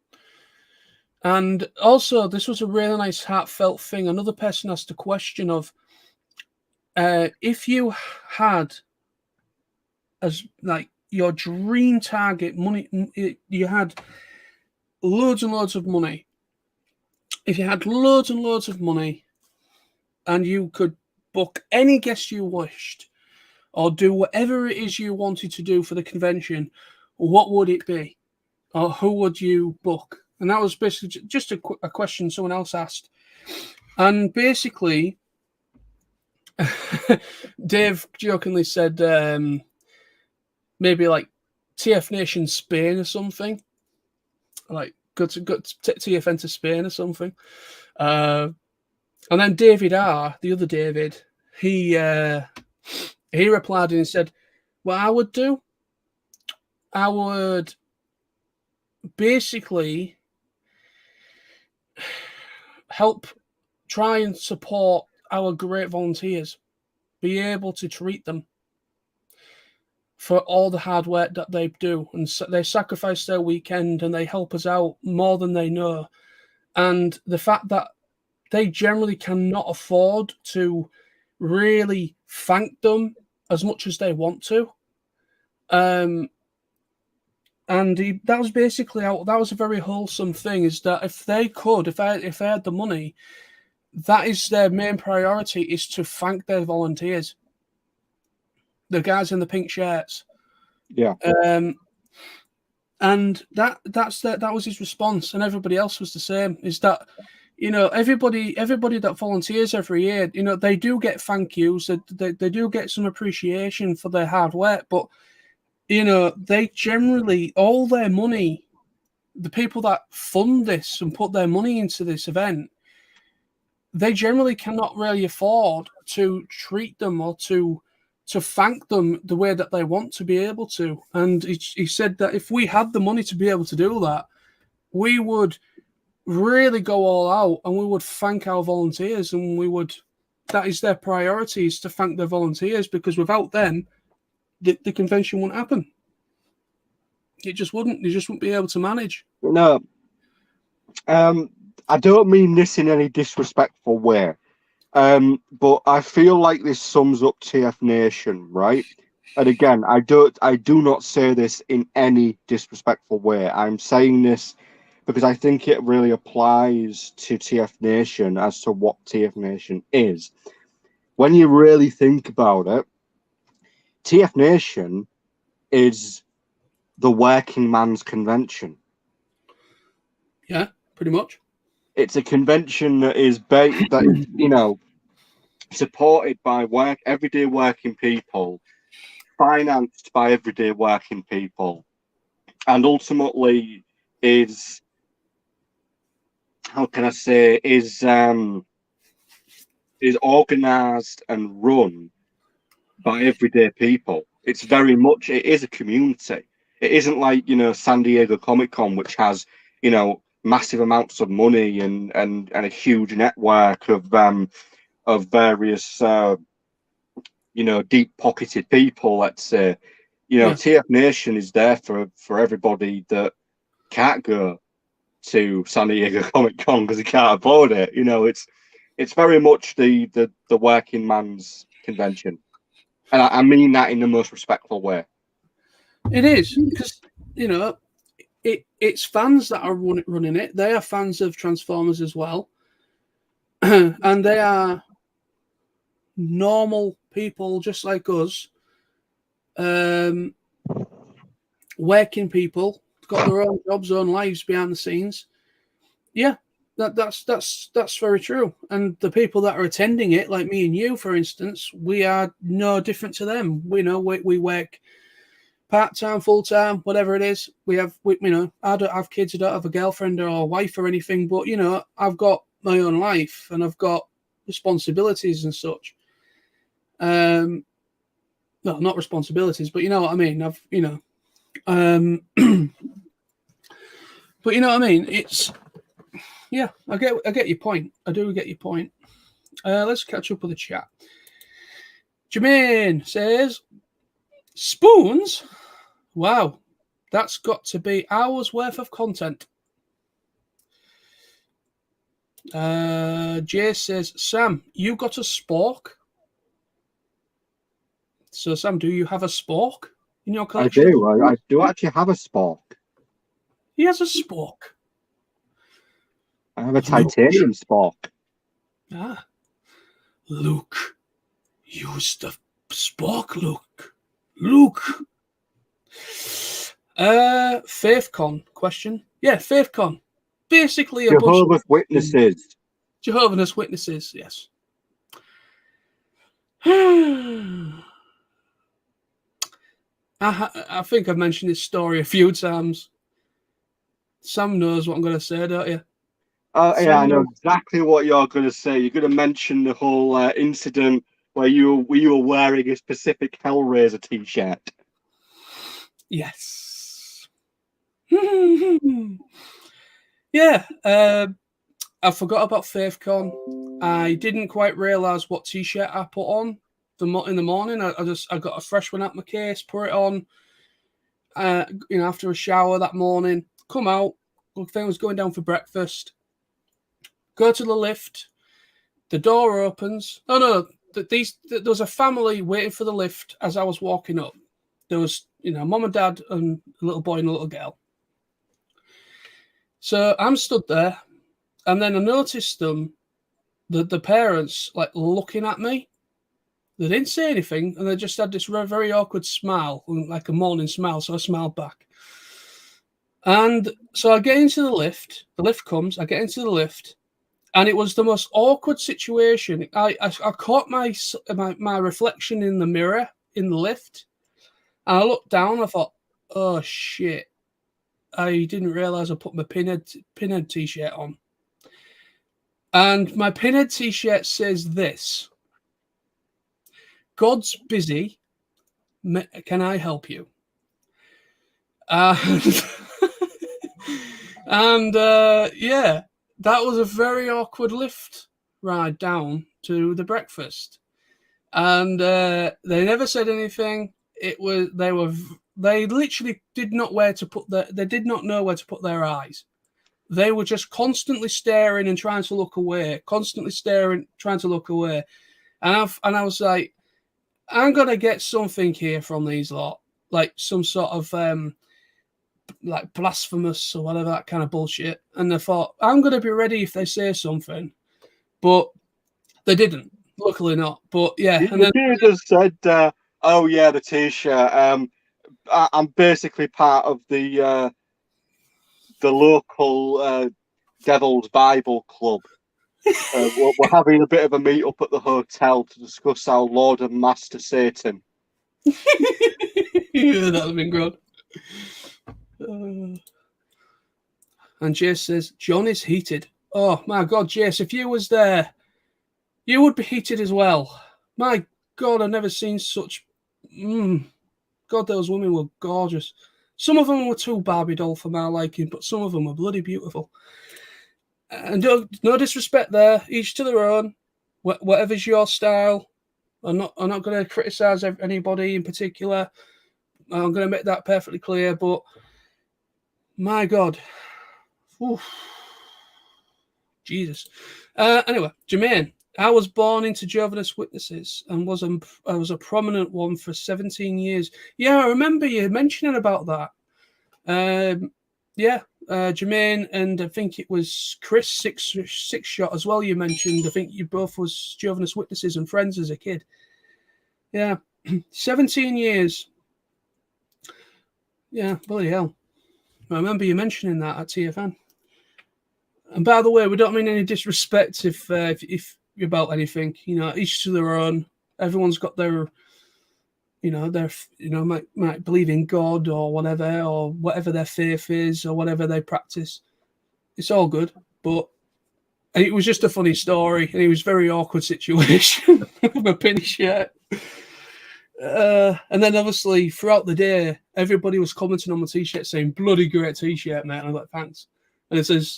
And also, this was a really nice, heartfelt thing. Another person asked a question of, if you had as like your dream target money, you had loads and loads of money. If you had loads and loads of money and you could book any guest you wished or do whatever it is you wanted to do for the convention, what would it be? Or who would you book? And that was basically just a question someone else asked. And basically, Dave jokingly said maybe like TF Nation Spain or something. Like, go to TFN to Spain or something. And then David R, the other David, he replied and said, what I would basically help try and support our great volunteers, be able to treat them for all the hard work that they do, and they sacrifice their weekend and they help us out more than they know. And the fact that they generally cannot afford to really thank them as much as they want to. That was basically that was a very wholesome thing, is that if they had the money, that is their main priority, is to thank their volunteers. The guys in the pink shirts. Yeah. And that was his response, and everybody else was the same. Is that, everybody that volunteers every year, they do get thank yous, they do get some appreciation for their hard work, but they generally, all their money, the people that fund this and put their money into this event, they generally cannot really afford to treat them or to thank them the way that they want to be able to. And he said that if we had the money to be able to do that, we would really go all out and we would thank our volunteers, and that is their priority, is to thank their volunteers, because without them, the convention wouldn't happen. It just wouldn't. They just wouldn't be able to manage. No. I don't mean this in any disrespectful way. But I feel like this sums up TF Nation, right? And again, I do not say this in any disrespectful way. I'm saying this because I think it really applies to TF Nation as to what TF Nation is. When you really think about it, TF Nation is the working man's convention. Yeah, pretty much. It's a convention that is supported by everyday working people, financed by everyday working people, and ultimately is, how can I say, is organised and run by everyday people. It is a community. It isn't like, San Diego Comic Con, which has, massive amounts of money and a huge network of various deep pocketed people, let's say. TF Nation is there for everybody that can't go to San Diego Comic Con because they can't afford it. It's very much the working man's convention. And I mean that in the most respectful way. It is, because, it's fans that are running it. They are fans of Transformers as well. And they are normal people just like us. Working people, got their own jobs, own lives behind the scenes. Yeah, that's very true. And the people that are attending it, like me and you, for instance, we are no different to them. We work part-time, full-time, whatever it is. I don't have kids, I don't have a girlfriend or a wife or anything, but, I've got my own life and I've got responsibilities and such. Well, not responsibilities, but you know what I mean. But you know what I mean? It's, yeah, I get your point. I do get your point. Let's catch up with the chat. Jermaine says, spoons? Wow, that's got to be hours worth of content. Jay says, Sam, you got a spork? So, Sam, do you have a spork in your collection? I do. I do actually have a spork. He has a spork. I have a titanium spork. Ah. Luke. Use the spork, Luke. Luke. FaithCon question. Yeah, FaithCon. Basically a Jehovah's Witnesses. Jehovah's Witnesses, yes. I think I've mentioned this story a few times. Sam knows what I'm going to say, don't you? Yeah, I know exactly what you're going to say. You're going to mention the whole incident where you were wearing a specific Hellraiser t-shirt. Yes. Yeah. I forgot about FaithCon. I didn't quite realise what t-shirt I put on in the morning. I got a fresh one out my case, put it on. After a shower that morning, come out. I think I was going down for breakfast. Go to the lift. The door opens. Oh no! There was a family waiting for the lift as I was walking up. There was, mom and dad and a little boy and a little girl. So I'm stood there, and then I noticed them, the parents, like looking at me. They didn't say anything, and they just had this very awkward smile, like a morning smile. So I smiled back. And so I get into the lift. The lift comes. I get into the lift. And it was the most awkward situation. I caught my reflection in the mirror in the lift. And I looked down. I thought, oh, shit. I didn't realise I put my pinhead t-shirt on. And my pinhead t-shirt says this. God's busy. Can I help you? And yeah. That was a very awkward lift ride down to the breakfast, and they never said anything. They literally did not know where to put their eyes. They were just constantly staring and trying to look away, And I was like, I'm gonna get something here from these lot, like some sort of like blasphemous or whatever, that kind of bullshit. And I thought, I'm going to be ready if they say something. But they didn't. Luckily not. But yeah. You could have said, Oh yeah, the T-shirt. I'm basically part of the local Devil's Bible Club. We're having a bit of a meet up at the hotel to discuss our Lord and Master Satan. Yeah, that'd have been good. And Jace says, John is heated. Oh, my God, Jace, if you was there, you would be heated as well. My God, I've never seen such... God, those women were gorgeous. Some of them were too Barbie doll for my liking, but some of them were bloody beautiful. And no disrespect there, each to their own. Whatever's your style. I'm not going to criticise anybody in particular. I'm going to make that perfectly clear, but my God. Oof. Jesus. Anyway, Jermaine, I was born into Jehovah's Witnesses and I was a prominent one for 17 years. Yeah, I remember you mentioning about that. Jermaine, and I think it was Chris Six Shot as well. You mentioned. I think you both was Jehovah's Witnesses and friends as a kid. Yeah, 17 years. Yeah, bloody hell. I remember you mentioning that at TFN. And by the way, we don't mean any disrespect if you're about anything. Each to their own. Everyone's got their, might believe in God or whatever their faith is or whatever they practice. It's all good, but it was just a funny story, and it was a very awkward situation with a pinny shirt. And then obviously throughout the day, everybody was commenting on my t-shirt saying, "Bloody great t-shirt, mate." And I'm like, "Thanks." And it says,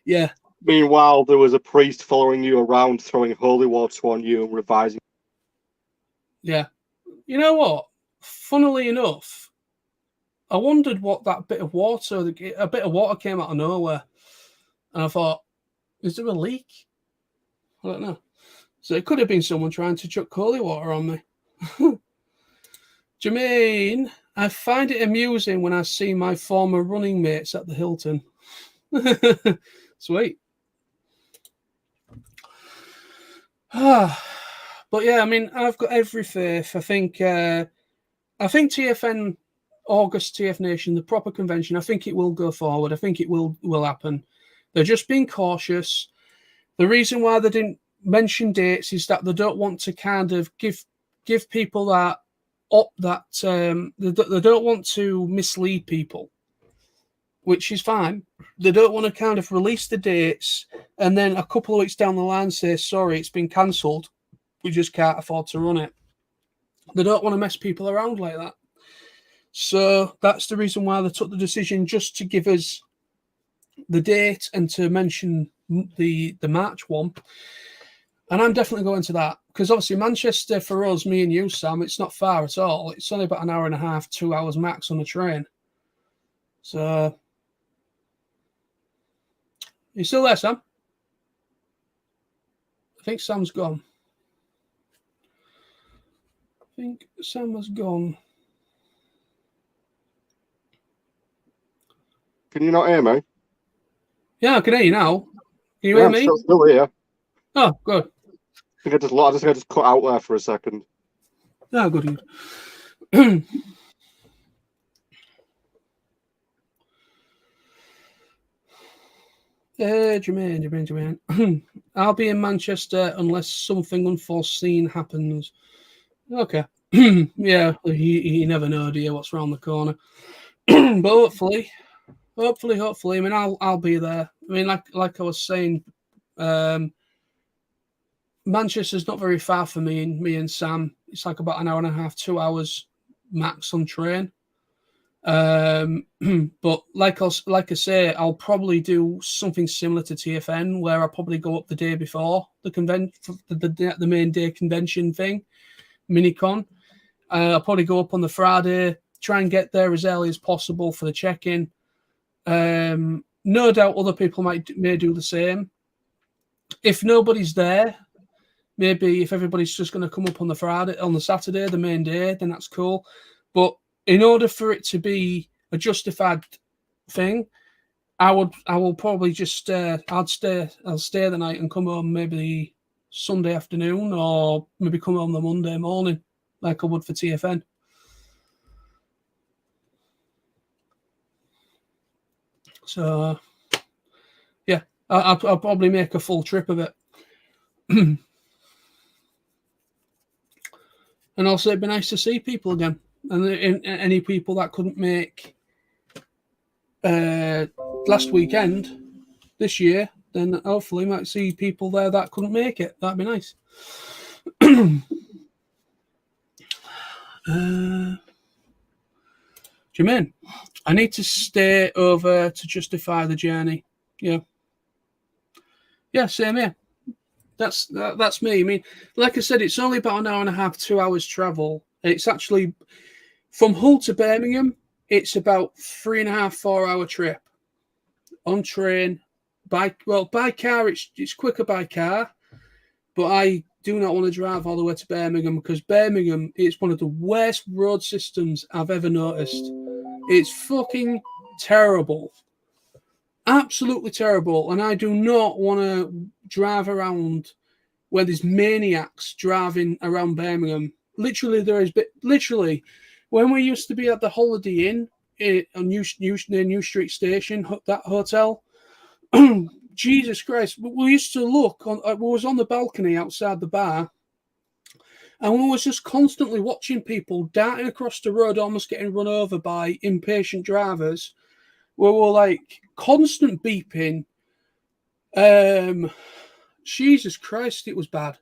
yeah. Meanwhile, there was a priest following you around, throwing holy water on you and revising. Yeah. You know what? Funnily enough, I wondered what that bit of water came out of nowhere. And I thought, is there a leak? I don't know. So it could have been someone trying to chuck holy water on me. Jermaine, I find it amusing when I see my former running mates at the Hilton. Sweet. But yeah, I mean, I've got every faith. I think TFN, August TF Nation, the proper convention, I think it will go forward. I think it will happen. They're just being cautious. The reason why they didn't mention dates is that they don't want to kind of give people that they don't want to mislead people, which is fine. They don't want to kind of release the dates and then a couple of weeks down the line say, sorry, it's been cancelled. We just can't afford to run it. They don't want to mess people around like that. So that's the reason why they took the decision just to give us the date and to mention the March one. And I'm definitely going to that because obviously Manchester for us, me and you, Sam, it's not far at all. It's only about an hour and a half, 2 hours max on a train. So, you still there, Sam? I think Sam's gone. I think Sam has gone. Can you not hear me? Yeah, I can hear you now. Can you hear me? I'm still here. Oh, good. I think I just cut out there for a second. Oh, good. Jermaine. I'll be in Manchester unless something unforeseen happens. Okay. Yeah, you never know, do you, what's around the corner. But hopefully. I mean, I'll be there. I mean, like I was saying, Manchester's not very far for me and Sam. It's like about an hour and a half, 2 hours max on train. But like I say, I'll probably do something similar to TFN, where I'll probably go up the day before the convention, the main day convention thing, minicon. I'll probably go up on the Friday, try and get there as early as possible for the check-in. No doubt other people may do the same. If nobody's there, maybe if everybody's just going to come up on the Saturday, the main day, then that's cool. But in order for it to be a justified thing, I will probably just I'll stay the night and come home maybe Sunday afternoon or maybe come home the Monday morning. like I would for TFN. So, yeah, I'll probably make a full trip of it. And also, it'd be nice to see people again. And any people that couldn't make last weekend this year, then hopefully might see people there that couldn't make it. That'd be nice. Jermaine, I need to stay over to justify the journey. Yeah, same here. That's me. I mean, like I said, it's only about an hour and a half, 2 hours travel. It's actually from Hull to Birmingham. It's about 3.5, 4 hour trip on train. By car, it's quicker by car, but I do not want to drive all the way to Birmingham because Birmingham is one of the worst road systems I've ever noticed. It's fucking terrible. Absolutely terrible. And I do not want to drive around where there's maniacs driving around Birmingham. Literally, when we used to be at the Holiday Inn near New Street Station, that hotel, Jesus Christ, we used to look, we was on the balcony outside the bar, and we was just constantly watching people darting across the road, almost getting run over by impatient drivers. We were like constant beeping. Jesus Christ, it was bad.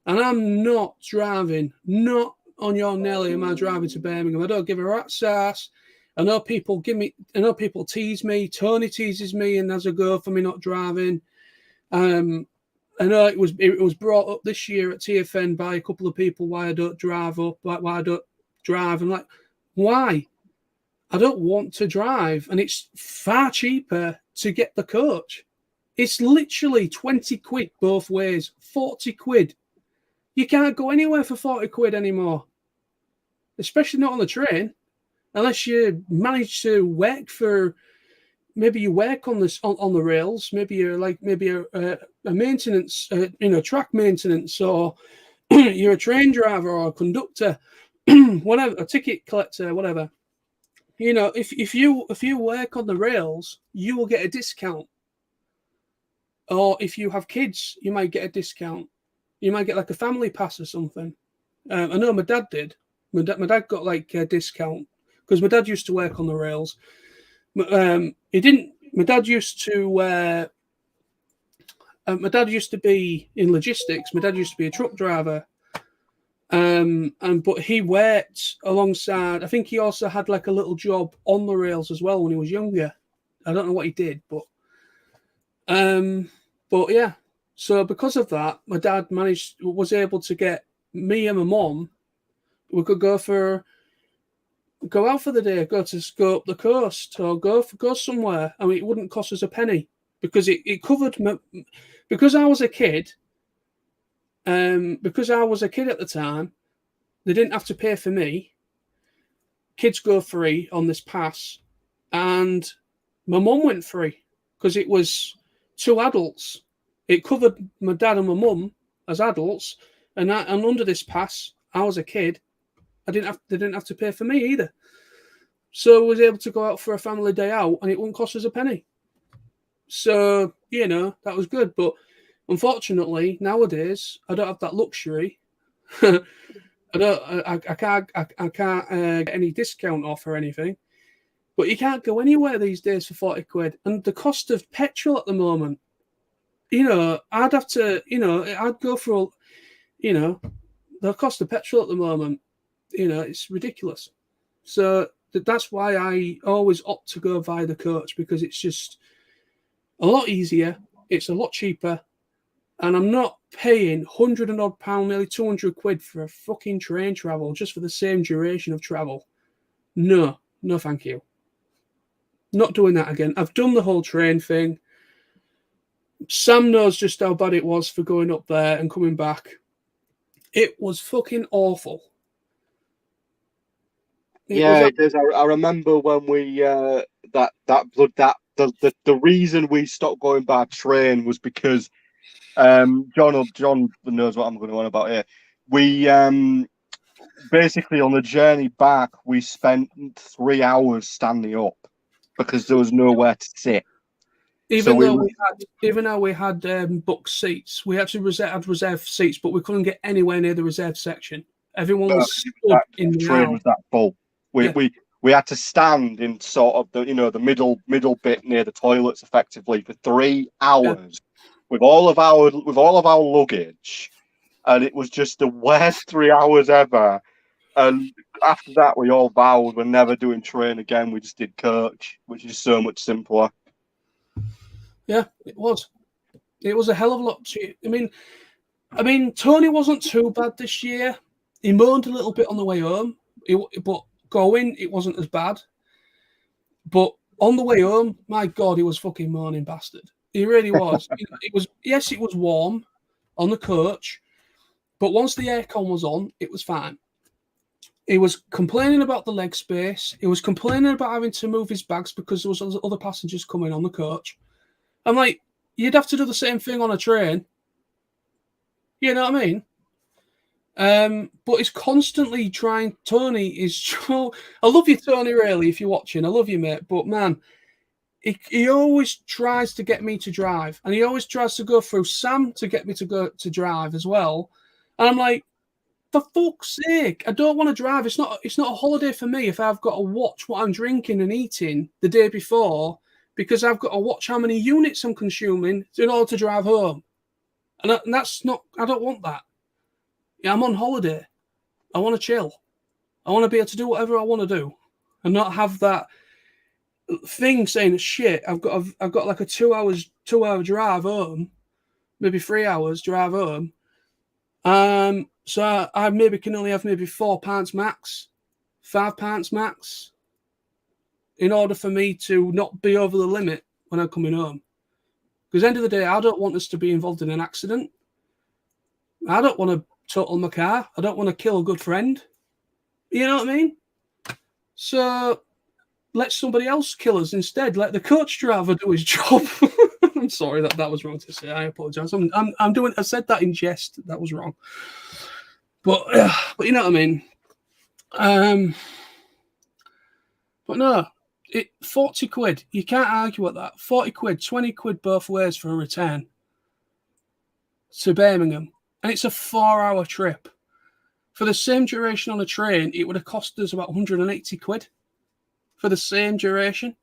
And I'm not driving, not on your Nelly am I driving to Birmingham. I don't give a rat's ass. I know people tease me. Tony teases me and has a go for me not driving. I know it was brought up this year at TFN by a couple of people why I don't drive up, why I don't drive. I'm like, why? I don't want to drive, and it's far cheaper to get the coach. It's literally 20 quid both ways, 40 quid. You can't go anywhere for 40 quid anymore, especially not on the train, unless you manage to work for. Maybe you work on this on the rails. Maybe you're like a maintenance, track maintenance, or you're a train driver or a conductor, whatever, a ticket collector, whatever. You know, if you work on the rails, you will get a discount. Or if you have kids, you might get a discount. You might get like a family pass or something. I know my dad did. My dad got like a discount because my dad used to work on the rails. He didn't. My dad used to. My dad used to be in logistics. My dad used to be a truck driver. But he worked alongside. I think he also had like a little job on the rails as well when he was younger. I don't know what he did, but yeah. So because of that, my dad was able to get me and my mum. We could go out for the day, go up the coast, or go somewhere. I mean, it wouldn't cost us a penny because it covered me. Because I was a kid. Because I was a kid at the time, they didn't have to pay for me. Kids go free on this pass, and my mum went free because it was 2 adults. It covered my dad and my mum as adults, and under this pass, I was a kid. They didn't have to pay for me either. So I was able to go out for a family day out and it wouldn't cost us a penny. So, that was good. But unfortunately, nowadays, I don't have that luxury. I can't get any discount off or anything. But you can't go anywhere these days for 40 quid. And the cost of petrol at the moment, I'd have to, I'd go for, the cost of petrol at the moment, it's ridiculous. So that's why I always opt to go via the coach, because it's just a lot easier. It's a lot cheaper. And I'm not paying £100 and odd, nearly 200 quid for a fucking train travel just for the same duration of travel. No, thank you. Not doing that again. I've done the whole train thing. Sam knows just how bad it was for going up there and coming back. It was fucking awful. It is. I remember when we the reason we stopped going by train was because John knows what I'm going on about here. We basically on the journey back, we spent 3 hours standing up because there was nowhere to sit. Even though we had booked seats, we actually had reserved seats, but we couldn't get anywhere near the reserved section. Everyone was stood in the train was that full. We had to stand in sort of the middle bit near the toilets effectively for 3 hours with all of our luggage, and it was just the worst 3 hours ever. And after that, we all vowed we're never doing train again. We just did coach, which is so much simpler. Yeah, it was. It was a hell of a lot. I mean, Tony wasn't too bad this year. He moaned a little bit on the way home, but going, it wasn't as bad. But on the way home, my God, he was fucking moaning bastard. He really was. It was warm on the coach, but once the aircon was on, it was fine. He was complaining about the leg space. He was complaining about having to move his bags because there was other passengers coming on the coach. I'm like, you'd have to do the same thing on a train. You know what I mean? But he's constantly trying. Tony is. I love you, Tony. Really, if you're watching, I love you, mate. But man, he always tries to get me to drive, and he always tries to go through Sam to get me to go to drive as well. And I'm like, for fuck's sake, I don't want to drive. It's not a holiday for me if I've got to watch what I'm drinking and eating the day before because I've got to watch how many units I'm consuming in order to drive home. And that's not. I don't want that. Yeah, I'm on holiday. I want to chill. I want to be able to do whatever I want to do, and not have that thing saying shit. I've got like a 2 hour drive home, maybe 3 hours drive home. So I maybe can only have maybe 4 pints max, 5 pints max, in order for me to not be over the limit when I'm coming home. Because at the end of the day, I don't want us to be involved in an accident. I don't want to total my car. I don't want to kill a good friend. You know what I mean? So let somebody else kill us instead. Let the coach driver do his job. I'm sorry that was wrong to say. I apologize. I'm doing. I said that in jest. That was wrong. But you know what I mean. But no, 40 quid. You can't argue with that. 40 quid, 20 quid both ways for a return to Birmingham, and it's a 4-hour trip. For the same duration on a train, it would have cost us about 180 quid for the same duration.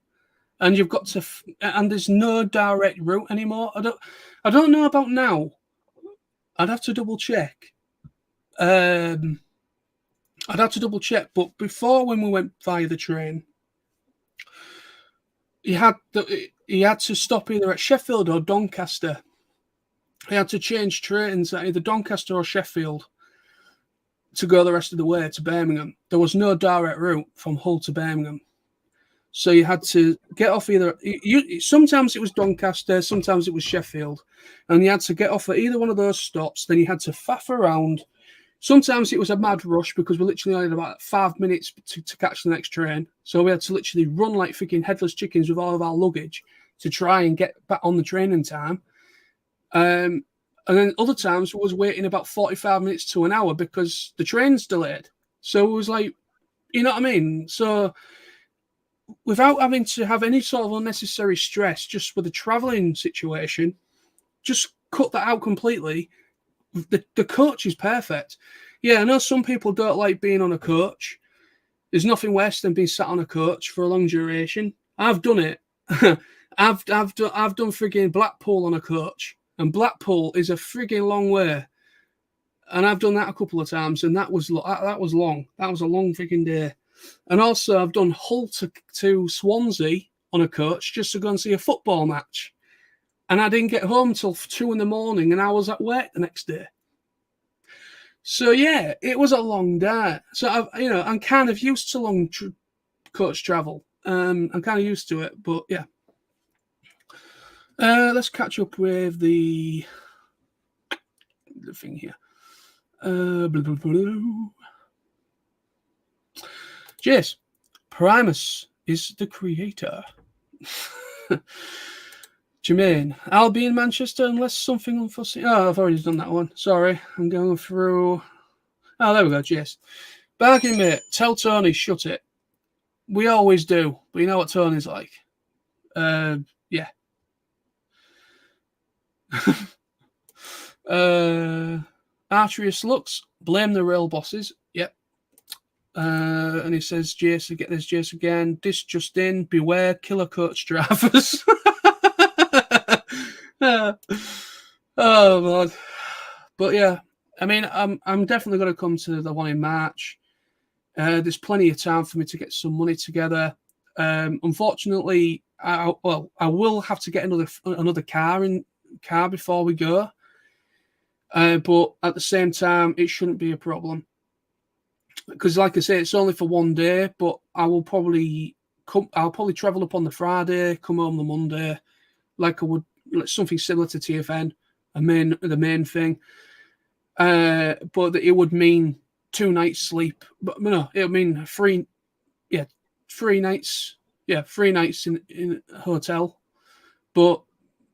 And you've got to, and there's no direct route anymore. I don't know about now. I'd have to double check. But before, when we went via the train, he had to stop either at Sheffield or Doncaster. He had to change trains at either Doncaster or Sheffield to go the rest of the way to Birmingham. There was no direct route from Hull to Birmingham. So you had to get off either. Sometimes it was Doncaster, sometimes it was Sheffield, and you had to get off at either one of those stops. Then you had to faff around. Sometimes it was a mad rush because we literally had about 5 minutes to catch the next train. So we had to literally run like freaking headless chickens with all of our luggage to try and get back on the train in time. And then other times we was waiting about 45 minutes to an hour because the train's delayed. So it was like, you know what I mean? So without having to have any sort of unnecessary stress, just with the travelling situation, just cut that out completely. The coach is perfect. Yeah, I know some people don't like being on a coach. There's nothing worse than being sat on a coach for a long duration. I've done it. I've done frigging Blackpool on a coach, and Blackpool is a frigging long way. And I've done that a couple of times, and that was long. That was a long freaking day. And also, I've done Hull to Swansea on a coach just to go and see a football match. And I didn't get home till 2 a.m, and I was at work the next day. So yeah, it was a long day. So I'm kind of used to long coach travel. I'm kind of used to it, but yeah. Let's catch up with the thing here. Jace, Primus is the creator. Jermaine, I'll be in Manchester unless something unforeseen. Oh, I've already done that one. Sorry, I'm going through. Oh, there we go. Cheers. Bargain mate, tell Tony shut it. We always do, but you know what Tony's like. Yeah. Arterius looks, blame the rail bosses. Yep. And he says, Jace, get this, Jace again. This just in, beware killer coach drivers. Oh, man. But yeah, I mean, I'm definitely going to come to the one in March. There's plenty of time for me to get some money together. Unfortunately, I will have to get another car before we go. But at the same time, it shouldn't be a problem because, like I say, it's only for one day. But I will probably I'll probably travel up on the Friday, come home the Monday, like I would, like something similar to TFN, the main thing. But it would mean 2 nights sleep. But no, it would mean 3 nights. Yeah, 3 nights in a hotel. But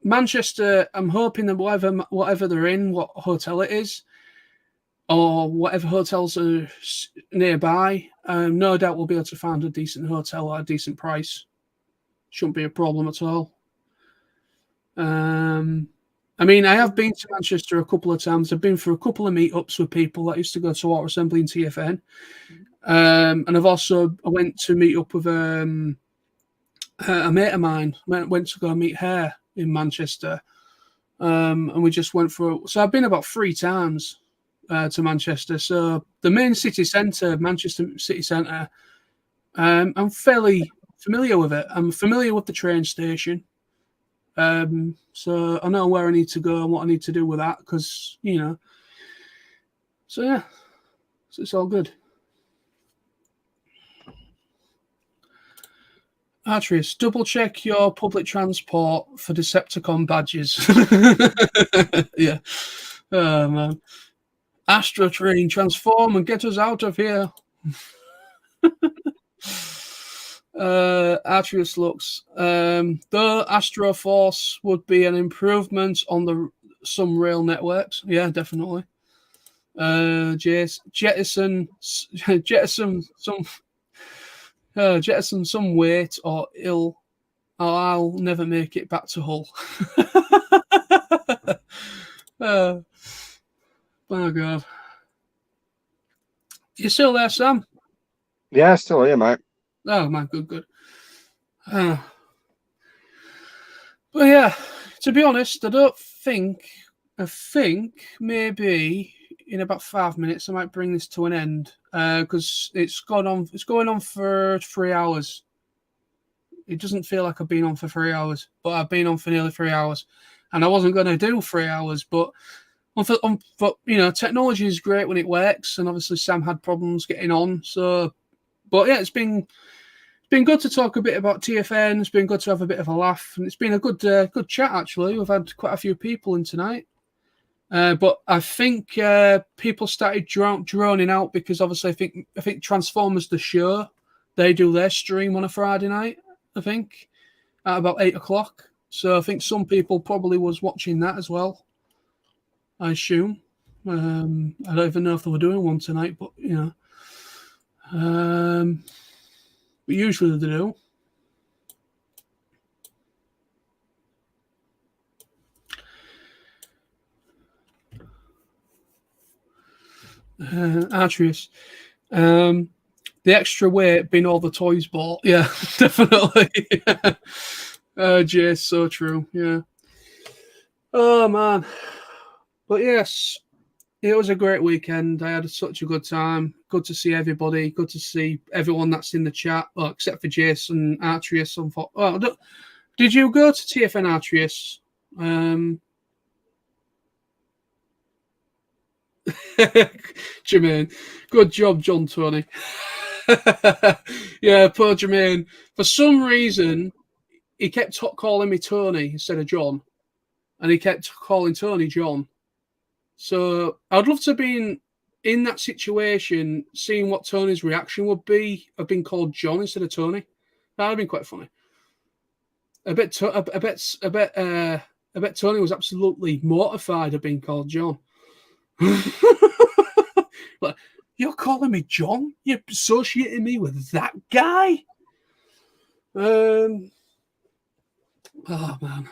Manchester, I'm hoping that whatever they're in, what hotel it is, or whatever hotels are nearby, no doubt we'll be able to find a decent hotel at a decent price. Shouldn't be a problem at all. I mean, I have been to Manchester a couple of times. I've been for a couple of meetups with people that used to go to Auto Assembly and TFN. And I went to meet up with a mate of mine. Went to go meet her in Manchester. And we just went so I've been about 3 times to Manchester. So the main city centre, Manchester city centre, I'm fairly familiar with it. I'm familiar with the train station. So I know where I need to go and what I need to do with that because, so yeah, so it's all good. Arterius, double check your public transport for Decepticon badges. Yeah. Oh, man. Astro Train, transform and get us out of here. Arterius looks. Though Astro Force would be an improvement on some rail networks. Yeah, definitely. Jettison some weight or I'll never make it back to Hull. Oh God. You still there, Sam? Yeah, still here, mate. Oh man, good. But yeah, to be honest, I think maybe in about 5 minutes I might bring this to an end because it's going on for 3 hours. It doesn't feel like I've been on for 3 hours, but I've been on for nearly 3 hours, and I wasn't going to do 3 hours, but technology is great when it works, and obviously Sam had problems getting on. So, but yeah, it's been good to talk a bit about TFN. It's been good to have a bit of a laugh, and it's been a good chat actually. We've had quite a few people in tonight. But I think people started droning out because obviously I think Transformers the show, they do their stream on a Friday night, I think, at about 8 o'clock. So I think some people probably was watching that as well, I assume. I don't even know if they were doing one tonight, but but usually they do. Arterius. The extra weight being all the toys bought. Yeah, definitely. Jace, so true. Yeah. Oh, man. But yes, it was a great weekend. I had such a good time. Good to see everybody. Good to see everyone that's in the chat, except for Jason Arterius. Did you go to TFN Arterius? Jermaine, good job, John Tony. Yeah, poor Jermaine. For some reason, he kept calling me Tony instead of John, and he kept calling Tony John. So I'd love to have been in that situation, seeing what Tony's reaction would be of being called John instead of Tony. That'd have been quite funny. I bet Tony was absolutely mortified of being called John. Like, you're calling me John? You're associating me with that guy? Oh man.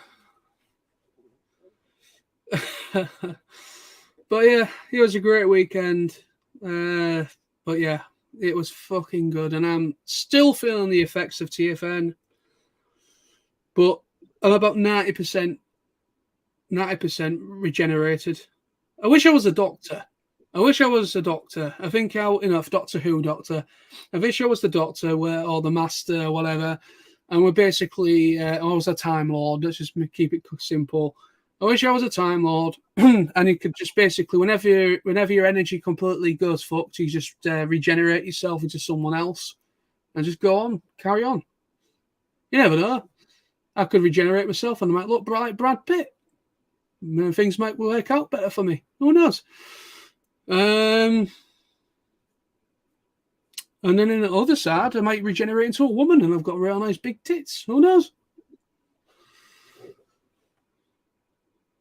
But yeah, it was a great weekend. But yeah, it was fucking good, and I'm still feeling the effects of TFN. But I'm about 90% regenerated. I wish I was a doctor. I think Doctor Who doctor. I wish I was the doctor or the master, whatever. And we're basically, I was a Time Lord. Let's just keep it simple. I wish I was a Time Lord, and you could just basically, whenever your energy completely goes fucked, you just regenerate yourself into someone else, and just go on, carry on. You never know. I could regenerate myself, and I might look like Brad Pitt. Things might work out better for me. Who knows? And then in the other side, I might regenerate into a woman, and I've got real nice big tits. Who knows?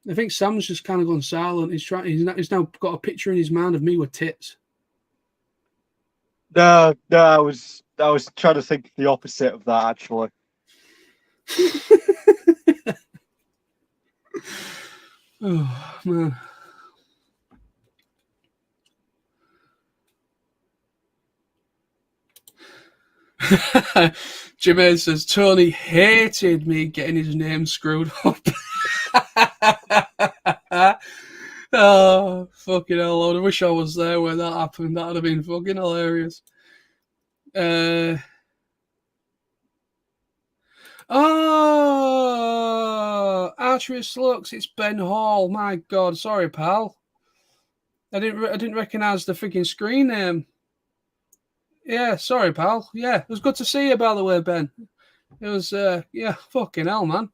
I think Sam's just kind of gone silent. He's now got a picture in his mind of me with tits. No, I was trying to think the opposite of that, actually. Oh man. Jermaine says Tony hated me getting his name screwed up. Oh, fucking hell, Lord. I wish I was there when that happened. That would have been fucking hilarious. Archerist Lux, it's Ben Hall. My God, sorry, pal. I didn't recognise the freaking screen name. Yeah, sorry, pal. Yeah, it was good to see you, by the way, Ben. It was, yeah, fucking hell, man.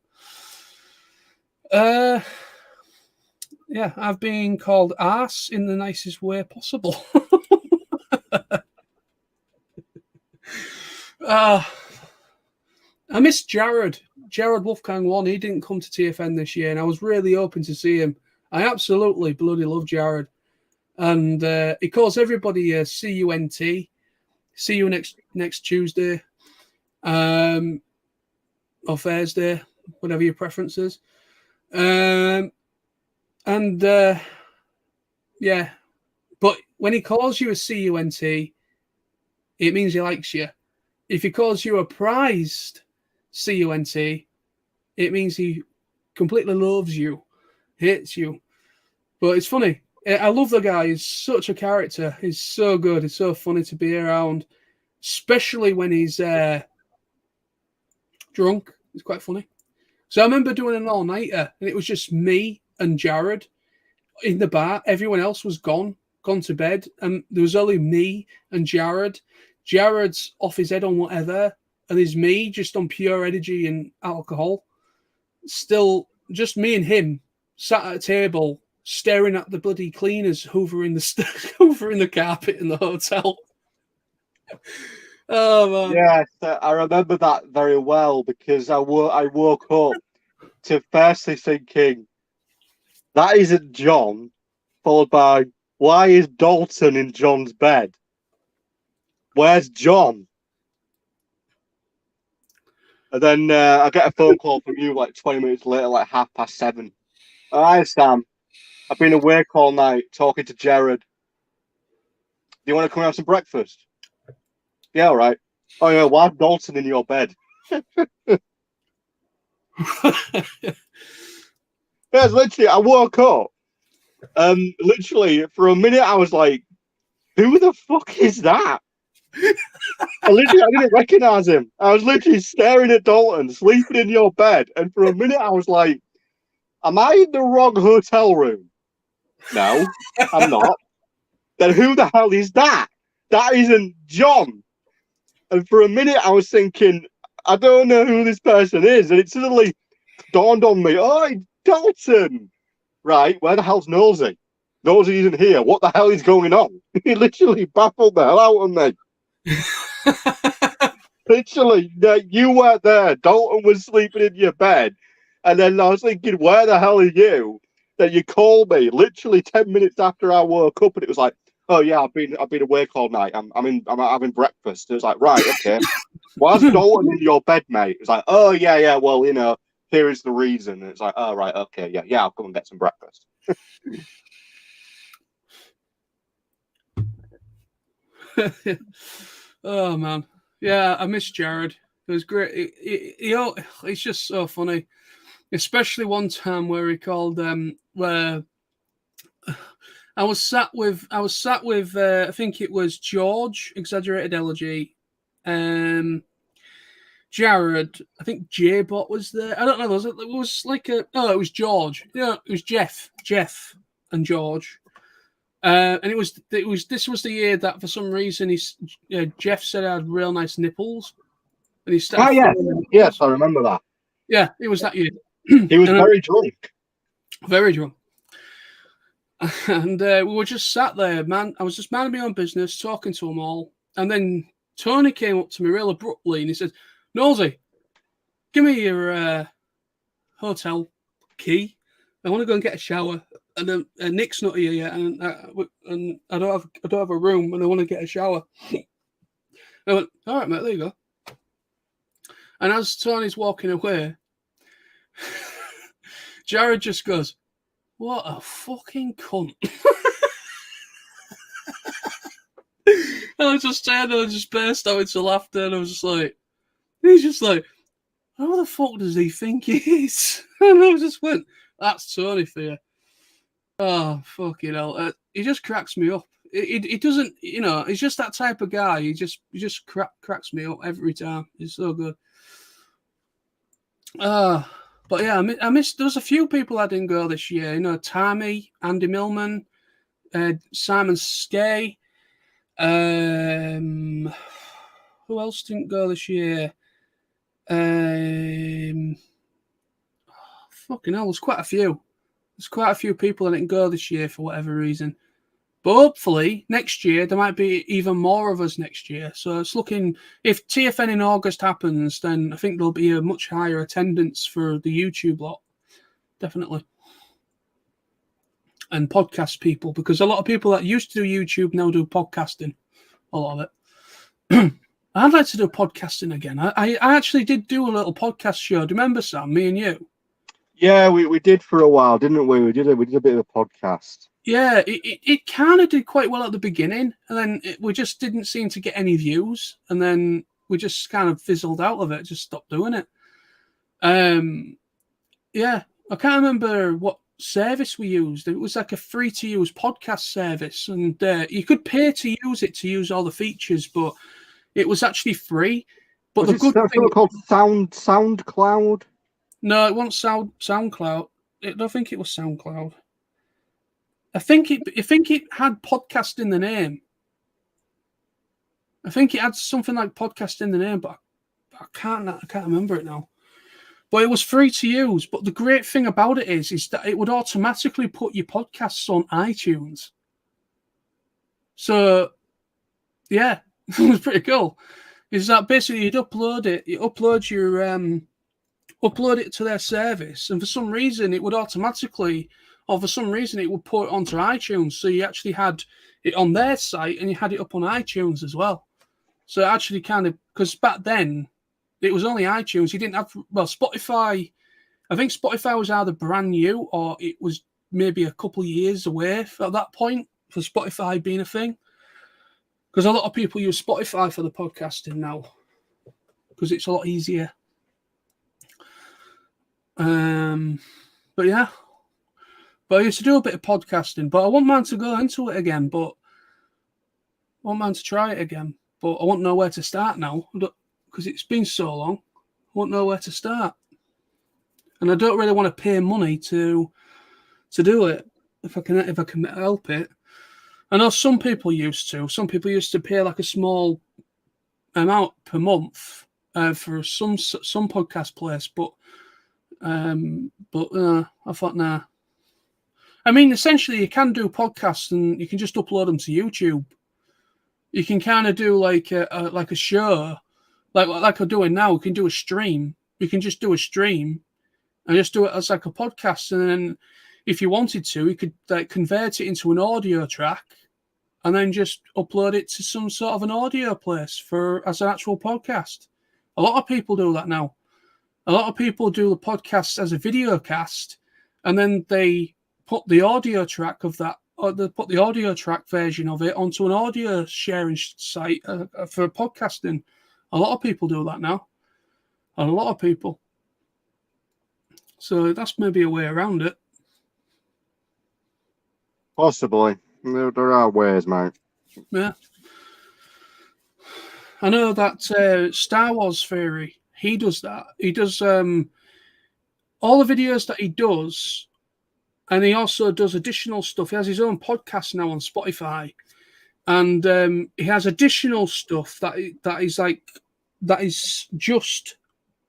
Yeah, I've been called arse in the nicest way possible. I miss Jared Wolfgang 1. He didn't come to TFN this year, and I was really hoping to see him. I absolutely bloody love Jared. And he calls everybody CUNT. See you next Tuesday, or Thursday, whatever your preference is. Yeah, but when he calls you a CUNT, it means he likes you. If he calls you a prized CUNT, it means he completely loves you, hates you. But it's funny. I love the guy. He's such a character. He's so good. He's so funny to be around, especially when he's drunk. It's quite funny. So I remember doing an all-nighter, and it was just me and Jared in the bar. Everyone else was gone to bed, and there was only me and Jared. Jared's off his head on whatever, and there's me just on pure energy and alcohol. Still, just me and him sat at a table, staring at the bloody cleaners hoovering the carpet in the hotel. Oh man! Yes, I remember that very well because I woke up to firstly thinking that isn't John, followed by why is Dalton in John's bed? Where's John? And then I get a phone call from you like 20 minutes later, like 7:30. Hi, Sam. I've been awake all night talking to Jared. Do you want to come and have some breakfast? Yeah, all right. Oh, yeah, why Dalton in your bed? Yes, literally, I woke up. Literally, for a minute, I was like, who the fuck is that? I didn't recognize him. I was literally staring at Dalton, sleeping in your bed. And for a minute, I was like, am I in the wrong hotel room? No, I'm not. Then who the hell is that? That isn't John. And for a minute, I was thinking, I don't know who this person is. And it suddenly dawned on me, oh, it's Dalton. Right, where the hell's Nosy? Nosy isn't here. What the hell is going on? He literally baffled the hell out of me. Literally, you weren't there. Dalton was sleeping in your bed. And then I was thinking, where the hell are you? Then you called me literally 10 minutes after I woke up, and it was like, oh yeah, I've been awake all night. I'm having breakfast. It was like, right, okay. Why's Dalton in your bed, mate? It's like, oh yeah. Well, here is the reason. And it's like, oh right, okay, yeah. I'll come and get some breakfast. Oh man, yeah, I miss Jared. It was great. He's just so funny, especially one time where he called where I was sat with I think it was George, Exaggerated Elegy, Jared. I think J-Bot was there. I don't know. It was like it was George. Yeah, it was Jeff, and George. And this was the year that for some reason Jeff said I had real nice nipples, and he started. Oh yes, I remember that. Yeah, it was that year. He was very drunk. Very drunk. And we were just sat there, man. I was just minding my own business, talking to them all. And then Tony came up to me real abruptly and he said, Nosey, give me your hotel key. I want to go and get a shower. And then Nick's not here yet, and I don't have a room, and I want to get a shower. I went, all right, mate, there you go. And as Tony's walking away, Jared just goes, what a fucking cunt. I was just standing there, just burst out into laughter, and I was just like, he's just like, how the fuck does he think he is? And I just went, that's Tony for you. Oh, fucking hell. He just cracks me up. He doesn't, he's just that type of guy. He just cracks me up every time. He's so good. But yeah, I missed. There was a few people I didn't go this year. Tammy, Andy Millman, Simon Skay. Who else didn't go this year? Fucking hell, there's quite a few. There's quite a few people that didn't go this year for whatever reason. But hopefully next year there might be even more of us next year. So it's looking, if TFN in August happens, then I think there'll be a much higher attendance for the YouTube lot. Definitely. And podcast people, because a lot of people that used to do YouTube now do podcasting. A lot of it. I'd like to do podcasting again. I actually did do a little podcast show. Do you remember, Sam, me and you? Yeah, we did for a while, didn't we? We did a bit of a podcast. Yeah, it kind of did quite well at the beginning, and then we just didn't seem to get any views, and then we just kind of fizzled out of it, just stopped doing it. Yeah, I can't remember what service we used. It was like a free-to-use podcast service, and you could pay to use it to use all the features, but it was actually free. But was the good thing called SoundCloud? No, it wasn't SoundCloud. I don't think it was SoundCloud. I think it had podcast in the name. I think it had something like podcast in the name, but I can't remember it now. But it was free to use. But the great thing about it is that it would automatically put your podcasts on iTunes. So, yeah, it was pretty cool. Is that basically you'd upload it, upload it to their service, and for some reason it would automatically, or for some reason it would put it onto iTunes. So you actually had it on their site and you had it up on iTunes as well. So it actually kind of, because back then it was only iTunes. You didn't have, Spotify. I think Spotify was either brand new or it was maybe a couple of years away at that point for Spotify being a thing. Because a lot of people use Spotify for the podcasting now because it's a lot easier. But yeah. But I used to do a bit of podcasting, but I want man to go into it again, but I want man to try it again. But I won't know where to start now because it's been so long. I won't know where to start. And I don't really want to pay money to do it if I can help it. I know some people used to. Some people used to pay like a small amount per month for some podcast place, but I thought, nah. I mean, essentially, you can do podcasts and you can just upload them to YouTube. You can kind of do like a show, like I'm doing now. You can do a stream. You can just do a stream and just do it as like a podcast. And then, if you wanted to, you could like convert it into an audio track and then just upload it to some sort of an audio place as an actual podcast. A lot of people do that now. A lot of people do the podcast as a video cast, and then they put the audio track of that, or they put the audio track version of it onto an audio sharing site for podcasting. A lot of people do that now. A lot of people. So that's maybe a way around it. Possibly. There are ways, mate. Yeah. I know that Star Wars Theory, he does that. He does all the videos that he does, and he also does additional stuff. He has his own podcast now on Spotify, and he has additional stuff that is just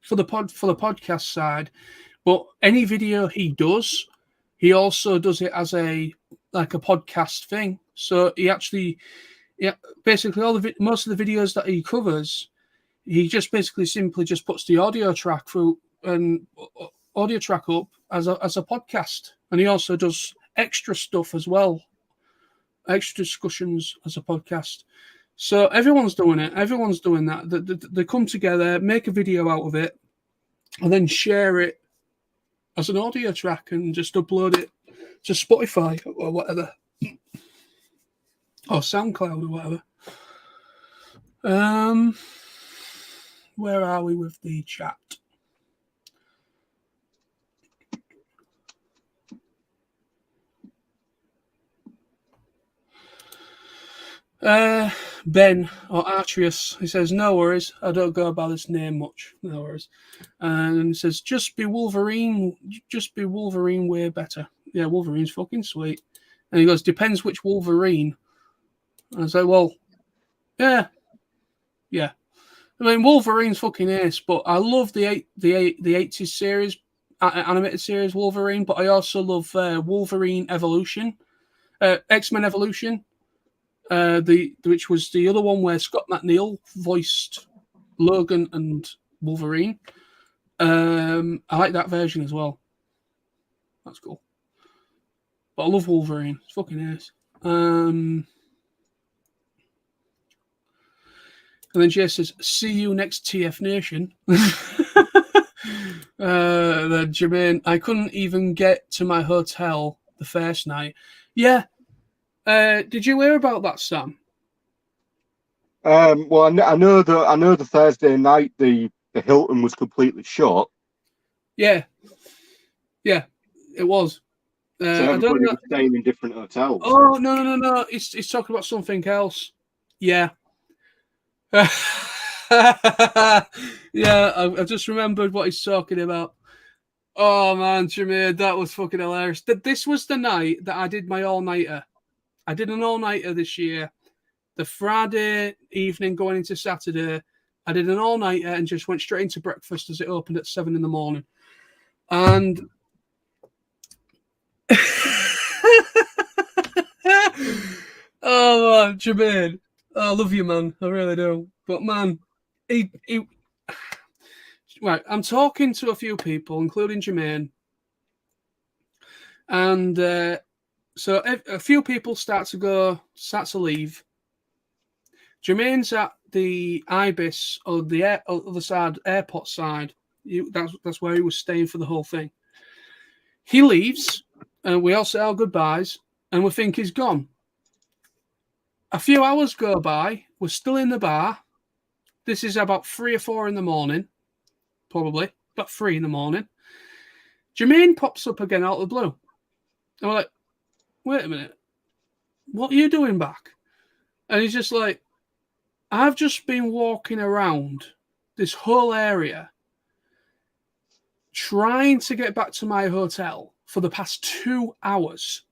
for the podcast side. But any video he does, he also does it as a podcast thing. So he actually, basically most of the videos that he covers, he just simply just puts the audio track through and audio track up as a podcast, and he also does extra stuff as well, extra discussions as a podcast. So everyone's doing it. Everyone's doing that. They come together, make a video out of it, and then share it as an audio track and just upload it to Spotify or whatever, or SoundCloud or whatever. Where are we with the chat? Ben or Artrius, he says, no worries, I don't go by this name much. No worries. And he says, just be Wolverine way better. Yeah, Wolverine's fucking sweet. And he goes, depends which Wolverine. And I say, well, yeah. I mean, Wolverine's fucking ace, but I love the 80s series, animated series Wolverine, but I also love Wolverine Evolution, X-Men Evolution. Which was the other one where Scott McNeil voiced Logan and Wolverine. I like that version as well. That's cool. But I love Wolverine. It's fucking ace. And then Jay says, see you next TF Nation. Then Jermaine, I couldn't even get to my hotel the first night. Yeah. Did you hear about that, Sam? Well, I know the Thursday night the Hilton was completely shut. Yeah, it was. So everybody was staying in different hotels. Oh no! He's talking about something else. Yeah. Yeah, I just remembered what he's talking about. Oh man, Jermaine, that was fucking hilarious. This was the night that I did my all-nighter. I did an all-nighter this year. The Friday evening going into Saturday, I did an all-nighter and just went straight into breakfast as it opened at 7 a.m. And oh man, Jermaine, I love you, man. I really do. But man, he right. I'm talking to a few people, including Jermaine, and so a few people start to leave. Jermaine's at the Ibis or the other side, airport side. That's where he was staying for the whole thing. He leaves, and we all say our goodbyes, and we think he's gone. A few hours go by. We're still in the bar. This is about 3 or 4 in the morning, probably about 3 in the morning. Jermaine pops up again out of the blue. And we're like, wait a minute, what are you doing back? And he's just like, I've just been walking around this whole area trying to get back to my hotel for the past 2 hours.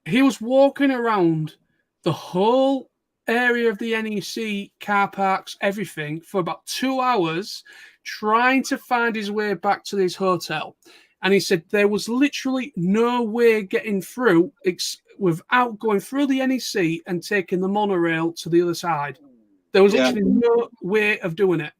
He was walking around the whole area of the NEC, car parks, everything, for about 2 hours trying to find his way back to his hotel. And he said there was literally no way getting through without going through the NEC and taking the monorail to the other side. There was literally no way of doing it.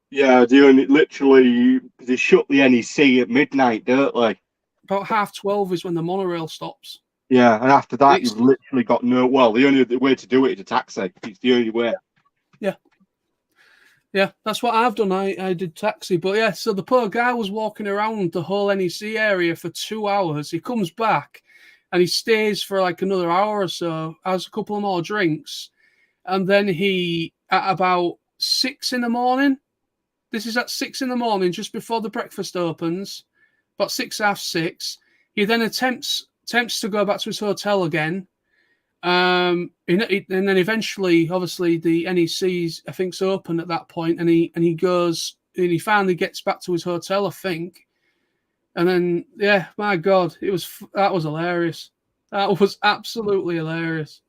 Yeah, doing it literally. They shut the NEC at midnight, don't they? About 12:30 is when the monorail stops. Yeah, and after that, you've literally got no. Well, the only way to do it is a taxi. It's the only way. Yeah, that's what I've done. I did taxi, but yeah, so the poor guy was walking around the whole NEC area for 2 hours. He comes back and he stays for like another hour or so, has a couple of more drinks, and then he, at about 6 in the morning, this is at 6 in the morning, just before the breakfast opens, about 6, half 6, he then attempts to go back to his hotel again. And then eventually, obviously, the NEC's I think's open at that point, and he goes and he finally gets back to his hotel, I think. And then, yeah, my God, that was hilarious. That was absolutely hilarious.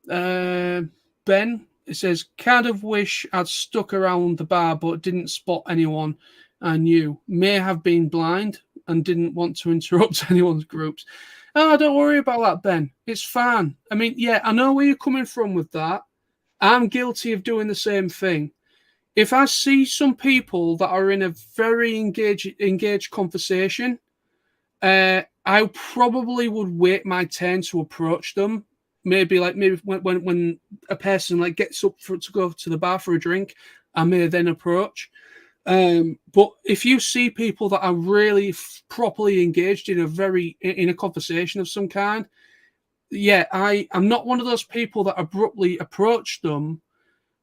Ben, it says, kind of wish I'd stuck around the bar, but didn't spot anyone I knew. May have been blind and didn't want to interrupt anyone's groups. Oh, don't worry about that, Ben. It's fine. I mean, yeah, I know where you're coming from with that. I'm guilty of doing the same thing. If I see some people that are in a very engaged conversation, I probably would wait my turn to approach them. Maybe when a person like gets up to go to the bar for a drink, I may then approach. But if you see people that are really properly engaged in a conversation of some kind, yeah, I'm not one of those people that abruptly approach them,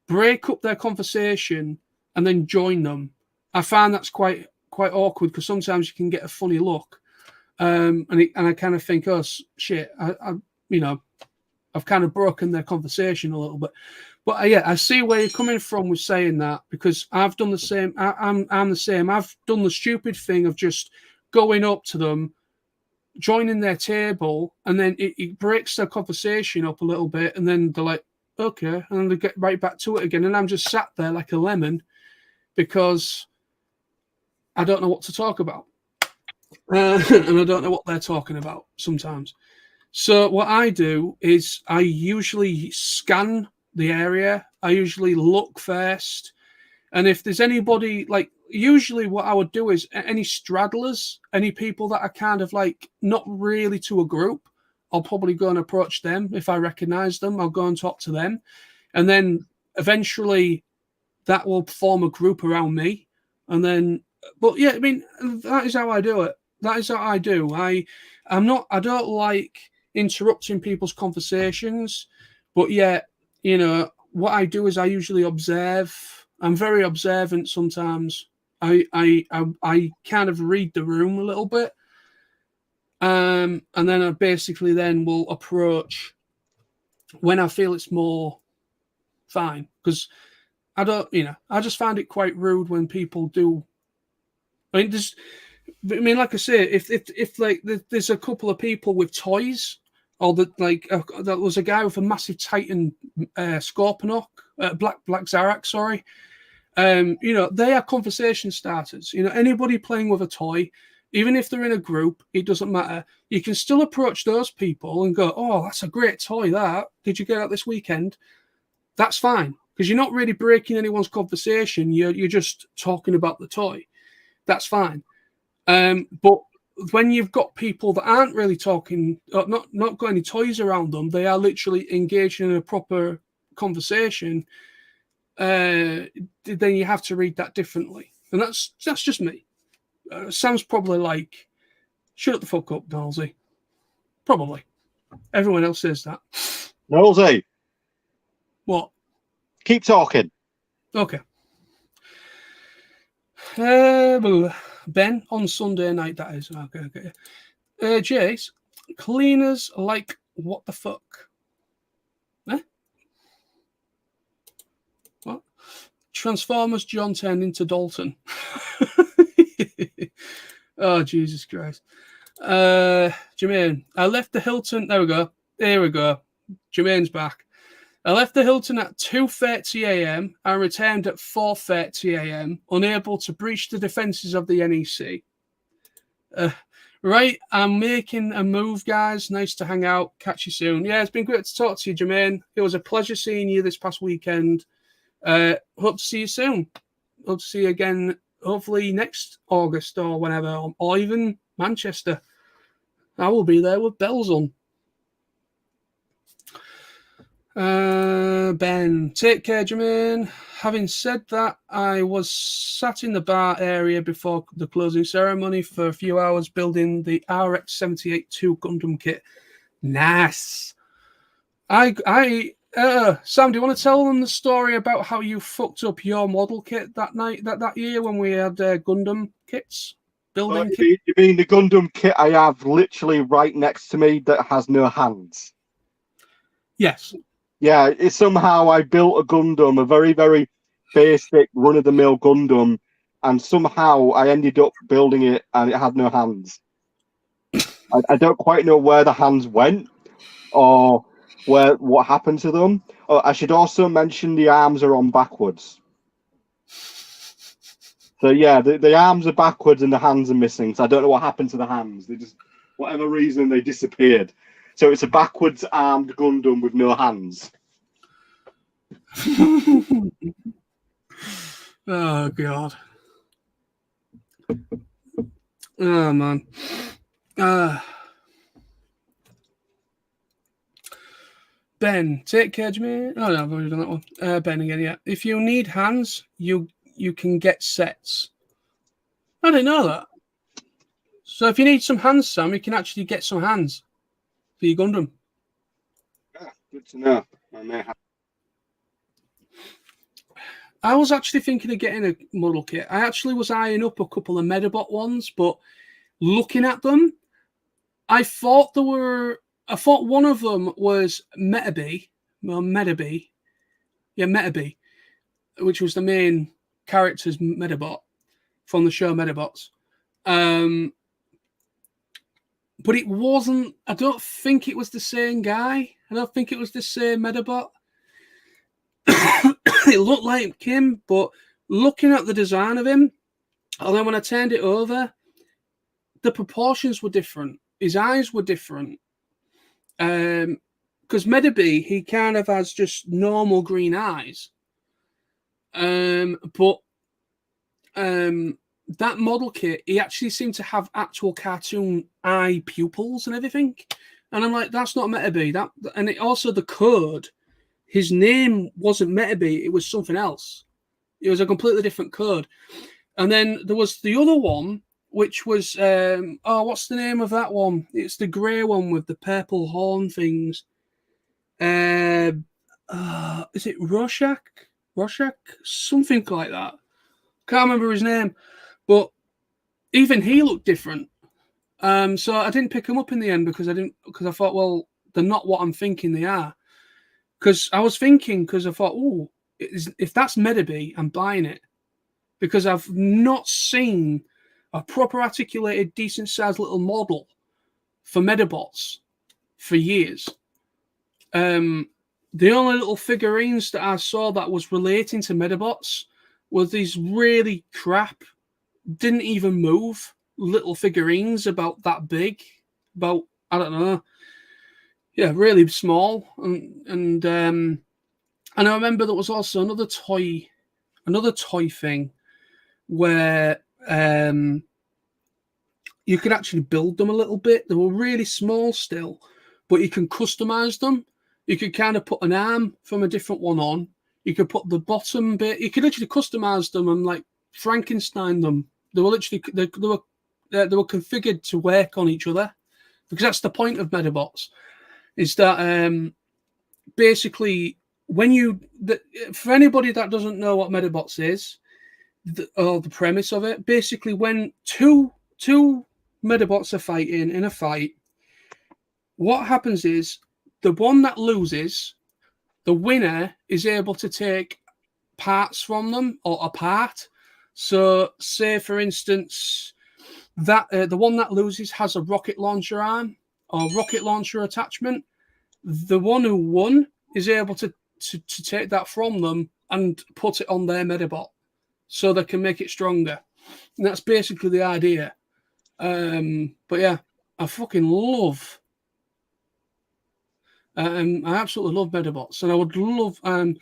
break up their conversation, and then join them. I find that's quite awkward because sometimes you can get a funny look, and I kind of think, oh shit, I've kind of broken their conversation a little bit. But yeah, I see where you're coming from with saying that, because I've done the same. I'm the same. I've done the stupid thing of just going up to them, joining their table, and then it breaks their conversation up a little bit, and then they're like, okay, and then they get right back to it again, and I'm just sat there like a lemon because I don't know what to talk about, and I don't know what they're talking about sometimes. So what I do is I usually scan the area. I usually look first. And if there's anybody, like, usually what I would do is any straddlers, any people that are kind of like not really to a group, I'll probably go and approach them. If I recognize them, I'll go and talk to them. And then eventually that will form a group around me. And then, but yeah, I mean, that is how I do it. That is how I do. I don't like interrupting people's conversations, but yet, what I do is I usually observe. I'm very observant sometimes. I kind of read the room a little bit, and then I basically then will approach when I feel it's more fine, because I don't, I just find it quite rude when people do. I mean, like I say, if like there's a couple of people with toys, or that there was a guy with a massive Titan Scorponok, Black Zarak, sorry. They are conversation starters. Anybody playing with a toy, even if they're in a group, it doesn't matter. You can still approach those people and go, "Oh, that's a great toy. That did you get that this weekend?" That's fine, because you're not really breaking anyone's conversation. You're just talking about the toy. That's fine. But when you've got people that aren't really talking, or not got any toys around them, they are literally engaged in a proper conversation. Then you have to read that differently, and that's just me. Sam's probably like, "Shut the fuck up, Dalsey." Probably. Everyone else says that. Nosey. What? Keep talking. Okay. Ben, on Sunday night, that is. Okay. Jace, cleaners like what the fuck? What? Transformers John turned into Dalton. Oh, Jesus Christ. Jermaine, I left the Hilton. There we go. Here we go. Jermaine's back. I left the Hilton at 2:30 a.m. and returned at 4:30 a.m., unable to breach the defences of the NEC. Right, I'm making a move, guys. Nice to hang out. Catch you soon. Yeah, it's been great to talk to you, Jermaine. It was a pleasure seeing you this past weekend. Hope to see you soon. Hope to see you again, hopefully next August or whenever, or even Manchester. I will be there with bells on. Ben, take care, Jermaine. Having said that, I was sat in the bar area before the closing ceremony for a few hours building the RX-78-2 Gundam kit. Nice. Sam, do you want to tell them the story about how you fucked up your model kit that night, that year when we had Gundam kits? Building kit? You mean the Gundam kit I have literally right next to me that has no hands? Yes. Yeah, somehow I built a Gundam, a very, very basic run-of-the-mill Gundam, and somehow I ended up building it and it had no hands. I don't quite know where the hands went or what happened to them. Oh, I should also mention the arms are on backwards. So yeah, the arms are backwards and the hands are missing. So I don't know what happened to the hands. They just, whatever reason, they disappeared. So it's a backwards armed Gundam with no hands. Oh God. Oh man. Ben, take care, Jimmy. Oh no, I've already done that one. Ben again, yeah. If you need hands, you can get sets. I didn't know that. So if you need some hands, Sam, you can actually get some hands for your Gundam. Yeah, good to know. I may have. I was actually thinking of getting a model kit. I actually was eyeing up a couple of Medabot ones, but looking at them, I thought one of them was Metabee, which was the main character's Medabot from the show Medabots. But it wasn't. I don't think it was the same guy. I don't think it was the same Medabot. It looked like him, but looking at the design of him, and then when I turned it over, the proportions were different. His eyes were different. Because Metabee, he kind of has just normal green eyes. But that model kit, he actually seemed to have actual cartoon eye pupils and everything. And I'm like, that's not Metabee. And it also the code, his name wasn't Metabee, it was something else. It was a completely different code. And then there was the other one, which was what's the name of that one? It's the grey one with the purple horn things. Is it Rorschach? Something like that. Can't remember his name. But even he looked different. So I didn't pick him up in the end because I thought, well, they're not what I'm thinking they are. Because I was thinking, because I thought, oh, if that's Metabee, I'm buying it. Because I've not seen a proper articulated, decent sized little model for Medabots for years. The only little figurines that I saw that was relating to Medabots were these really crap, didn't even move little figurines about that big, about, I don't know, yeah, really small. And I remember there was also another toy thing where you could actually build them a little bit. They were really small still, but you can customize them. You could kind of put an arm from a different one on. You could put the bottom bit. You could literally customize them and like Frankenstein them. They were literally they were configured to work on each other, because that's the point of Medabots. Is that basically for anybody that doesn't know what Medabots is, or the premise of it, basically when two Medabots are fighting in a fight, what happens is the one that loses, the winner is able to take parts from them or apart. So say for instance that the one that loses has a rocket launcher arm or rocket launcher attachment. The one who won is able to take that from them and put it on their Medabot so they can make it stronger. And that's basically the idea. But yeah, I fucking love. I absolutely love Medabots, and I would love. I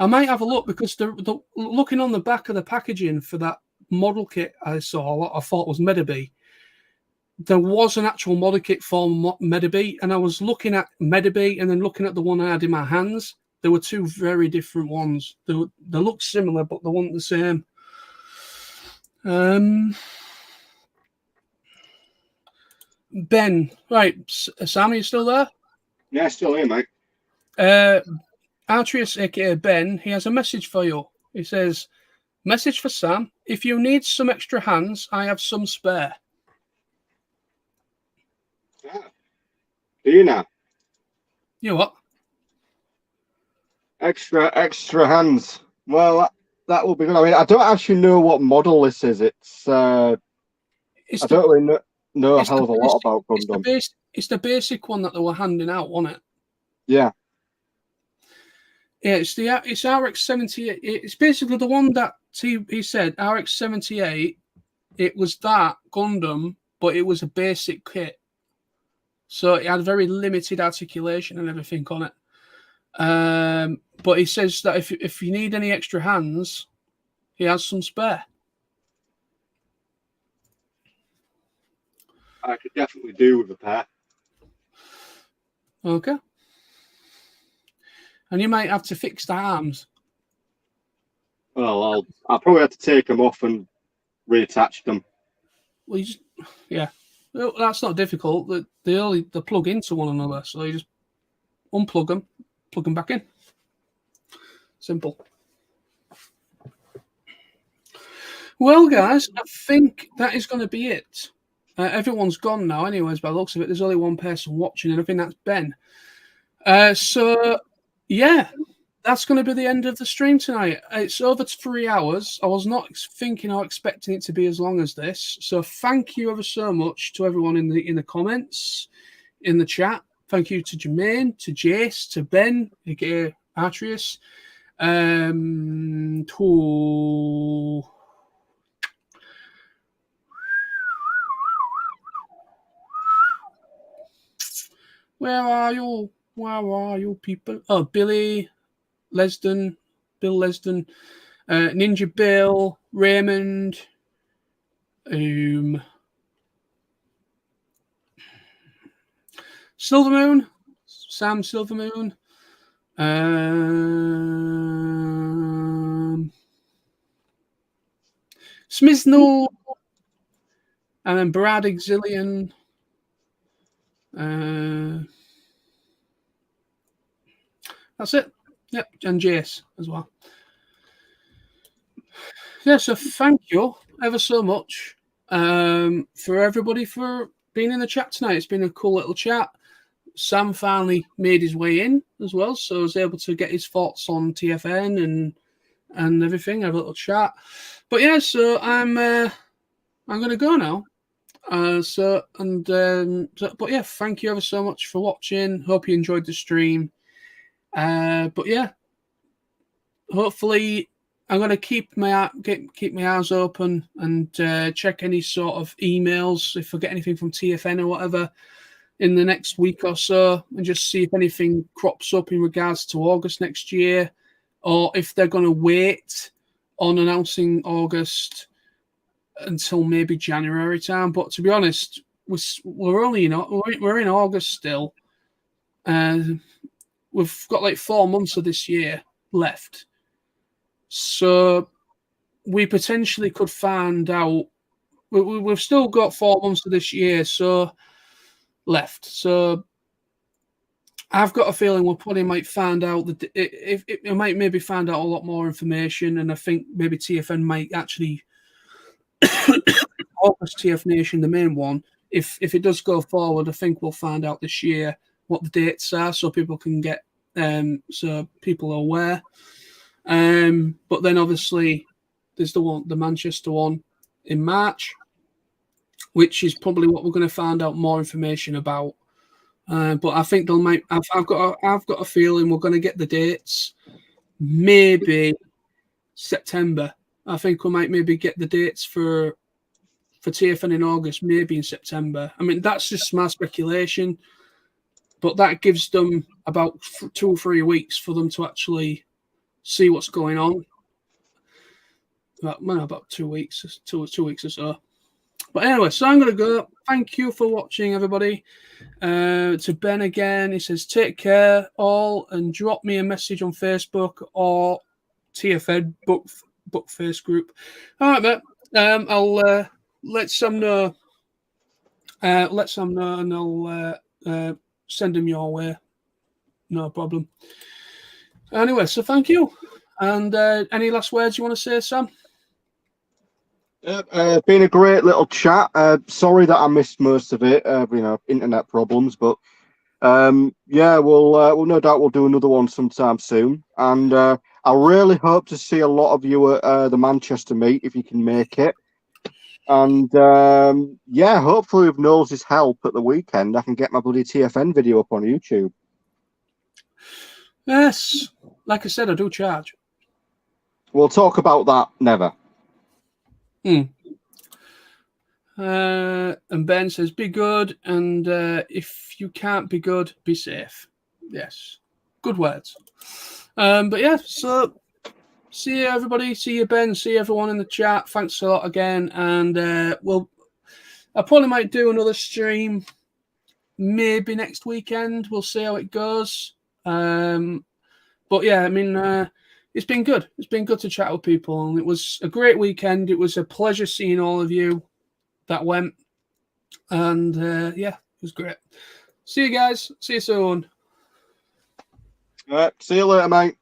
might have a look, because the looking on the back of the packaging for that model kit I saw, what I thought was Metabee. there was an actual model kit for Medibee, and I was looking at Medibee and then looking at the one I had in my hands. There were two very different ones. They looked similar, but they weren't the same. Ben, right, Sam, are you still there? Yeah, still here, mate. Artrius, aka Ben, he has a message for you. He says, "Message for Sam. If you need some extra hands, I have some spare." Yeah. Do you now? You know what? Extra hands. Well, that will be good. I mean, I don't actually know what model this is. I don't really know a hell of a lot about Gundam. It's the basic one that they were handing out, wasn't it? Yeah. Yeah, it's RX-78. It's basically the one that he said RX-78. It was that Gundam, but it was a basic kit, so it had very limited articulation and everything on it. But he says that if you need any extra hands, he has some spare. I could definitely do with a pair. Okay. And you might have to fix the arms. Well, I'll probably have to take them off and reattach them. Well, yeah. Well, that's not difficult. They plug into one another, so you just unplug them, plug them back in. Simple. Well, guys, I think that is going to be it. Everyone's gone now, anyways, by the looks of it. There's only one person watching, and I think that's Ben. So, yeah, that's going to be the end of the stream tonight. It's over 3 hours. I was not thinking or expecting it to be as long as this. So, thank you ever so much to everyone in the comments, in the chat. Thank you to Jermaine, to Jace, to Ben, aka Artrius, to... Where are you? Where are you people? Oh, Bill Lesden, Ninja Bill, Raymond, Silvermoon, Sam Silvermoon, Smithno, and then Brad Exilian. That's it. Yep, and Jace as well. Yeah, so thank you ever so much for everybody for being in the chat tonight. It's been a cool little chat. Sam finally made his way in as well, so I was able to get his thoughts on TFN and everything. Have a little chat. But yeah, so I'm gonna go now. But yeah, thank you ever so much for watching. Hope you enjoyed the stream. But yeah, hopefully I'm going to keep my eyes open and check any sort of emails if I get anything from TFN or whatever in the next week or so, and just see if anything crops up in regards to August next year, or if they're going to wait on announcing August until maybe January time. But to be honest, we're only we're in August still, and we've got like 4 months of this year left. So we potentially could find out. We've still got 4 months of this year left. So I've got a feeling we'll probably might find out that it might maybe find out a lot more information, and I think maybe TFN might actually August TF Nation, the main one. If it does go forward, I think we'll find out this year what the dates are, so people can get so people are aware. But then obviously there's the Manchester one in March, which is probably what we're going to find out more information about. But I think I've got a feeling we're going to get the dates maybe September. I think we might maybe get the dates for TFN in August, maybe in September. I mean, that's just my speculation, but that gives them about 2 or 3 weeks for them to actually see what's going on. About 2 weeks, 2 weeks or so. But anyway, so I'm going to go. Thank you for watching, everybody. To Ben again, he says, take care all and drop me a message on Facebook or TFN book face group. All right, mate. I'll let Sam know. Let Sam know, and I'll send him your way. No problem. Anyway, so thank you. And any last words you want to say, Sam? Been a great little chat. Sorry that I missed most of it. Internet problems, but yeah, we'll no doubt we'll do another one sometime soon. And I really hope to see a lot of you at the Manchester meet if you can make it. And yeah, hopefully with Knowles' help at the weekend, I can get my bloody TFN video up on YouTube. Yes, like I said, I do charge. We'll talk about that never. And Ben says, be good. And if you can't be good, be safe. Yes. Good words. But yeah, so see you, everybody. See you, Ben. See everyone in the chat. Thanks a lot again. And I probably might do another stream maybe next weekend. We'll see how it goes. But yeah, I mean, it's been good. It's been good to chat with people. And it was a great weekend. It was a pleasure seeing all of you that went. And yeah, it was great. See you guys. See you soon. All right. See you later, mate.